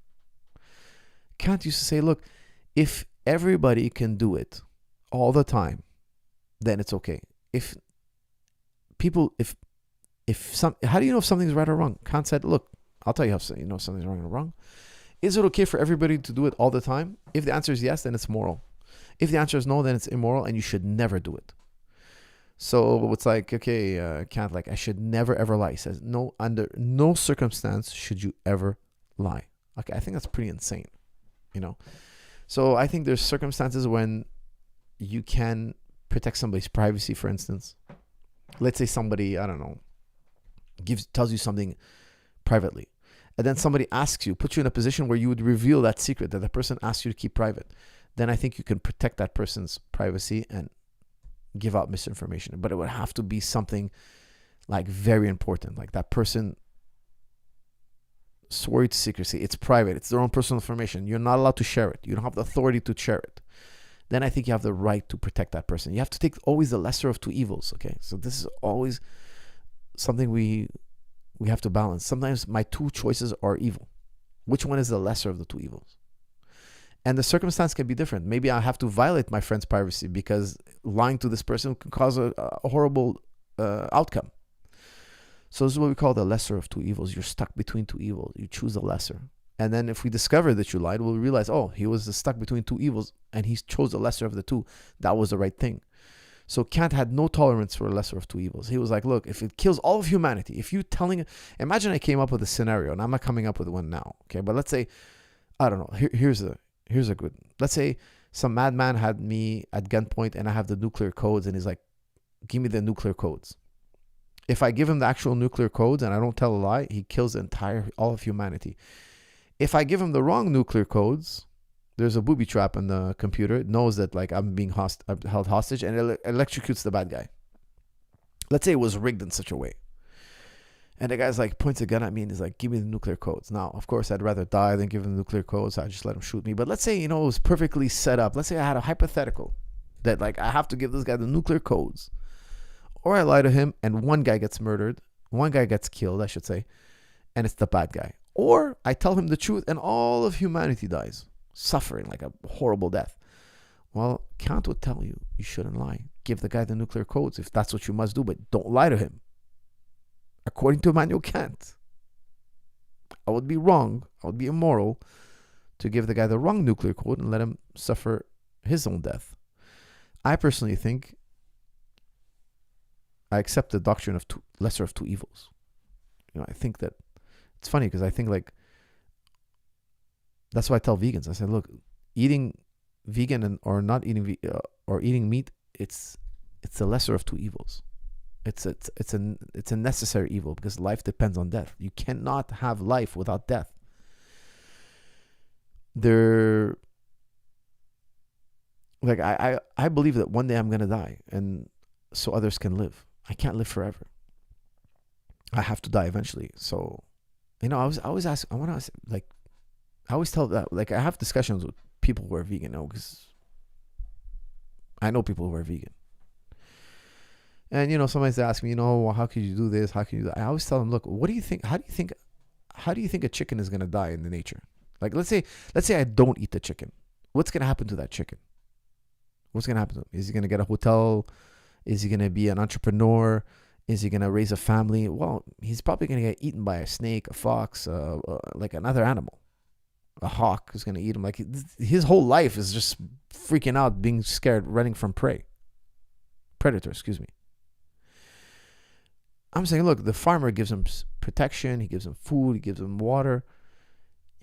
Kant used to say, look, if everybody can do it all the time, then it's okay. How do you know if something's right or wrong? Kant said, look, I'll tell you how you know something's wrong or wrong. Is it okay for everybody to do it all the time? If the answer is yes, then it's moral. If the answer is no, then it's immoral, and you should never do it. So it's like, okay, Kant, like, I should never ever lie. He says, no, under no circumstance should you ever lie. Okay, I think that's pretty insane, you know. So I think there's circumstances when you can protect somebody's privacy, for instance. Let's say somebody, I don't know, tells you something privately. And then somebody asks you, puts you in a position where you would reveal that secret that the person asked you to keep private. Then I think you can protect that person's privacy and give out misinformation. But it would have to be something like very important. Like that person swore you to secrecy. It's private. It's their own personal information. You're not allowed to share it. You don't have the authority to share it. Then I think you have the right to protect that person. You have to take always the lesser of two evils. Okay, so this is always something we have to balance. Sometimes my two choices are evil. Which one is the lesser of the two evils? And the circumstance can be different. Maybe I have to violate my friend's privacy because lying to this person can cause a horrible outcome. So this is what we call the lesser of two evils. You're stuck between two evils. You choose the lesser. And then if we discover that you lied, we'll realize, oh, he was stuck between two evils and he chose the lesser of the two. That was the right thing. So Kant had no tolerance for a lesser of two evils. He was like, look, if it kills all of humanity, if you imagine I came up with a scenario, and I'm not coming up with one now, okay? But let's say, I don't know, here's a good, let's say some madman had me at gunpoint and I have the nuclear codes and he's like, give me the nuclear codes. If I give him the actual nuclear codes and I don't tell a lie, he kills all of humanity. If I give him the wrong nuclear codes, there's a booby trap in the computer. It knows that like I'm being held hostage and it electrocutes the bad guy. Let's say it was rigged in such a way. And the guy's like points a gun at me and he's like, give me the nuclear codes. Now, of course, I'd rather die than give him the nuclear codes. So I just let him shoot me. But let's say, it was perfectly set up. Let's say I had a hypothetical that like I have to give this guy the nuclear codes. Or I lie to him and one guy gets murdered. One guy gets killed, I should say. And it's the bad guy. Or I tell him the truth and all of humanity dies, suffering like a horrible death. Well, Kant would tell you, you shouldn't lie. Give the guy the nuclear codes if that's what you must do, but don't lie to him. According to Immanuel Kant, I would be wrong, I would be immoral to give the guy the wrong nuclear code and let him suffer his own death. I personally think I accept the doctrine of lesser of two evils. I think that it's funny because I think like that's why I tell vegans. I said, look, eating vegan or not eating or eating meat, it's the lesser of two evils. It's a necessary evil because life depends on death. You cannot have life without death. I believe that one day I'm gonna die, and so others can live. I can't live forever. I have to die eventually. So, I always ask. I always tell that. Like I have discussions with people who are vegan, because I know people who are vegan. And sometimes they ask me, well, how can you do this? How can you do that? I always tell them, look, what do you think? How do you think a chicken is gonna die in the nature? Like let's say I don't eat the chicken. What's gonna happen to that chicken? What's gonna happen to him? Is he gonna get a hotel? Is he gonna be an entrepreneur? Is he gonna raise a family? Well, he's probably gonna get eaten by a snake, a fox, like another animal. A hawk is gonna eat him. Like his whole life is just freaking out, being scared, running from predator. Excuse me. I'm saying, look, the farmer gives him protection, he gives him food, he gives him water,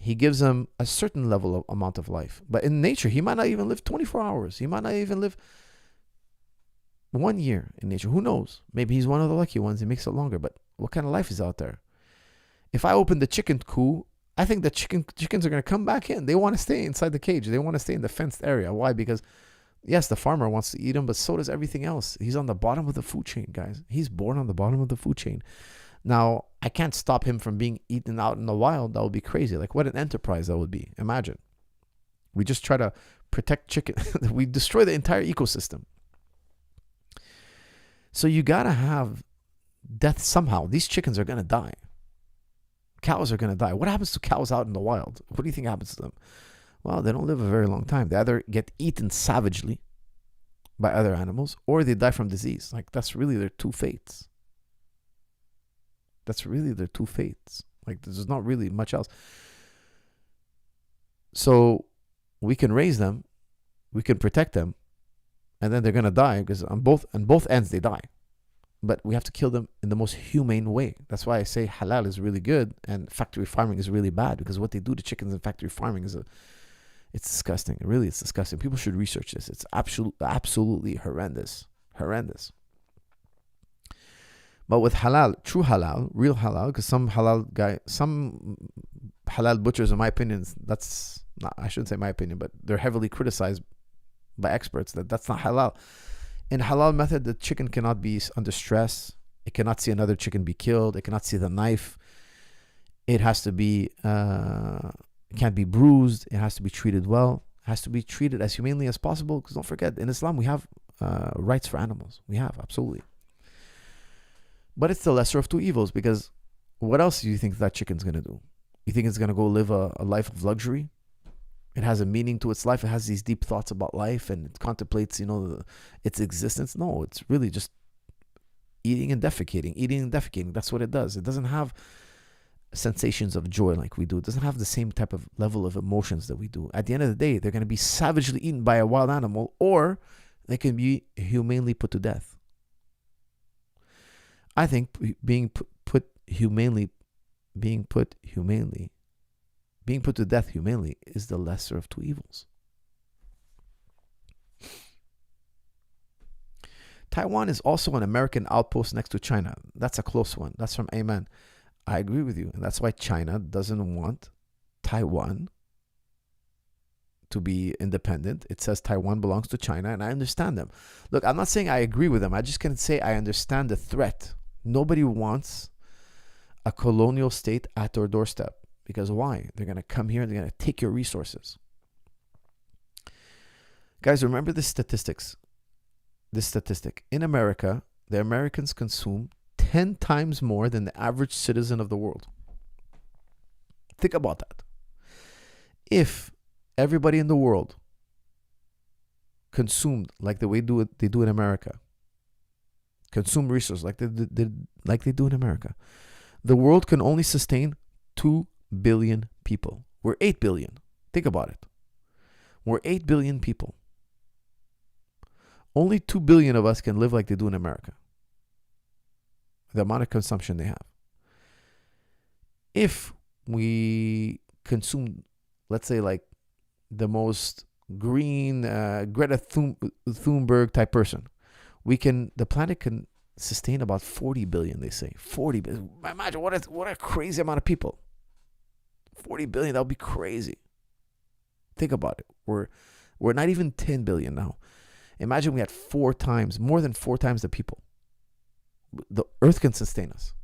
he gives them a certain level of amount of life. But in nature, he might not even live 24 hours. He might not even live 1 year in nature. Who knows? Maybe he's one of the lucky ones. He makes it longer. But what kind of life is out there? If I open the chicken coop, I think the chickens are going to come back in. They want to stay inside the cage. They want to stay in the fenced area. Why? Because, yes, the farmer wants to eat them, but so does everything else. He's on the bottom of the food chain, guys. He's born on the bottom of the food chain. Now, I can't stop him from being eaten out in the wild. That would be crazy. Like, what an enterprise that would be. Imagine. We just try to protect chicken. We destroy the entire ecosystem. So you got to have death somehow. These chickens are going to die. Cows are going to die. What happens to cows out in the wild? What do you think happens to them? Well, they don't live a very long time. They either get eaten savagely by other animals or they die from disease. Like, that's really their two fates. That's really their two fates. Like, there's not really much else. So we can raise them, we can protect them, and then they're going to die because on both ends they die. But we have to kill them in the most humane way. That's why I say halal is really good and factory farming is really bad, because what they do to chickens in factory farming is it's disgusting. Really, it's disgusting. People should research this. It's absolutely horrendous. Horrendous. But with halal, true halal, real halal, because some halal butchers, in my opinion, I shouldn't say my opinion, but they're heavily criticized by experts that's not halal. In halal method, the chicken cannot be under stress. It cannot see another chicken be killed. It cannot see the knife. It has to be, it can't be bruised. It has to be treated well. It has to be treated as humanely as possible. Because don't forget, in Islam, we have rights for animals. We have, absolutely. But it's the lesser of two evils, because what else do you think that chicken's going to do? You think it's going to go live a life of luxury? It has a meaning to its life. It has these deep thoughts about life and it contemplates, its existence. No, it's really just eating and defecating. That's what it does. It doesn't have sensations of joy like we do. It doesn't have the same type of level of emotions that we do. At the end of the day, they're going to be savagely eaten by a wild animal, or they can be humanely put to death. I think being put to death humanely is the lesser of two evils. Taiwan is also an American outpost next to China. That's a close one. That's from Amen. I agree with you. And that's why China doesn't want Taiwan to be independent. It says Taiwan belongs to China, and I understand them. Look, I'm not saying I agree with them. I just can say I understand the threat. Nobody wants a colonial state at their doorstep. Because why? They're going to come here and they're going to take your resources. Guys, remember this statistic. In America, the Americans consume 10 times more than the average citizen of the world. Think about that. If everybody in the world consumed like the way they do in America, consume resources like they do in America, the world can only sustain 2 billion people. We're 8 billion. Think about it. We're 8 billion people. Only 2 billion of us can live like they do in America. The amount of consumption they have. If we consume, let's say, like the most green Greta Thunberg type person, the planet can sustain about 40 billion, they say. 40 billion. Imagine what a crazy amount of people. 40 billion, that would be crazy. Think about it. We're not even 10 billion now. Imagine we had more than 4 times the people. The earth can sustain us.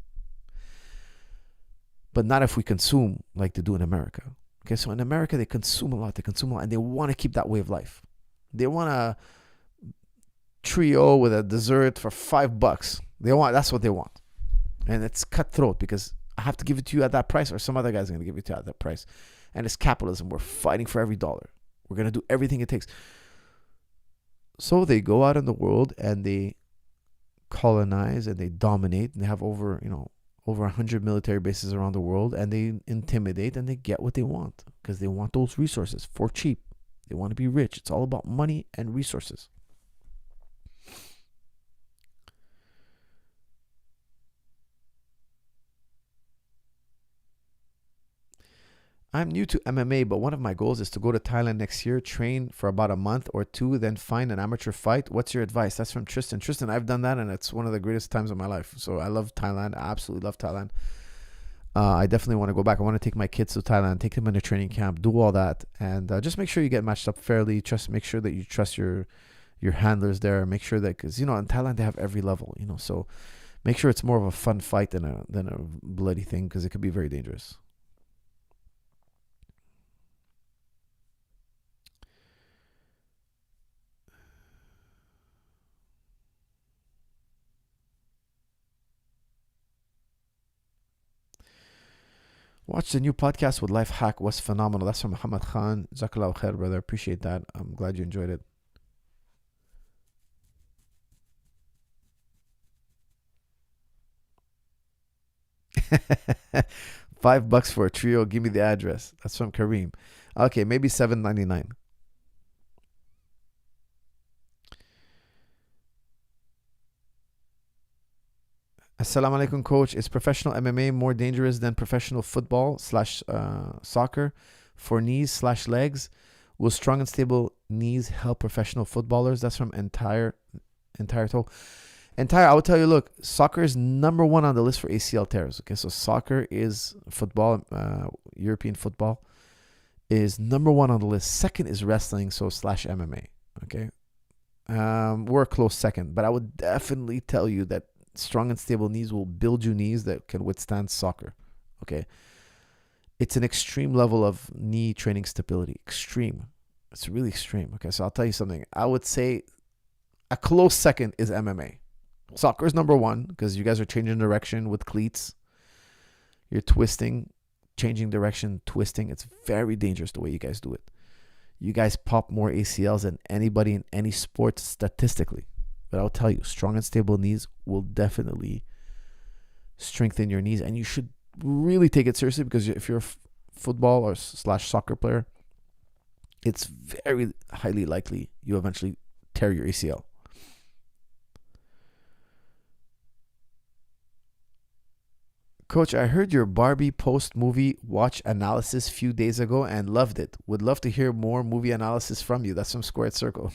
But not if we consume like they do in America. Okay, so in America, they consume a lot, and they want to keep that way of life. They want a trio with a dessert for $5. That's what they want. And it's cutthroat because I have to give it to you at that price, or some other guy's going to give it to you at that price. And it's capitalism. We're fighting for every dollar. We're going to do everything it takes. So they go out in the world and they colonize and they dominate, and they have over 100 military bases around the world, and they intimidate and they get what they want because they want those resources for cheap. They want to be rich. It's all about money and resources. I'm new to MMA, but one of my goals is to go to Thailand next year, train for about a month or two, then find an amateur fight. What's your advice? That's from Tristan. Tristan, I've done that, and it's one of the greatest times of my life. So I love Thailand. I absolutely love Thailand. I definitely want to go back. I want to take my kids to Thailand, take them in a training camp, do all that, and just make sure you get matched up fairly. Make sure that you trust your handlers there. Make sure that, because in Thailand they have every level, so make sure it's more of a fun fight than a bloody thing, because it could be very dangerous. Watch the new podcast with Life Hack was phenomenal. That's from Muhammad Khan. Jazakallah khair, brother. Appreciate that. I'm glad you enjoyed it. $5 for a trio. Give me the address. That's from Kareem. Okay, maybe $7.99. Assalamu alaikum, coach. Is professional MMA more dangerous than professional football / soccer for knees / legs? Will strong and stable knees help professional footballers? That's from entire toe. Entire, I will tell you, look, soccer is number one on the list for ACL tears. Okay, so soccer is football, European football is number one on the list. Second is wrestling, so / MMA. Okay, we're a close second, but I would definitely tell you that strong and stable knees will build you knees that can withstand soccer. Okay, it's an extreme level of knee training stability. Extreme. It's really extreme. Okay, so I'll tell you something. I would say a close second is MMA. Soccer is number one because you guys are changing direction with cleats. You're twisting, changing direction, twisting. It's very dangerous the way you guys do it. You guys pop more ACLs than anybody in any sport statistically. But I'll tell you, strong and stable knees will definitely strengthen your knees. And you should really take it seriously, because if you're a football or / soccer player, it's very highly likely you eventually tear your ACL. Coach, I heard your Barbie post-movie watch analysis few days ago and loved it. Would love to hear more movie analysis from you. That's from Squared Circle.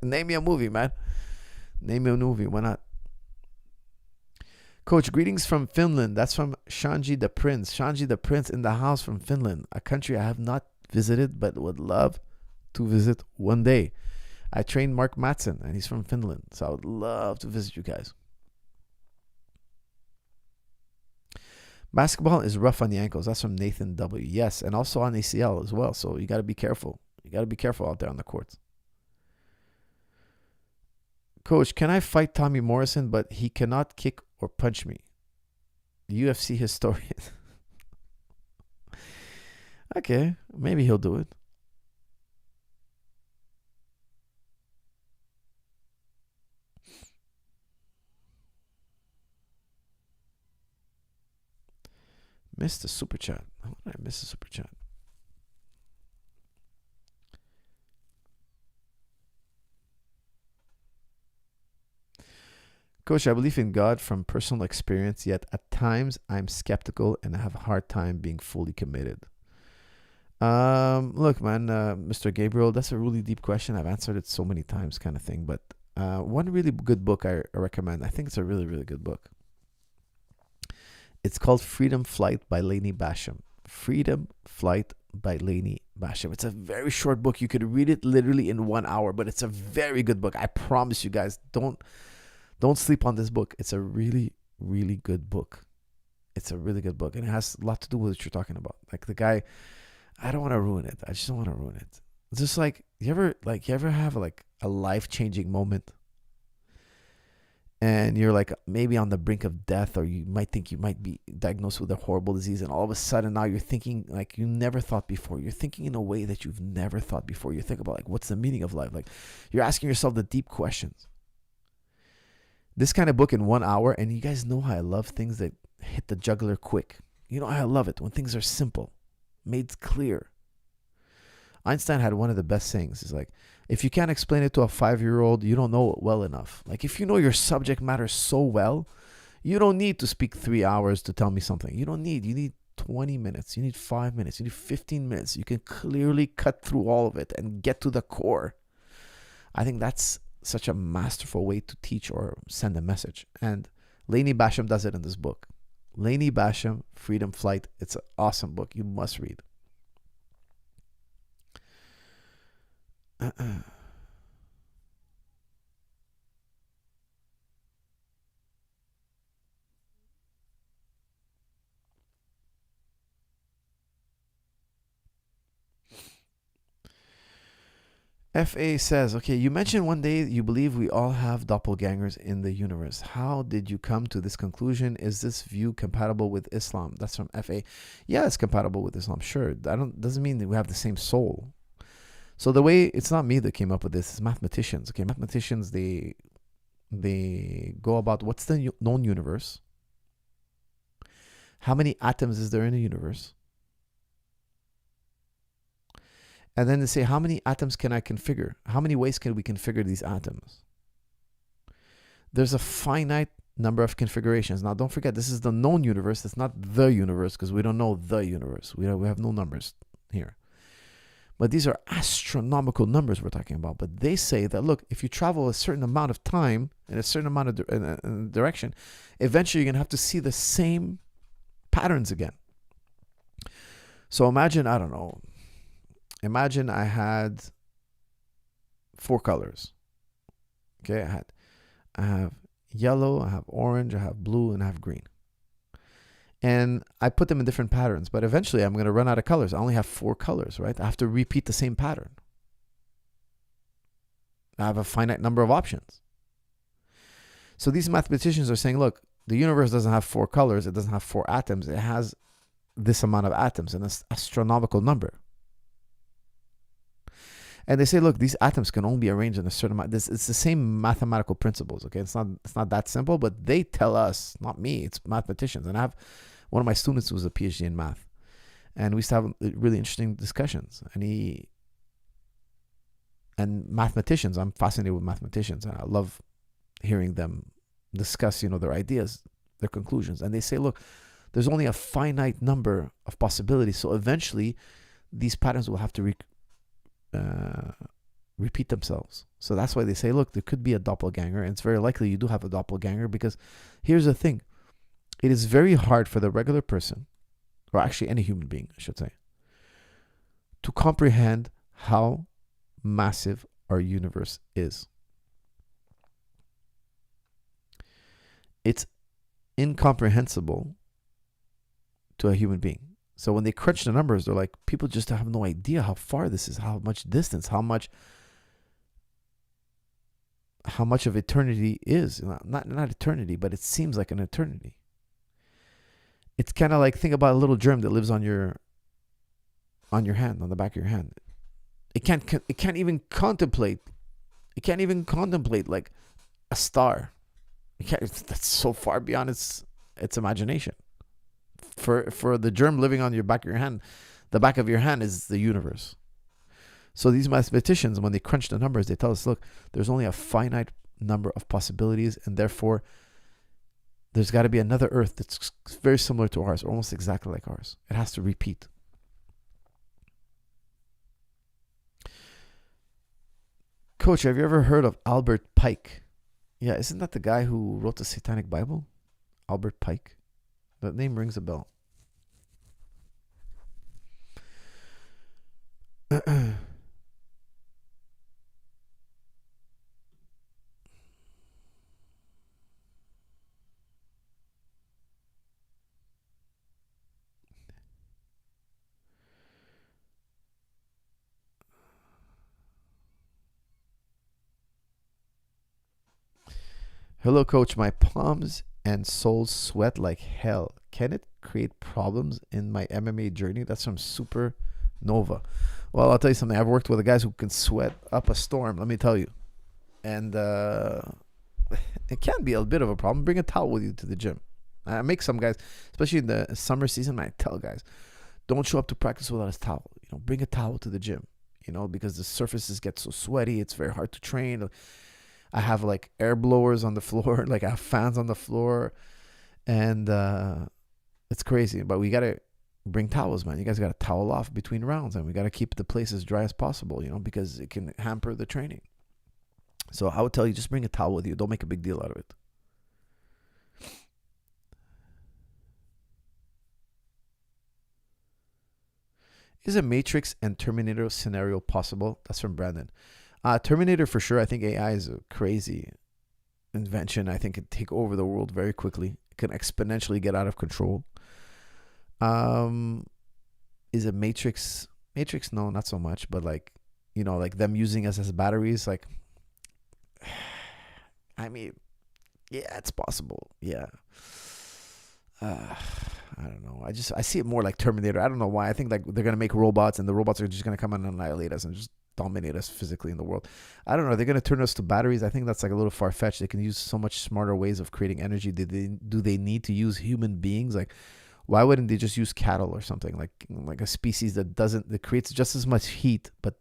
Name me a movie, man. Name me a movie. Why not? Coach, greetings from Finland. That's from Shanji the Prince. Shanji the Prince in the house from Finland, a country I have not visited but would love to visit one day. I trained Mark Matson, and he's from Finland, so I would love to visit you guys. Basketball is rough on the ankles. That's from Nathan W. Yes, and also on ACL as well. So you got to be careful. You got to be careful out there on the courts. Coach, can I fight Tommy Morrison, but he cannot kick or punch me? UFC historian. Okay, maybe he'll do it. Missed the super chat. How did I miss the super chat? Coach, I believe in God from personal experience, yet at times I'm skeptical and I have a hard time being fully committed. Look, man, Mr. Gabriel, that's a really deep question. I've answered it so many times, kind of thing. But one really good book I recommend. I think it's a really, really good book. It's called Freedom Flight by Lainey Basham. Freedom Flight by Lainey Basham. It's a very short book. You could read it literally in 1 hour, but it's a very good book. I promise you guys, don't sleep on this book. It's a really, really good book. It's a really good book. And it has a lot to do with what you're talking about. Like the guy, I don't want to ruin it. I just don't want to ruin it. It's just like, you ever have like a life-changing moment? And you're like maybe on the brink of death, or you might think you might be diagnosed with a horrible disease, and all of a sudden now you're thinking like you never thought before. You're thinking in a way that you've never thought before. You think about like, what's the meaning of life? Like you're asking yourself the deep questions. This kind of book in 1 hour, and you guys know how I love things that hit the jugular quick. You know how I love it when things are simple, made clear. Einstein had one of the best sayings. He's like, if you can't explain it to a 5-year-old, you don't know it well enough. Like if you know your subject matter so well, you don't need to speak 3 hours to tell me something. You need 20 minutes. You need 5 minutes. You need 15 minutes. You can clearly cut through all of it and get to the core. I think that's such a masterful way to teach or send a message. And Lainey Basham does it in this book. Lainey Basham, Freedom Flight. It's an awesome book. You must read. FA says, okay, you mentioned one day you believe we all have doppelgangers in the universe. How did you come to this conclusion? Is this view compatible with Islam? That's from FA. Yeah, it's compatible with Islam. Sure. Doesn't mean that we have the same soul. So the way, it's not me that came up with this, it's mathematicians. Okay, mathematicians, they go about what's the known universe? How many atoms is there in the universe? And then they say, how many atoms can I configure? How many ways can we configure these atoms? There's a finite number of configurations. Now, don't forget, this is the known universe. It's not the universe, because we don't know the universe. We have no numbers here. But these are astronomical numbers we're talking about. But they say that, look, if you travel a certain amount of time in a certain amount of direction, eventually you're going to have to see the same patterns again. So imagine, I don't know, imagine I had 4 colors. Okay, I have yellow, I have orange, I have blue, and I have green. And I put them in different patterns, but eventually I'm going to run out of colors. I only have 4 colors, right? I have to repeat the same pattern. I have a finite number of options. So these mathematicians are saying, look, the universe doesn't have 4 colors. It doesn't have 4 atoms. It has this amount of atoms, an astronomical number. And they say, look, these atoms can only be arranged in a certain amount. It's the same mathematical principles, okay? It's not that simple, but they tell us, not me, it's mathematicians. And I have one of my students who was a PhD in math. And we used to have really interesting discussions. And mathematicians, I'm fascinated with mathematicians, and I love hearing them discuss, their ideas, their conclusions. And they say, look, there's only a finite number of possibilities. So eventually, these patterns will have to repeat themselves. So that's why they say, look, there could be a doppelganger, and it's very likely you do have a doppelganger, because here's the thing. It is very hard for the regular person, or actually any human being, I should say, to comprehend how massive our universe is. It's incomprehensible to a human being. So when they crunch the numbers, they're like, people just have no idea how far this is, how much distance, how much of eternity is. Not eternity, but it seems like an eternity. It's kind of like, think about a little germ that lives on your hand, on the back of your hand. It can't even contemplate like a star. That's so far beyond its imagination. For the germ living on your back of your hand, the back of your hand is the universe. So these mathematicians, when they crunch the numbers, they tell us, look, there's only a finite number of possibilities, and therefore there's got to be another Earth that's very similar to ours, or almost exactly like ours. It has to repeat. Coach, have you ever heard of Albert Pike? Yeah, isn't that the guy who wrote the Satanic Bible? Albert Pike. That name rings a bell. Hello, Coach. My palms and soles sweat like hell. Can it create problems in my MMA journey? That's from Supernova. Well, I'll tell you something. I've worked with the guys who can sweat up a storm, let me tell you. And it can be a bit of a problem. Bring a towel with you to the gym. I make some guys, especially in the summer season, I tell guys, don't show up to practice without a towel. Bring a towel to the gym, because the surfaces get so sweaty. It's very hard to train. I have like air blowers on the floor, like I have fans on the floor, and it's crazy. But we gotta bring towels, man. You guys got to towel off between rounds, and we got to keep the place as dry as possible, because it can hamper the training. So I would tell you, just bring a towel with you. Don't make a big deal out of it. Is a Matrix and Terminator scenario possible? That's from Brandon. Terminator for sure. I think AI is a crazy invention. I think it take over the world very quickly. It can exponentially get out of control. Is a Matrix? No, not so much. But like them using us as batteries. Like, I mean, yeah, it's possible. Yeah. I don't know. I see it more like Terminator. I don't know why. I think like they're gonna make robots, and the robots are just gonna come and annihilate us and just dominate us physically in the world. I don't know. They're gonna turn us to batteries. I think that's like a little far fetched. They can use so much smarter ways of creating energy. Do they need to use human beings? Like, why wouldn't they just use cattle or something like a species that creates just as much heat? But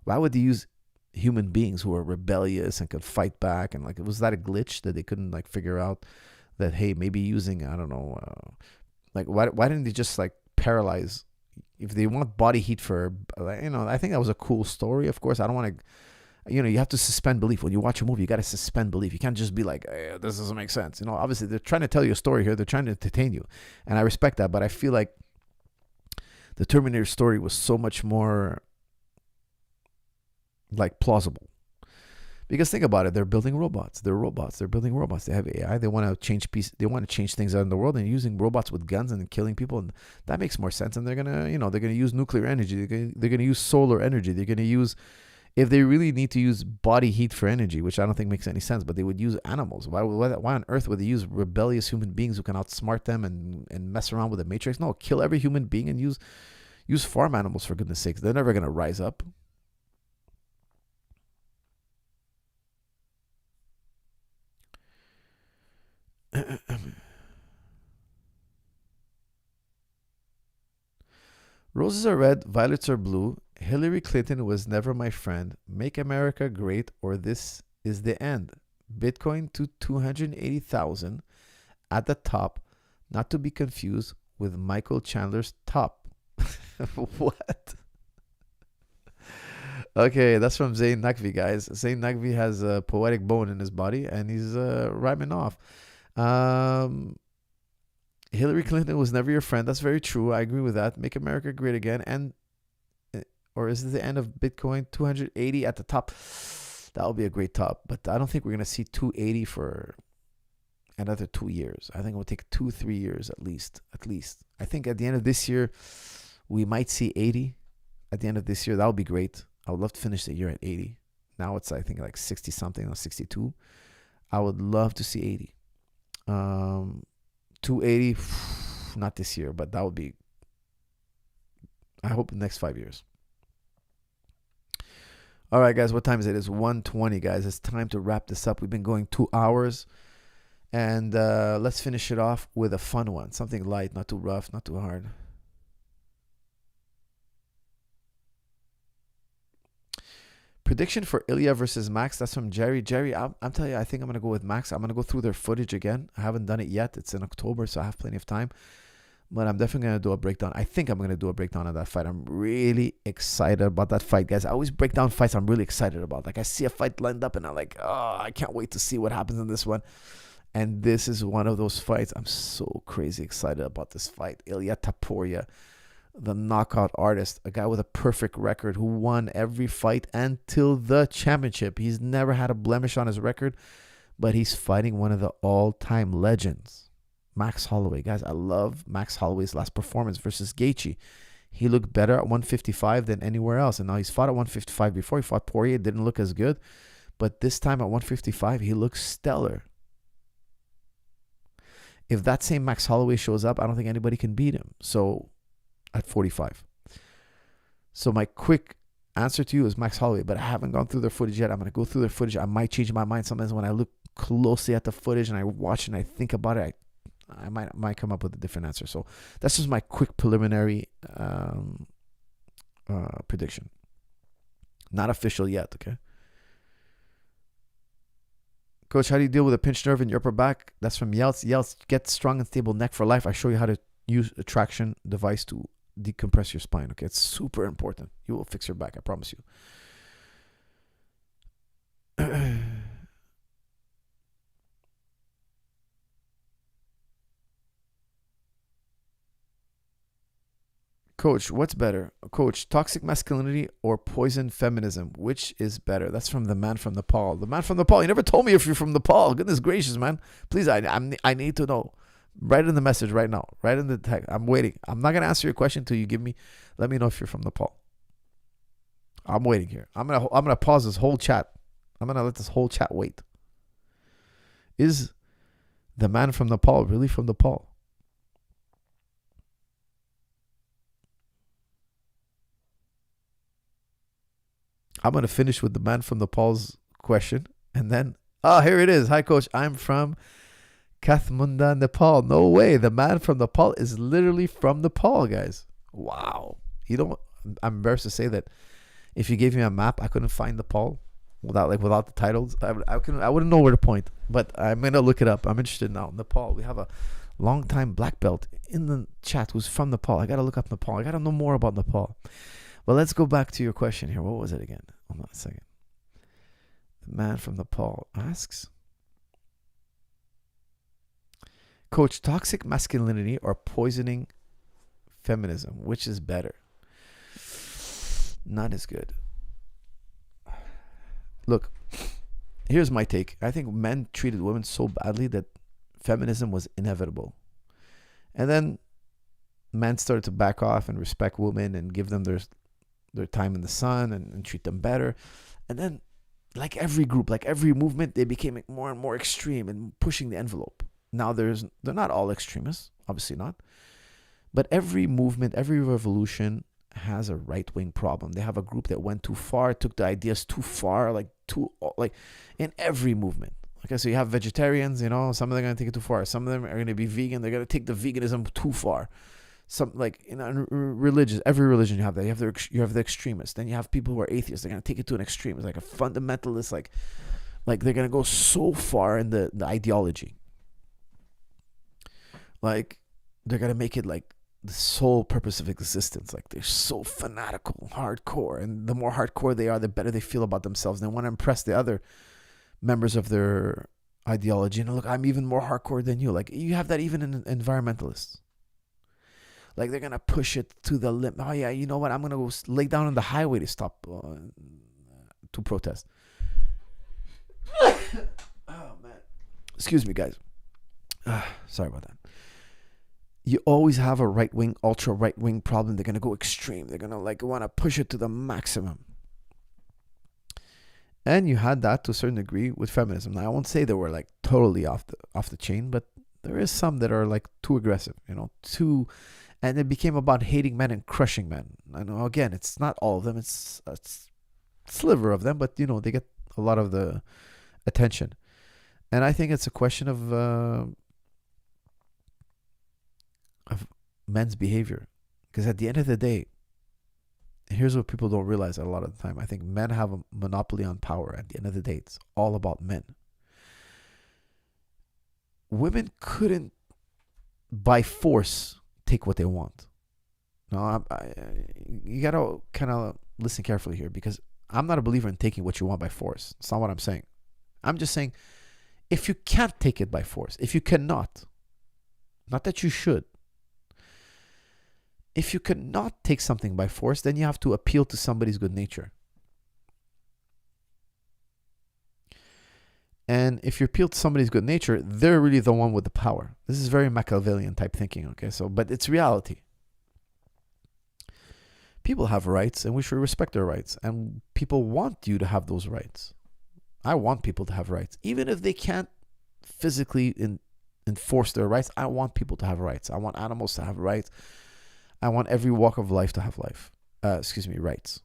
why would they use human beings who are rebellious and could fight back? And like, was that a glitch that they couldn't like figure out? That, hey, maybe using, I don't know, like why didn't they just like paralyze? If they want body heat for, I think that was a cool story. Of course, I don't want to, you have to suspend belief. When you watch a movie, you got to suspend belief. You can't just be like, hey, this doesn't make sense. Obviously they're trying to tell you a story here. They're trying to entertain you. And I respect that. But I feel like the Terminator story was so much more like plausible. Because think about it, they're building robots. They're building robots. They have AI. They want to change things out in the world, and using robots with guns and killing people, and that makes more sense. And they're gonna use nuclear energy. They're gonna use solar energy. They're gonna use, if they really need to use body heat for energy, which I don't think makes any sense, but they would use animals. Why on earth would they use rebellious human beings who can outsmart them and mess around with the Matrix? No, kill every human being and use farm animals, for goodness sakes. They're never gonna rise up. Roses are red, violets are blue. Hillary Clinton was never my friend. Make America great, or this is the end. Bitcoin to 280,000 at the top, not to be confused with Michael Chandler's top. What? Okay, that's from Zayn Nakvi, guys. Zayn Nakvi has a poetic bone in his body, and he's rhyming off. Hillary Clinton was never your friend. That's very true. I agree with that. Make America great again. And or is it the end of Bitcoin? 280 at the top. That would be a great top. But I don't think we're going to see 280 for another 2 years. I think it will take 2-3 years at least. I think at the end of this year, we might see 80. At the end of this year, that would be great. I would love to finish the year at 80. Now it's, I think, like 60 something or 62. I would love to see 80. 280, not this year, but that would be, I hope, the next 5 years. All right, guys, what time is it? It's 1:20, guys. It's time to wrap this up. We've been going 2 hours, and let's finish it off with a fun one. Something light, not too rough, not too hard. Prediction for Ilya versus Max. That's from Jerry. Jerry, I'm telling you, I think I'm going to go with Max. I'm going to go through their footage again. I haven't done it yet. It's in October, so I have plenty of time. But I'm definitely going to do a breakdown. I think I'm going to do a breakdown of that fight. I'm really excited about that fight, guys. I always break down fights I'm really excited about. Like, I see a fight lined up, and I'm like, oh, I can't wait to see what happens in this one. And this is one of those fights. I'm so crazy excited about this fight. Ilya Taporia, the knockout artist, a guy with a perfect record who won every fight until the championship. He's never had a blemish on his record, but he's fighting one of the all-time legends, Max Holloway. Guys, I love Max Holloway's last performance versus Gaethje. He looked better at 155 than anywhere else, and now he's fought at 155 before. He fought Poirier, didn't look as good, but this time at 155, he looks stellar. If that same Max Holloway shows up, I don't think anybody can beat him. So at 45. So my quick answer to you is Max Holloway, but I haven't gone through their footage yet. I'm going to go through their footage. I might change my mind sometimes when I look closely at the footage and I watch and I think about it. I might come up with a different answer. So that's just my quick preliminary prediction. Not official yet, okay? Coach, how do you deal with a pinched nerve in your upper back? That's from Yelts. Yelts, get strong and stable neck for life. I show you how to use a traction device to decompress your spine. Okay, it's super important. You will fix your back, I promise you. Coach, what's better? Coach, toxic masculinity or poison feminism? Which is better? That's from the man from Nepal. The man from Nepal. You never told me if you're from Nepal. Goodness gracious, man. Please, I need to know. Write in the message right now. Write in the text. I'm waiting. I'm not gonna answer your question until you let me know if you're from Nepal. I'm waiting here. I'm gonna pause this whole chat. I'm gonna let this whole chat wait. Is the man from Nepal really from Nepal? I'm going to finish with the man from Nepal's question. And then, here it is. Hi, Coach. I'm from Kathmandu, Nepal. No way. The man from Nepal is literally from Nepal, guys. Wow. I'm embarrassed to say that if you gave me a map, I couldn't find Nepal without the titles. I wouldn't know where to point. But I'm going to look it up. I'm interested now. Nepal. We have a long-time black belt in the chat who's from Nepal. I got to look up Nepal. I got to know more about Nepal. Well, let's go back to your question here. What was it again? Hold on a second. The man from Nepal asks, Coach, toxic masculinity or poisoning feminism? Which is better? Not as good. Look, here's my take. I think men treated women so badly that feminism was inevitable. And then men started to back off and respect women and give them their time in the sun and treat them better. And then, like every group, like every movement, they became more and more extreme and pushing the envelope. Now they're not all extremists, obviously not. But every movement, every revolution has a right-wing problem. They have a group that went too far, took the ideas too far, like in every movement. Okay, so you have vegetarians, some of them are going to take it too far. Some of them are going to be vegan. They're going to take the veganism too far. Some religious, every religion you have that. You have the extremists. Then you have people who are atheists. They're gonna take it to an extreme. It's like a fundamentalist. Like they're gonna go so far in the ideology. Like they're gonna make it like the sole purpose of existence. Like they're so fanatical, hardcore, and the more hardcore they are, the better they feel about themselves. And they want to impress the other members of their ideology. And look, I'm even more hardcore than you. Like you have that even in environmentalists. Like they're going to push it to the limit. Oh yeah, you know what? I'm going to go lay down on the highway to stop, to protest. Oh man. Excuse me, guys. Sorry about that. You always have a right-wing, ultra right-wing problem. They're going to go extreme. They're going to want to push it to the maximum. And you had that to a certain degree with feminism. Now, I won't say they were like totally off the chain, but there is some that are like too aggressive, and it became about hating men and crushing men. I know, again, it's not all of them. It's a sliver of them, but, they get a lot of the attention. And I think it's a question of men's behavior. Because at the end of the day, here's what people don't realize a lot of the time. I think men have a monopoly on power. At the end of the day, it's all about men. Women couldn't, by force, take what they want. No, you gotta kind of listen carefully here, because I'm not a believer in taking what you want by force. It's not what I'm saying. I'm just saying, if you can't take it by force, if you cannot, not that you should, if you cannot take something by force, then you have to appeal to somebody's good nature. And if you appeal to somebody's good nature, they're really the one with the power. This is very Machiavellian type thinking, okay? But it's reality. People have rights, and we should respect their rights. And people want you to have those rights. I want people to have rights. Even if they can't physically enforce their rights, I want people to have rights. I want animals to have rights. I want every walk of life to have rights.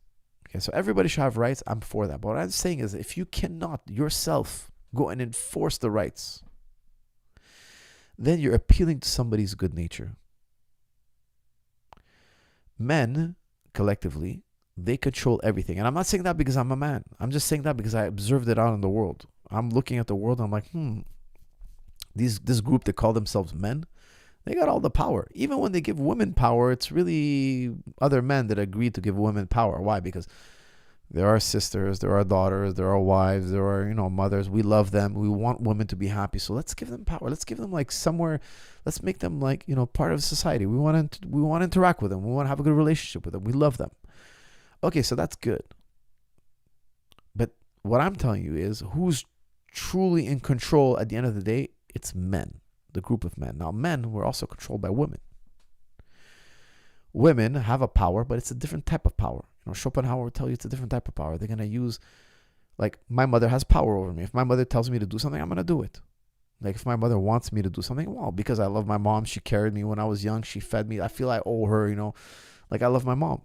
Okay, so everybody should have rights. I'm for that. But what I'm saying is, if you cannot yourself go and enforce the rights, then you're appealing to somebody's good nature. Men, collectively, they control everything. And I'm not saying that because I'm a man. I'm just saying that because I observed it out in the world. I'm looking at the world and I'm like, this group that call themselves men, They got all the power. Even when they give women power, it's really other men that agree to give women power. Why? Because there are sisters, there are daughters, there are wives, there are, mothers. We love them. We want women to be happy. So let's give them power. Let's give them like somewhere. Let's make them like, part of society. We want to interact with them. We want to have a good relationship with them. We love them. Okay, so that's good. But what I'm telling you is who's truly in control at the end of the day? It's men, the group of men. Now, men were also controlled by women. Women have a power, but it's a different type of power. Schopenhauer will tell you it's a different type of power. They're going to use, like, my mother has power over me. If my mother tells me to do something, I'm going to do it. Like, if my mother wants me to do something, well, because I love my mom. She carried me when I was young. She fed me. I feel I owe her, like I love my mom.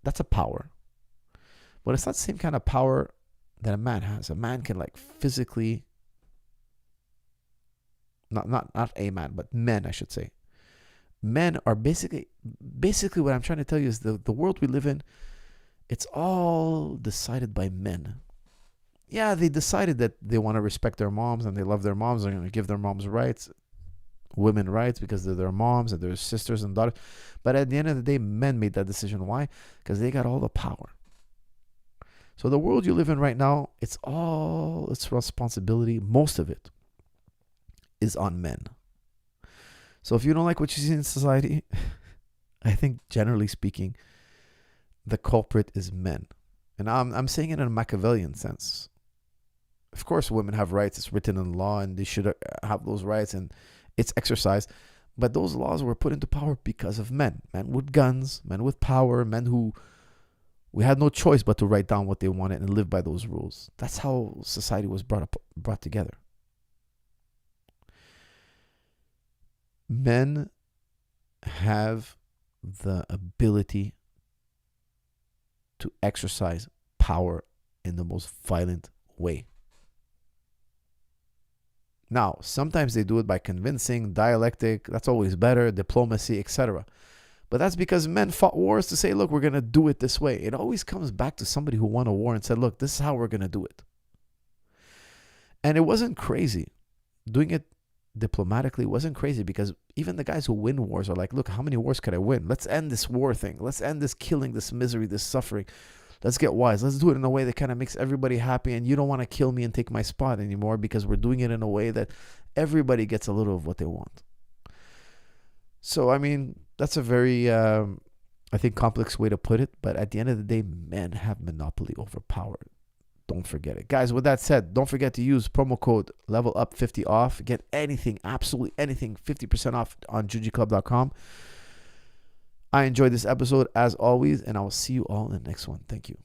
That's a power. But it's not the same kind of power that a man has. A man can, like, physically, not a man, but men, I should say. Men are basically what I'm trying to tell you is the world we live in, it's all decided by men. Yeah, they decided that they want to respect their moms and they love their moms. They're going to give their moms rights, women rights, because they're their moms and their sisters and daughters. But at the end of the day, men made that decision. Why? Because they got all the power. So the world you live in right now, it's all its responsibility. Most of it is on men. So if you don't like what you see in society, I think generally speaking, the culprit is men. And I'm saying it in a Machiavellian sense. Of course, women have rights. It's written in law and they should have those rights and it's exercised. But those laws were put into power because of men. Men with guns, men with power, men who we had no choice but to write down what they wanted and live by those rules. That's how society was brought together. Men have the ability to exercise power in the most violent way. Now, sometimes they do it by convincing, dialectic, that's always better, diplomacy, etc. But that's because men fought wars to say, look, we're going to do it this way. It always comes back to somebody who won a war and said, look, this is how we're going to do it. And it wasn't crazy. Doing it diplomatically wasn't crazy because even the guys who win wars are like, look, how many wars could I win? Let's end this war thing. Let's end this killing, this misery, this suffering. Let's get wise. Let's do it in a way that kind of makes everybody happy. And you don't want to kill me and take my spot anymore because we're doing it in a way that everybody gets a little of what they want. So, I mean, that's a very, I think, complex way to put it. But at the end of the day, men have monopoly over power. Don't forget it. Guys, with that said, don't forget to use promo code LevelUp50OFF. Get anything, absolutely anything, 50% off on JujiClub.com. I enjoyed this episode as always, and I will see you all in the next one. Thank you.